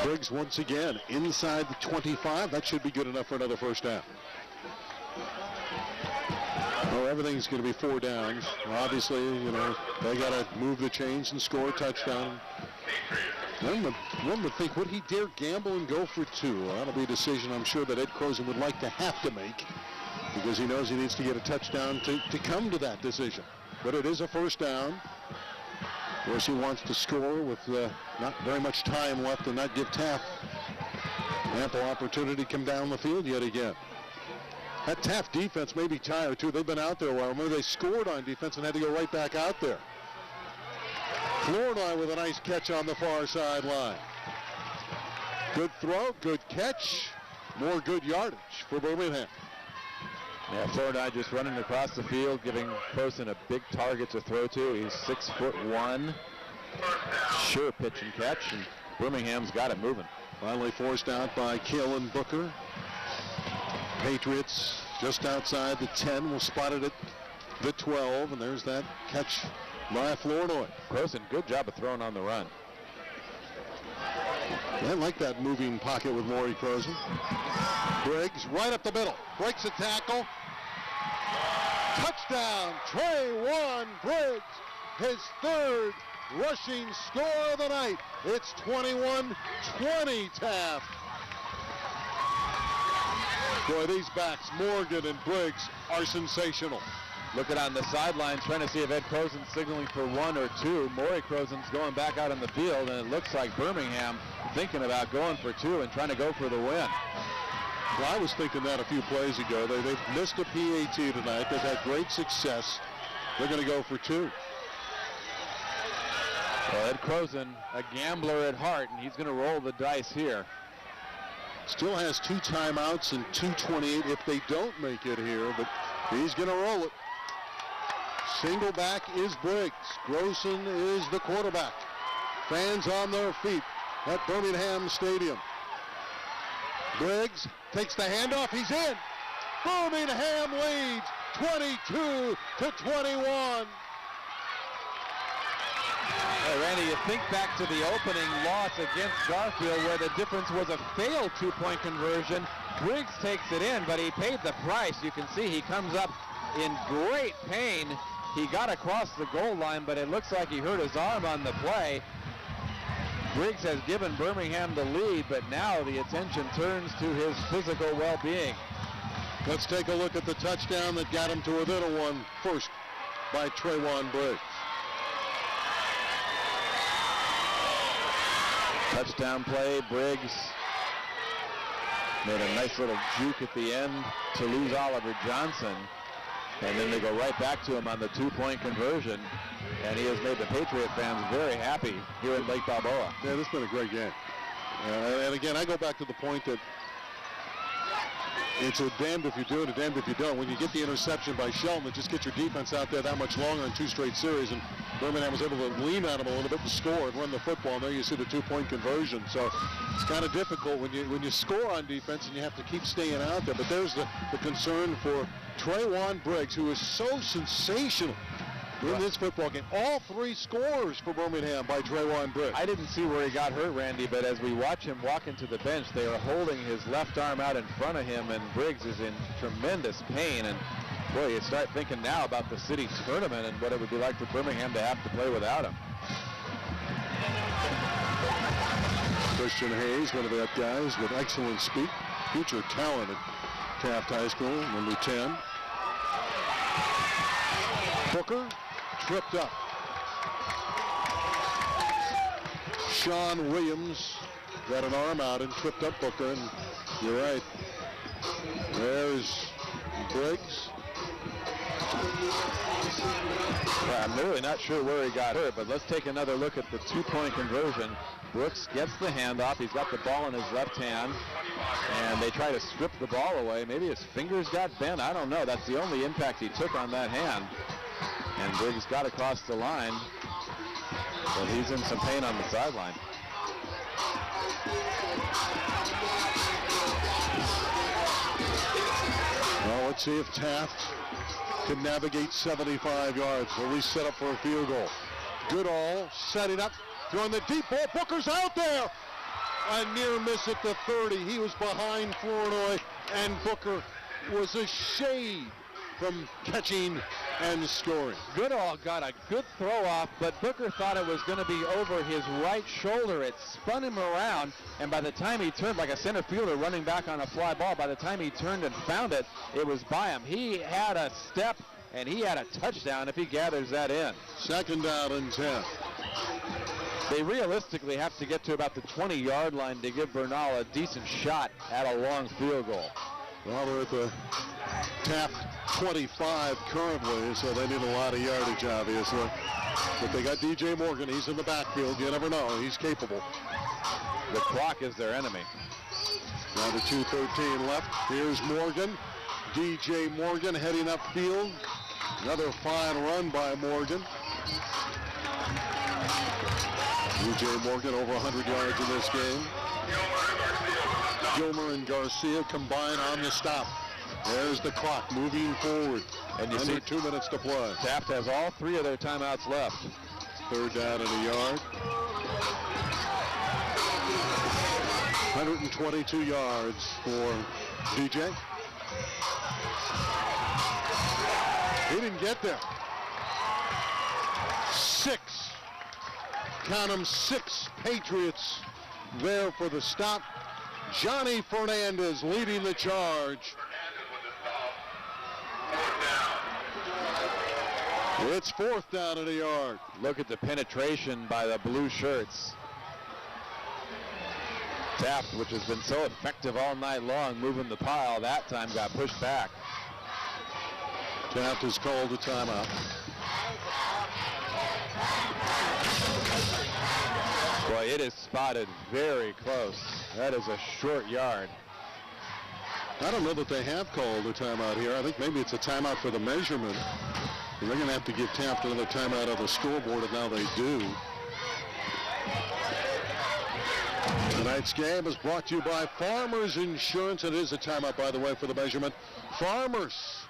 Briggs once again inside the 25. That should be good enough for another first down. Well, everything's going to be 4 downs. Well, obviously, you know, they got to move the chains and score a touchdown. One would think, would he dare gamble and go for 2? Well, that'll be a decision I'm sure that Ed Crozon would like to have to make, because he knows he needs to get a touchdown to come to that decision. But it is a first down. Of course, he wants to score with not very much time left and not give Taft ample opportunity to come down the field yet again. That Taft defense may be tired, too. They've been out there a while. Remember, they scored on defense and had to go right back out there. Flournoy with a nice catch on the far sideline. Good throw, good catch, more good yardage for Birmingham. Yeah, Flournoy just running across the field, giving Croson a big target to throw to. He's 6'1". Sure pitch and catch, and Birmingham's got it moving. Finally forced out by Kalen Booker. Patriots just outside the 10 will spot it at the 12, and there's that catch by Flournoy. Croson, good job of throwing on the run. I like that moving pocket with Maury Crozon. Briggs right up the middle, breaks a tackle. Touchdown, Trajuan Briggs, his 3rd rushing score of the night. It's 21-20 Taft. Boy, these backs, Morgan and Briggs, are sensational. Looking on the sidelines, trying to see if Ed Crozon's signaling for 1 or 2. Maury Crozon's going back out on the field, and it looks like Birmingham thinking about going for 2 and trying to go for the win. Well, I was thinking that a few plays ago. They've missed a PAT tonight. They've had great success. They're going to go for 2. Well, Ed Crozon, a gambler at heart, and he's going to roll the dice here. Still has 2 timeouts and 2:28 if they don't make it here, but he's going to roll it. Single back is Briggs. Crozon is the quarterback. Fans on their feet at Birmingham Stadium. Briggs takes the handoff. He's in. Birmingham leads 22-21. Hey, Randy, you think back to the opening loss against Garfield where the difference was a failed two-point conversion. Briggs takes it in, but he paid the price. You can see he comes up in great pain. He got across the goal line, but it looks like he hurt his arm on the play. Briggs has given Birmingham the lead, but now the attention turns to his physical well-being. Let's take a look at the touchdown that got him to within a one first by Traywon Briggs. Touchdown play, Briggs made a nice little juke at the end to lose Oliver Johnson. And then they go right back to him on the two-point conversion. And he has made the Patriot fans very happy here in Lake Balboa. Yeah, this has been a great game. And again, I go back to the point that it's a damned if you do it, a damned if you don't. When you get the interception by Shelton, it just gets your defense out there that much longer in two straight series. And Birmingham was able to lean on him a little bit to score and run the football. And there you see the two-point conversion. So it's kind of difficult when you score on defense and you have to keep staying out there. But there's the concern for Traywon Briggs, who is so sensational in this football game. All three scores for Birmingham by Traywon Briggs. I didn't see where he got hurt, Randy, but as we watch him walk into the bench, they are holding his left arm out in front of him, and Briggs is in tremendous pain. And boy, you start thinking now about the city tournament and what it would be like for Birmingham to have to play without him. Christian Hayes, one of the guys with excellent speed, future talent at Taft High School, number 10. Booker tripped up. Sean Williams got an arm out and tripped up Booker, and you're right. There's Briggs. Well, I'm really not sure where he got hurt, but let's take another look at the two-point conversion. Brooks gets the handoff. He's got the ball in his left hand, and they try to strip the ball away. Maybe his fingers got bent. I don't know. That's the only impact he took on that hand. And Briggs got across the line, but he's in some pain on the sideline. Well, let's see if Taft can navigate 75 yards, or at least set up for a field goal. Goodall setting up, throwing the deep ball. Booker's out there. A near miss at the 30. He was behind Flournoy, and Booker was a shade from catching and scoring. Goodall got a good throw off, but Booker thought it was going to be over his right shoulder. It spun him around, and by the time he turned, like a center fielder running back on a fly ball, by the time he turned and found it, it was by him. He had a step, and he had a touchdown if he gathers that in. Second down and 10. They realistically have to get to about the 20-yard line to give Bernal a decent shot at a long field goal. Well, they're at the Taft 25 currently, so they need a lot of yardage, obviously. But they got DJ Morgan. He's in the backfield. You never know. He's capable. The clock is their enemy. Down to 2:13 left. Here's Morgan. DJ Morgan heading upfield. Another fine run by Morgan. DJ Morgan over 100 yards in this game. Gilmer and Garcia combine on the stop. There's the clock moving forward. And you Under see 2 minutes to play. Taft has all three of their timeouts left. Third down and a yard. 122 yards for DJ. He didn't get there. 6. Count them, 6 Patriots there for the stop. Johnny Fernandez leading the charge. It's fourth down and a yard. Look at the penetration by the blue shirts. Taft, which has been so effective all night long, moving the pile, that time got pushed back. Taft has called a timeout. Boy, it is spotted very close. That is a short yard. I don't know that they have called a timeout here. I think maybe it's a timeout for the measurement. They're going to have to give Taft another timeout on the scoreboard, and now they do. Tonight's game is brought to you by Farmers Insurance. It is a timeout, by the way, for the measurement. Farmers,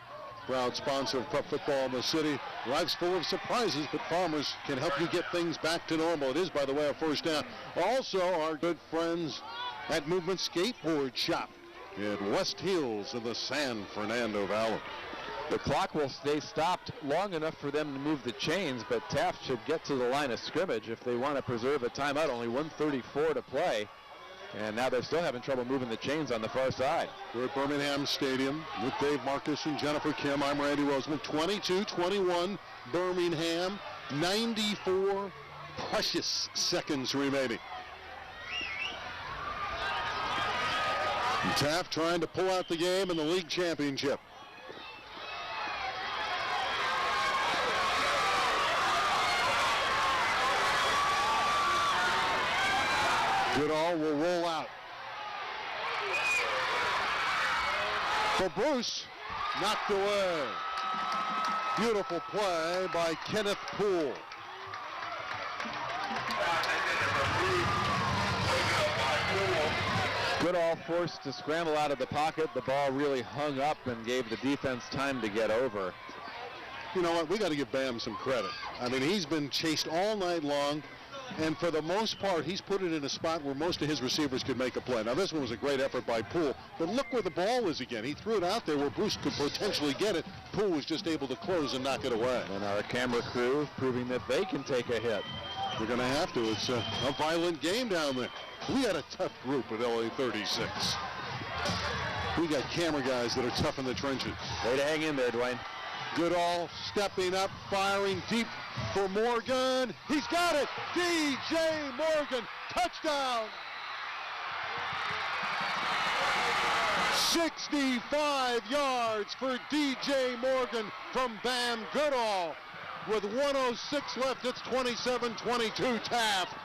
proud sponsor of prep football in the city. Life's full of surprises, but Farmers can help you get things back to normal. It is, by the way, a first down. Also, our good friends at Movement Skateboard Shop in West Hills in the San Fernando Valley. The clock will stay stopped long enough for them to move the chains, but Taft should get to the line of scrimmage if they want to preserve a timeout. Only 1:34 to play. And now they're still having trouble moving the chains on the far side. We're at Birmingham Stadium with Dave Marcus and Jennifer Kim. I'm Randy Roseman. 22-21 Birmingham. 94 precious seconds remaining. And Taft trying to pull out the game in the league championship. Goodall will roll out. For Bruce, knocked away. Beautiful play by Kenneth Poole. Goodall forced to scramble out of the pocket. The ball really hung up and gave the defense time to get over. You know what? We got to give Bam some credit. I mean, he's been chased all night long. And for the most part, he's put it in a spot where most of his receivers could make a play. Now, this one was a great effort by Poole, but look where the ball is again. He threw it out there where Bruce could potentially get it. Poole was just able to close and knock it away. And our camera crew proving that they can take a hit. We're going to have to. It's a violent game down there. We had a tough group at LA 36. We got camera guys that are tough in the trenches. Way to hang in there, Dwayne. Goodall stepping up, firing deep for Morgan. He's got it. DJ Morgan, touchdown. 65 yards for DJ Morgan from Bam Goodall. With 1:06 left, it's 27-22 Taft.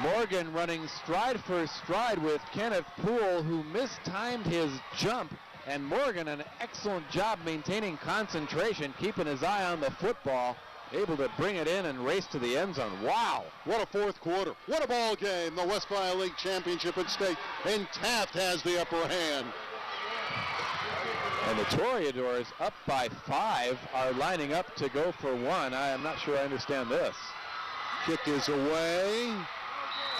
Morgan running stride for stride with Kenneth Poole, who mistimed his jump. And Morgan, an excellent job maintaining concentration, keeping his eye on the football, able to bring it in and race to the end zone. Wow. What a fourth quarter. What a ball game. The West Valley League Championship at stake. And Taft has the upper hand. And the Toreadors, up by 5, are lining up to go for 1. I am not sure I understand this. Kick is away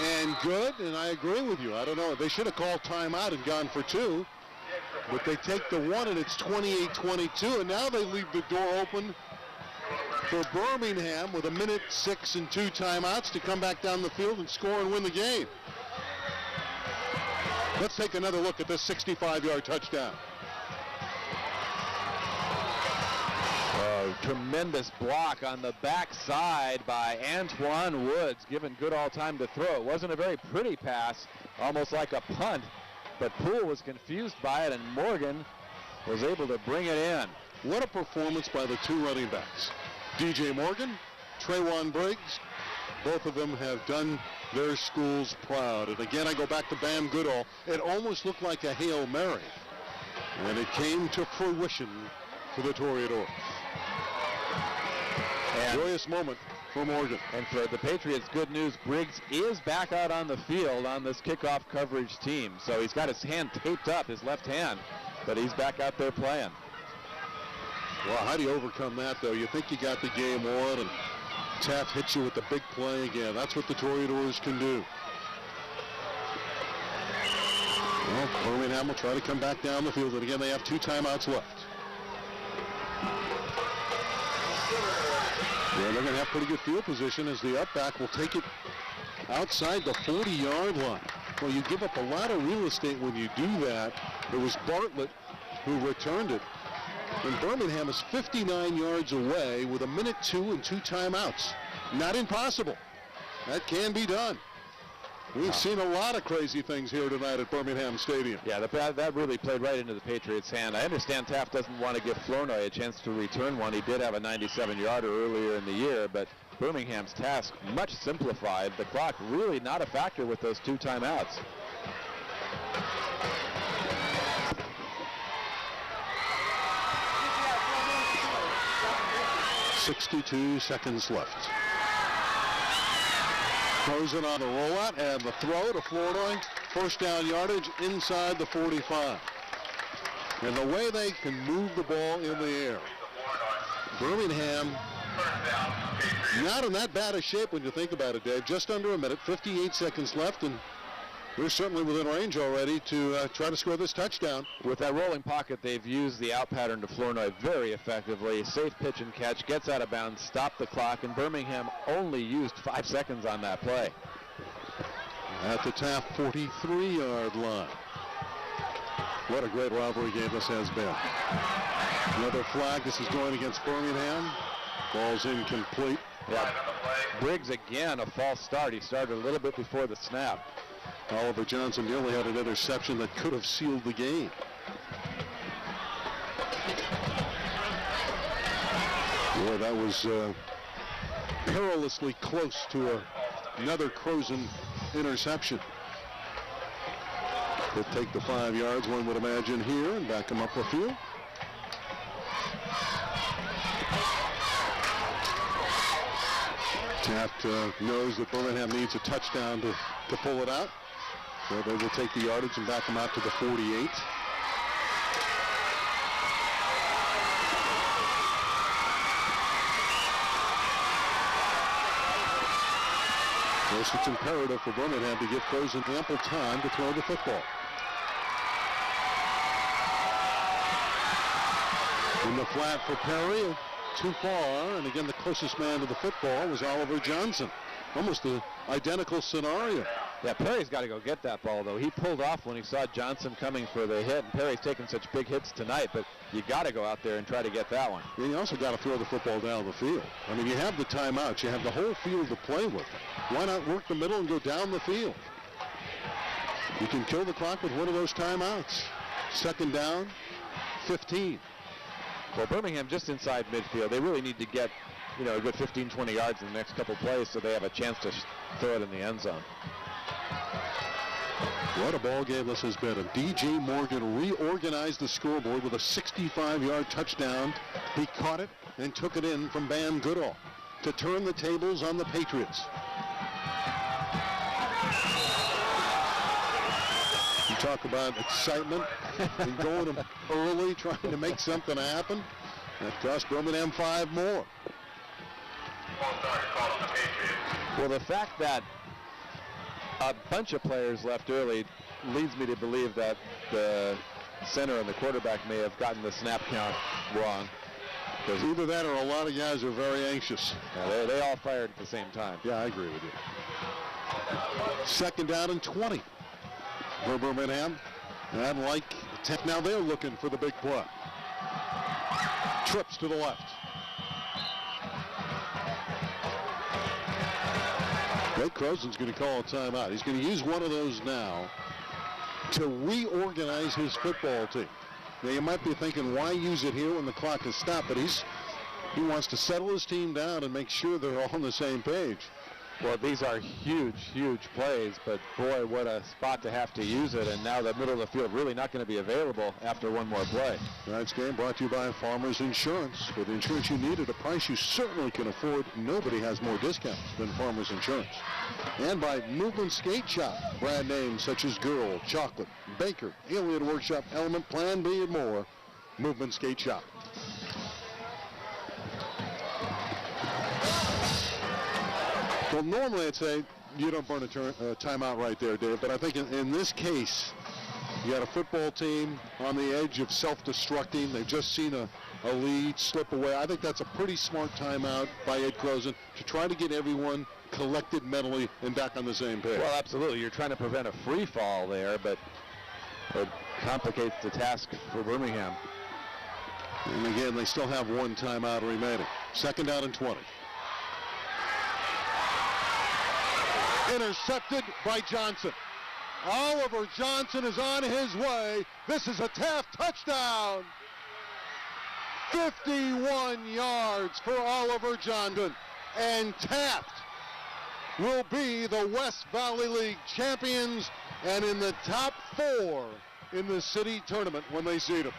and good, and I agree with you. I don't know. They should have called timeout and gone for 2. But they take the 1, and it's 28-22, and now they leave the door open for Birmingham with 1:06 and 2 timeouts to come back down the field and score and win the game. Let's take another look at this 65-yard touchdown. Oh, tremendous block on the backside by Antoine Woods, giving Goodall time to throw. It wasn't a very pretty pass, almost like a punt. But Poole was confused by it, and Morgan was able to bring it in. What a performance by the 2 running backs. DJ Morgan, Traywon Briggs, both of them have done their schools proud. And again, I go back to Bam Goodall. It almost looked like a Hail Mary. And it came to fruition for the Toreadors. Joyous moment for Morgan. And for the Patriots, good news, Briggs is back out on the field on this kickoff coverage team. So he's got his hand taped up, his left hand, but he's back out there playing. Well, how do you overcome that, though? You think you got the game won, and Taft hits you with the big play again. That's what the Toreadors can do. Well, Birmingham will try to come back down the field, and again, they have 2 timeouts left. Yeah, they're going to have pretty good field position as the up back will take it outside the 40-yard line. Well, you give up a lot of real estate when you do that. It was Bartlett who returned it. And Birmingham is 59 yards away with 1:02 and 2 timeouts. Not impossible. That can be done. We've seen a lot of crazy things here tonight at Birmingham Stadium. Yeah, that really played right into the Patriots' hand. I understand Taft doesn't want to give Flournoy a chance to return one. He did have a 97-yarder earlier in the year, but Birmingham's task much simplified. The clock really not a factor with those 2 timeouts. .62 seconds left. Closing on the rollout and the throw to Flournoy. First down yardage inside the 45. And the way they can move the ball in the air. Birmingham not in that bad a shape when you think about it, Dave. Just under a minute, 58 seconds left, and they're certainly within range already to try to score this touchdown. With that rolling pocket, they've used the out pattern to Flournoy very effectively. Safe pitch and catch, gets out of bounds, stop the clock, and Birmingham only used 5 seconds on that play. At the Taft 43-yard line. What a great rivalry game this has been. Another flag. This is going against Birmingham. Ball's incomplete. Yeah. Briggs again, a false start. He started a little bit before the snap. Oliver Johnson nearly had an interception that could have sealed the game. Boy, that was perilously close to another Croson interception. They'll take the 5 yards, one would imagine, here and back them up the field. Taft knows that Birmingham needs a touchdown to pull it out. So they will take the yardage and back them out to the 48. Yes, it's imperative for Birmingham to give Croson ample time to throw the football. In the flat for Perry, too far, and again the closest man to the football was Oliver Johnson. Almost an identical scenario. Yeah, Perry's got to go get that ball, though. He pulled off when he saw Johnson coming for the hit, and Perry's taken such big hits tonight, but you got to go out there and try to get that one. And you also got to throw the football down the field. I mean, you have the timeouts. You have the whole field to play with. Why not work the middle and go down the field? You can kill the clock with one of those timeouts. Second down, 15. Well, Birmingham just inside midfield. They really need to get, a good 15, 20 yards in the next couple plays so they have a chance to throw it in the end zone. What a ball game this has been. And D.J. Morgan reorganized the scoreboard with a 65-yard touchdown. He caught it and took it in from Van Goodall to turn the tables on the Patriots. You talk about excitement and going early, trying to make something happen. That cost Birmingham 5 more. Well, the fact that a bunch of players left early leads me to believe that the center and the quarterback may have gotten the snap count wrong. Either that or a lot of guys are very anxious. Yeah, they all fired at the same time. Yeah, I agree with you. Second down and 20 for Birmingham. And like now they're looking for the big play. Trips to the left. Greg Croson's going to call a timeout. He's going to use one of those now to reorganize his football team. Now you might be thinking, why use it here when the clock is stopped? But he wants to settle his team down and make sure they're all on the same page. Well, these are huge, huge plays, but boy, what a spot to have to use it. And now the middle of the field really not going to be available after one more play. Tonight's game brought to you by Farmers Insurance. For the insurance you need at a price you certainly can afford, nobody has more discounts than Farmers Insurance. And by Movement Skate Shop, brand names such as Girl, Chocolate, Baker, Alien Workshop, Element, Plan B, and more. Movement Skate Shop. Well, normally I'd say you don't burn a timeout right there, Dave, but I think in this case, you got a football team on the edge of self-destructing. They've just seen a lead slip away. I think that's a pretty smart timeout by Ed Croson to try to get everyone collected mentally and back on the same page. Well, absolutely. You're trying to prevent a free fall there, but it complicates the task for Birmingham. And again, they still have one timeout remaining. Second down and 20. Intercepted by Johnson. Oliver Johnson is on his way. This is a Taft touchdown. 51 yards for Oliver Johnson. And Taft will be the West Valley League champions and in the top 4 in the city tournament when they seed them.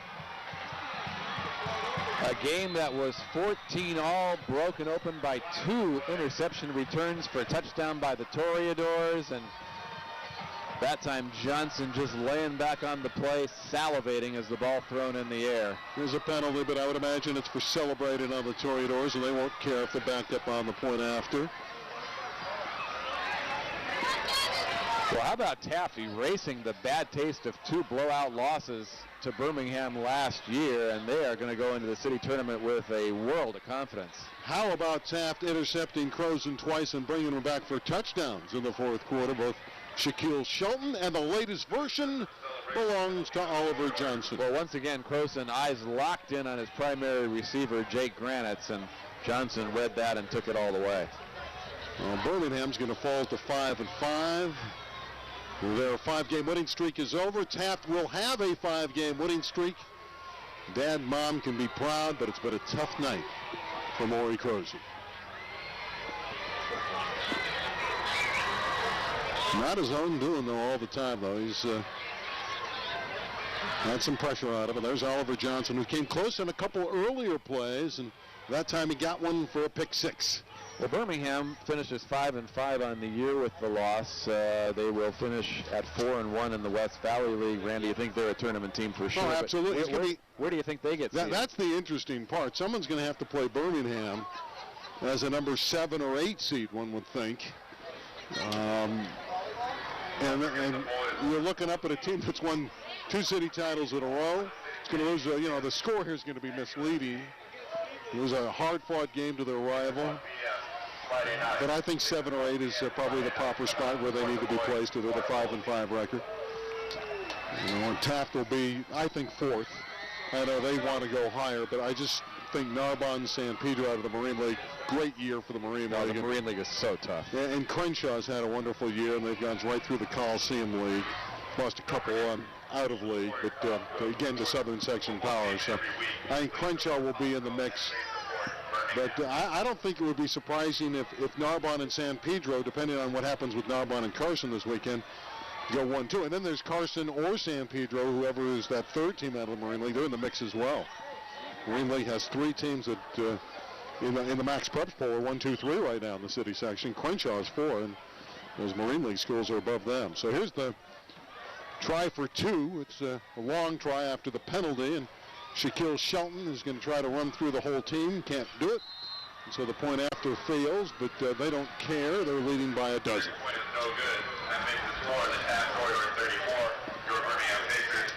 A game that was 14-all, broken open by 2 interception returns for a touchdown by the Toreadors, and That time Johnson just laying back on the play, salivating as the ball thrown in the air. There's a penalty, but I would imagine it's for celebrating on the Toreadors, and they won't care if they're backed up on the point after. Well, how about Taft erasing the bad taste of 2 blowout losses to Birmingham last year, and they are going to go into the city tournament with a world of confidence. How about Taft intercepting Croson twice and bringing them back for touchdowns in the fourth quarter? Both Shaquille Shelton and the latest version belongs to Oliver Johnson. Well, once again, Croson eyes locked in on his primary receiver, Jake Granitz, and Johnson read that and took it all the way. Well, Birmingham's going to fall to 5-5. Their 5-game winning streak is over. Taft will have a 5-game winning streak. Dad and Mom can be proud, but it's been a tough night for Maury Croson. Not his own doing, though, all the time, though. He's had some pressure on him. And there's Oliver Johnson, who came close in a couple earlier plays, and that time he got one for a pick 6. Well, Birmingham finishes 5-5 on the year with the loss. They will finish at 4-1 in the West Valley League. Randy, you think they're a tournament team for sure? Oh, absolutely. Where do you think they get seeded? That's the interesting part. Someone's going to have to play Birmingham as a number 7 or 8 seed, one would think. And you're looking up at a team that's won 2 city titles in a row. It's going to lose, the score here is going to be misleading. It was a hard-fought game to their rival. But I think 7 or 8 is probably the proper spot where they need to be placed with a 5-5 record. And Taft will be, I think, 4th. I know they want to go higher, but I just think Narbonne, San Pedro out of the Marine League, great year for the Marine League. The Marine League is so tough. And Crenshaw's had a wonderful year, and they've gone right through the Coliseum League. Lost a couple out of league, but again, the Southern Section power. So I think Crenshaw will be in the mix. But I don't think it would be surprising if Narbonne and San Pedro, depending on what happens with Narbonne and Carson this weekend, go 1-2. And then there's Carson or San Pedro, whoever is that 3rd team out of the Marine League. They're in the mix as well. Marine League has 3 teams that in the Max Preps poll are 1, 2, 3 right now in the city section. Crenshaw is 4, and those Marine League schools are above them. So here's the try for 2. It's a long try after the penalty, and Shaquille Shelton is going to try to run through the whole team. Can't do it. And so the point after fails, but they don't care. They're leading by a dozen. Point is no good. That makes the score the Taft Toreadors 34, your Birmingham Patriots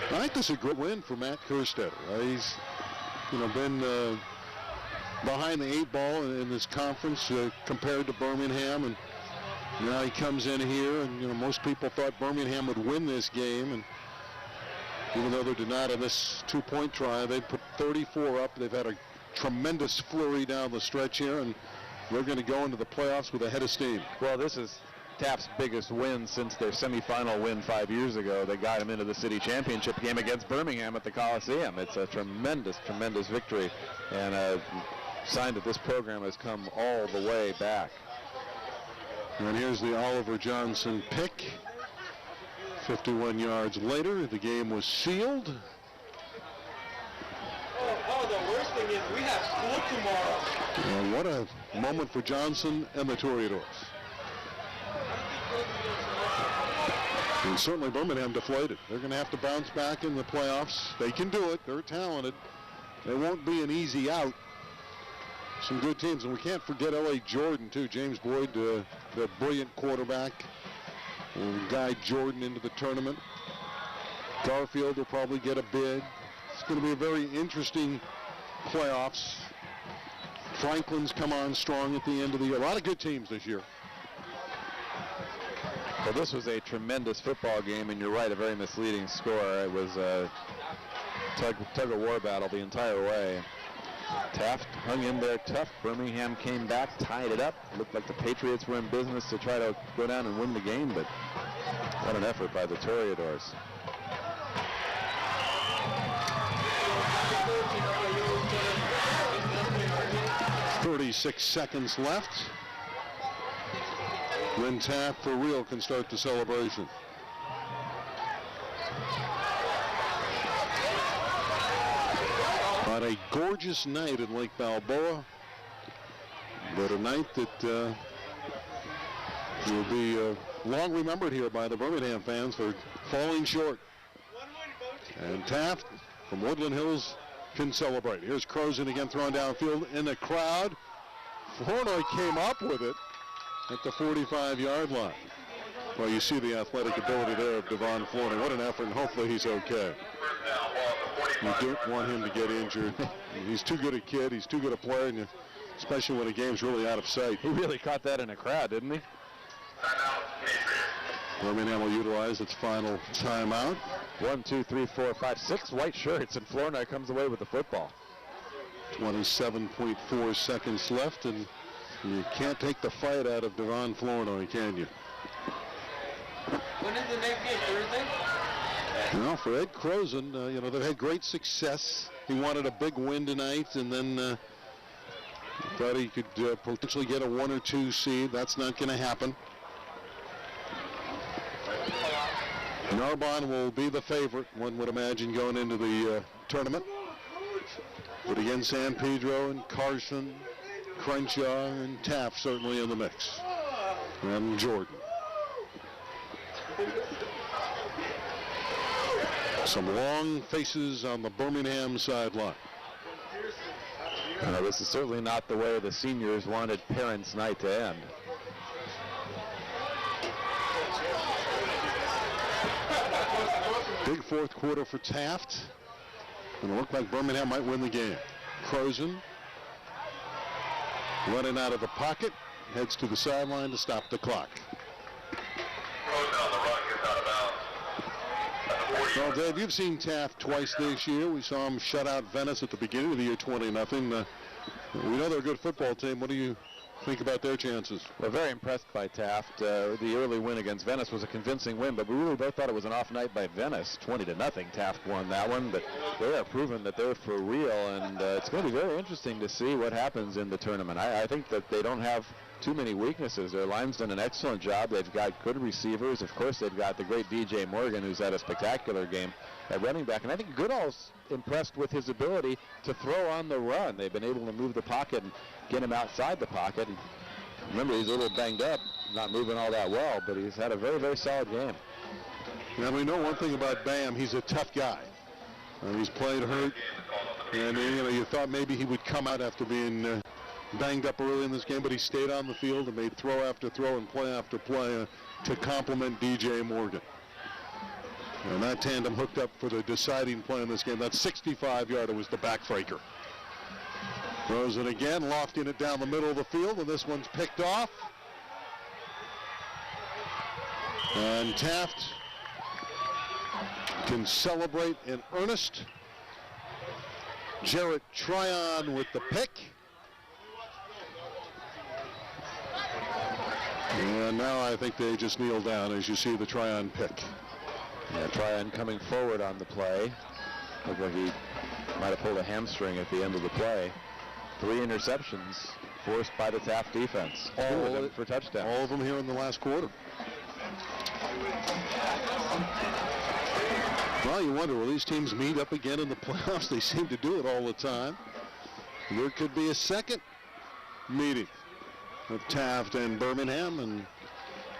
22. I think this is a good win for Matt Kerstetter. He's been behind the 8 ball in this conference compared to Birmingham, and now he comes in here, and most people thought Birmingham would win this game, and even though they did not on this 2-point try, they put 34 up. They've had a tremendous flurry down the stretch here, and they're going to go into the playoffs with a head of steam. Well, this is Taft's biggest win since their semifinal win 5 years ago. They got him into the city championship game against Birmingham at the Coliseum. It's a tremendous, tremendous victory, and a sign that this program has come all the way back. And here's the Oliver Johnson pick. 51 yards later, the game was sealed. The worst thing is we have school tomorrow. Well, what a moment for Johnson and the Toreadors. And certainly Birmingham deflated. They're going to have to bounce back in the playoffs. They can do it. They're talented. They won't be an easy out. Some good teams. And we can't forget L.A. Jordan, too. James Boyd, the brilliant quarterback. Will guide Jordan into the tournament. Garfield will probably get a bid. It's going to be a very interesting playoffs. Franklin's come on strong at the end of the year. A lot of good teams this year. Well, this was a tremendous football game, and you're right, a very misleading score. It was a tug-of-war battle the entire way. Taft hung in there tough. Birmingham came back, tied it up. Looked like the Patriots were in business to try to go down and win the game, but what an effort by the Toreadors. .36 seconds left. Then Taft for real can start the celebration. On a gorgeous night in Lake Balboa, but a night that will be long remembered here by the Birmingham fans for falling short. And Taft from Woodland Hills can celebrate. Here's Crozen again throwing downfield in the crowd. Flournoy came up with it at the 45-yard line. Well, you see the athletic ability there of Devon Flournoy. What an effort, and hopefully he's okay. You don't want him to get injured. He's too good a kid. He's too good a player, and especially when the game's really out of sight. He really caught that in a crowd, didn't he? Birmingham will utilize its final timeout. 1, 2, 3, 4, 5, 6 white shirts, and Flournoy comes away with the football. 27.4 seconds left, and you can't take the fight out of Devon Flournoy, can you? When is the next game? Thursday? Well, for Ed Crozen, you know, they've had great success. He wanted a big win tonight, and then thought he could potentially get a 1 or 2 seed. That's not going to happen. Narbonne will be the favorite, one would imagine, going into the tournament. But again, San Pedro and Carson, Crenshaw, and Taft certainly in the mix. And Jordan. Some long faces on the Birmingham sideline. This is certainly not the way the seniors wanted Parents' Night to end. Big fourth quarter for Taft. And it looked like Birmingham might win the game. Crozen running out of the pocket, heads to the sideline to stop the clock. Crozen on the run gets out of bounds. Well, Dave, you've seen Taft twice this year. We saw him shut out Venice at the beginning of the year, 20-0. We know they're a good football team. What do you think about their chances? We're very impressed by Taft. The early win against Venice was a convincing win, but we really both thought it was an off night by Venice. 20-0. Taft won that one, but they are proving that they're for real, and it's going to be very interesting to see what happens in the tournament. I think that they don't have too many weaknesses. Their line's done an excellent job. They've got good receivers. Of course, they've got the great DJ Morgan, who's had a spectacular game at running back. And I think Goodall's impressed with his ability to throw on the run. They've been able to move the pocket and get him outside the pocket. And remember, he's a little banged up, not moving all that well, but he's had a very, very solid game. Now, we know one thing about Bam. He's a tough guy. He's played hurt. And, you thought maybe he would come out after being banged up early in this game, but he stayed on the field and made throw after throw and play after play to complement DJ Morgan. And that tandem hooked up for the deciding play in this game. That 65-yarder was the backbreaker. Rosen again, lofting it down the middle of the field, and this one's picked off. And Taft can celebrate in earnest. Jarrett Tryon with the pick. And now I think they just kneel down as you see the Tryon pick. Yeah, Tryon coming forward on the play. Looked like he might have pulled a hamstring at the end of the play. 3 interceptions forced by the Taft defense. All of them for touchdowns. All of them here in the last quarter. Well, you wonder, will these teams meet up again in the playoffs? They seem to do it all the time. There could be a second meeting of Taft and Birmingham, and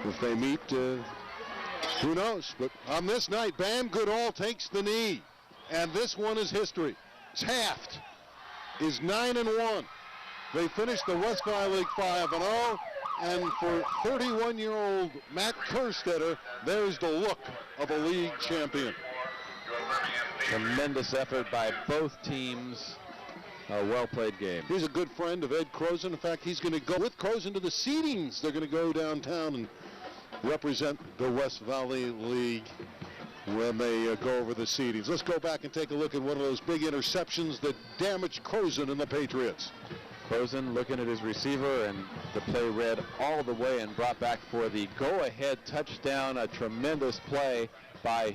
if they meet, who knows? But on this night, Bam Goodall takes the knee, and this one is history. Taft is 9-1. They finished the West Valley League 5-0, and for 31-year-old Matt Kerstetter, there's the look of a league champion. Tremendous effort by both teams. A well-played game. He's a good friend of Ed Crozen. In fact, he's going to go with Crozen to the seedings. They're going to go downtown and represent the West Valley League when they go over the seedings. Let's go back and take a look at one of those big interceptions that damaged Crozen and the Patriots. Crozen looking at his receiver, and the play read all the way and brought back for the go-ahead touchdown. A tremendous play by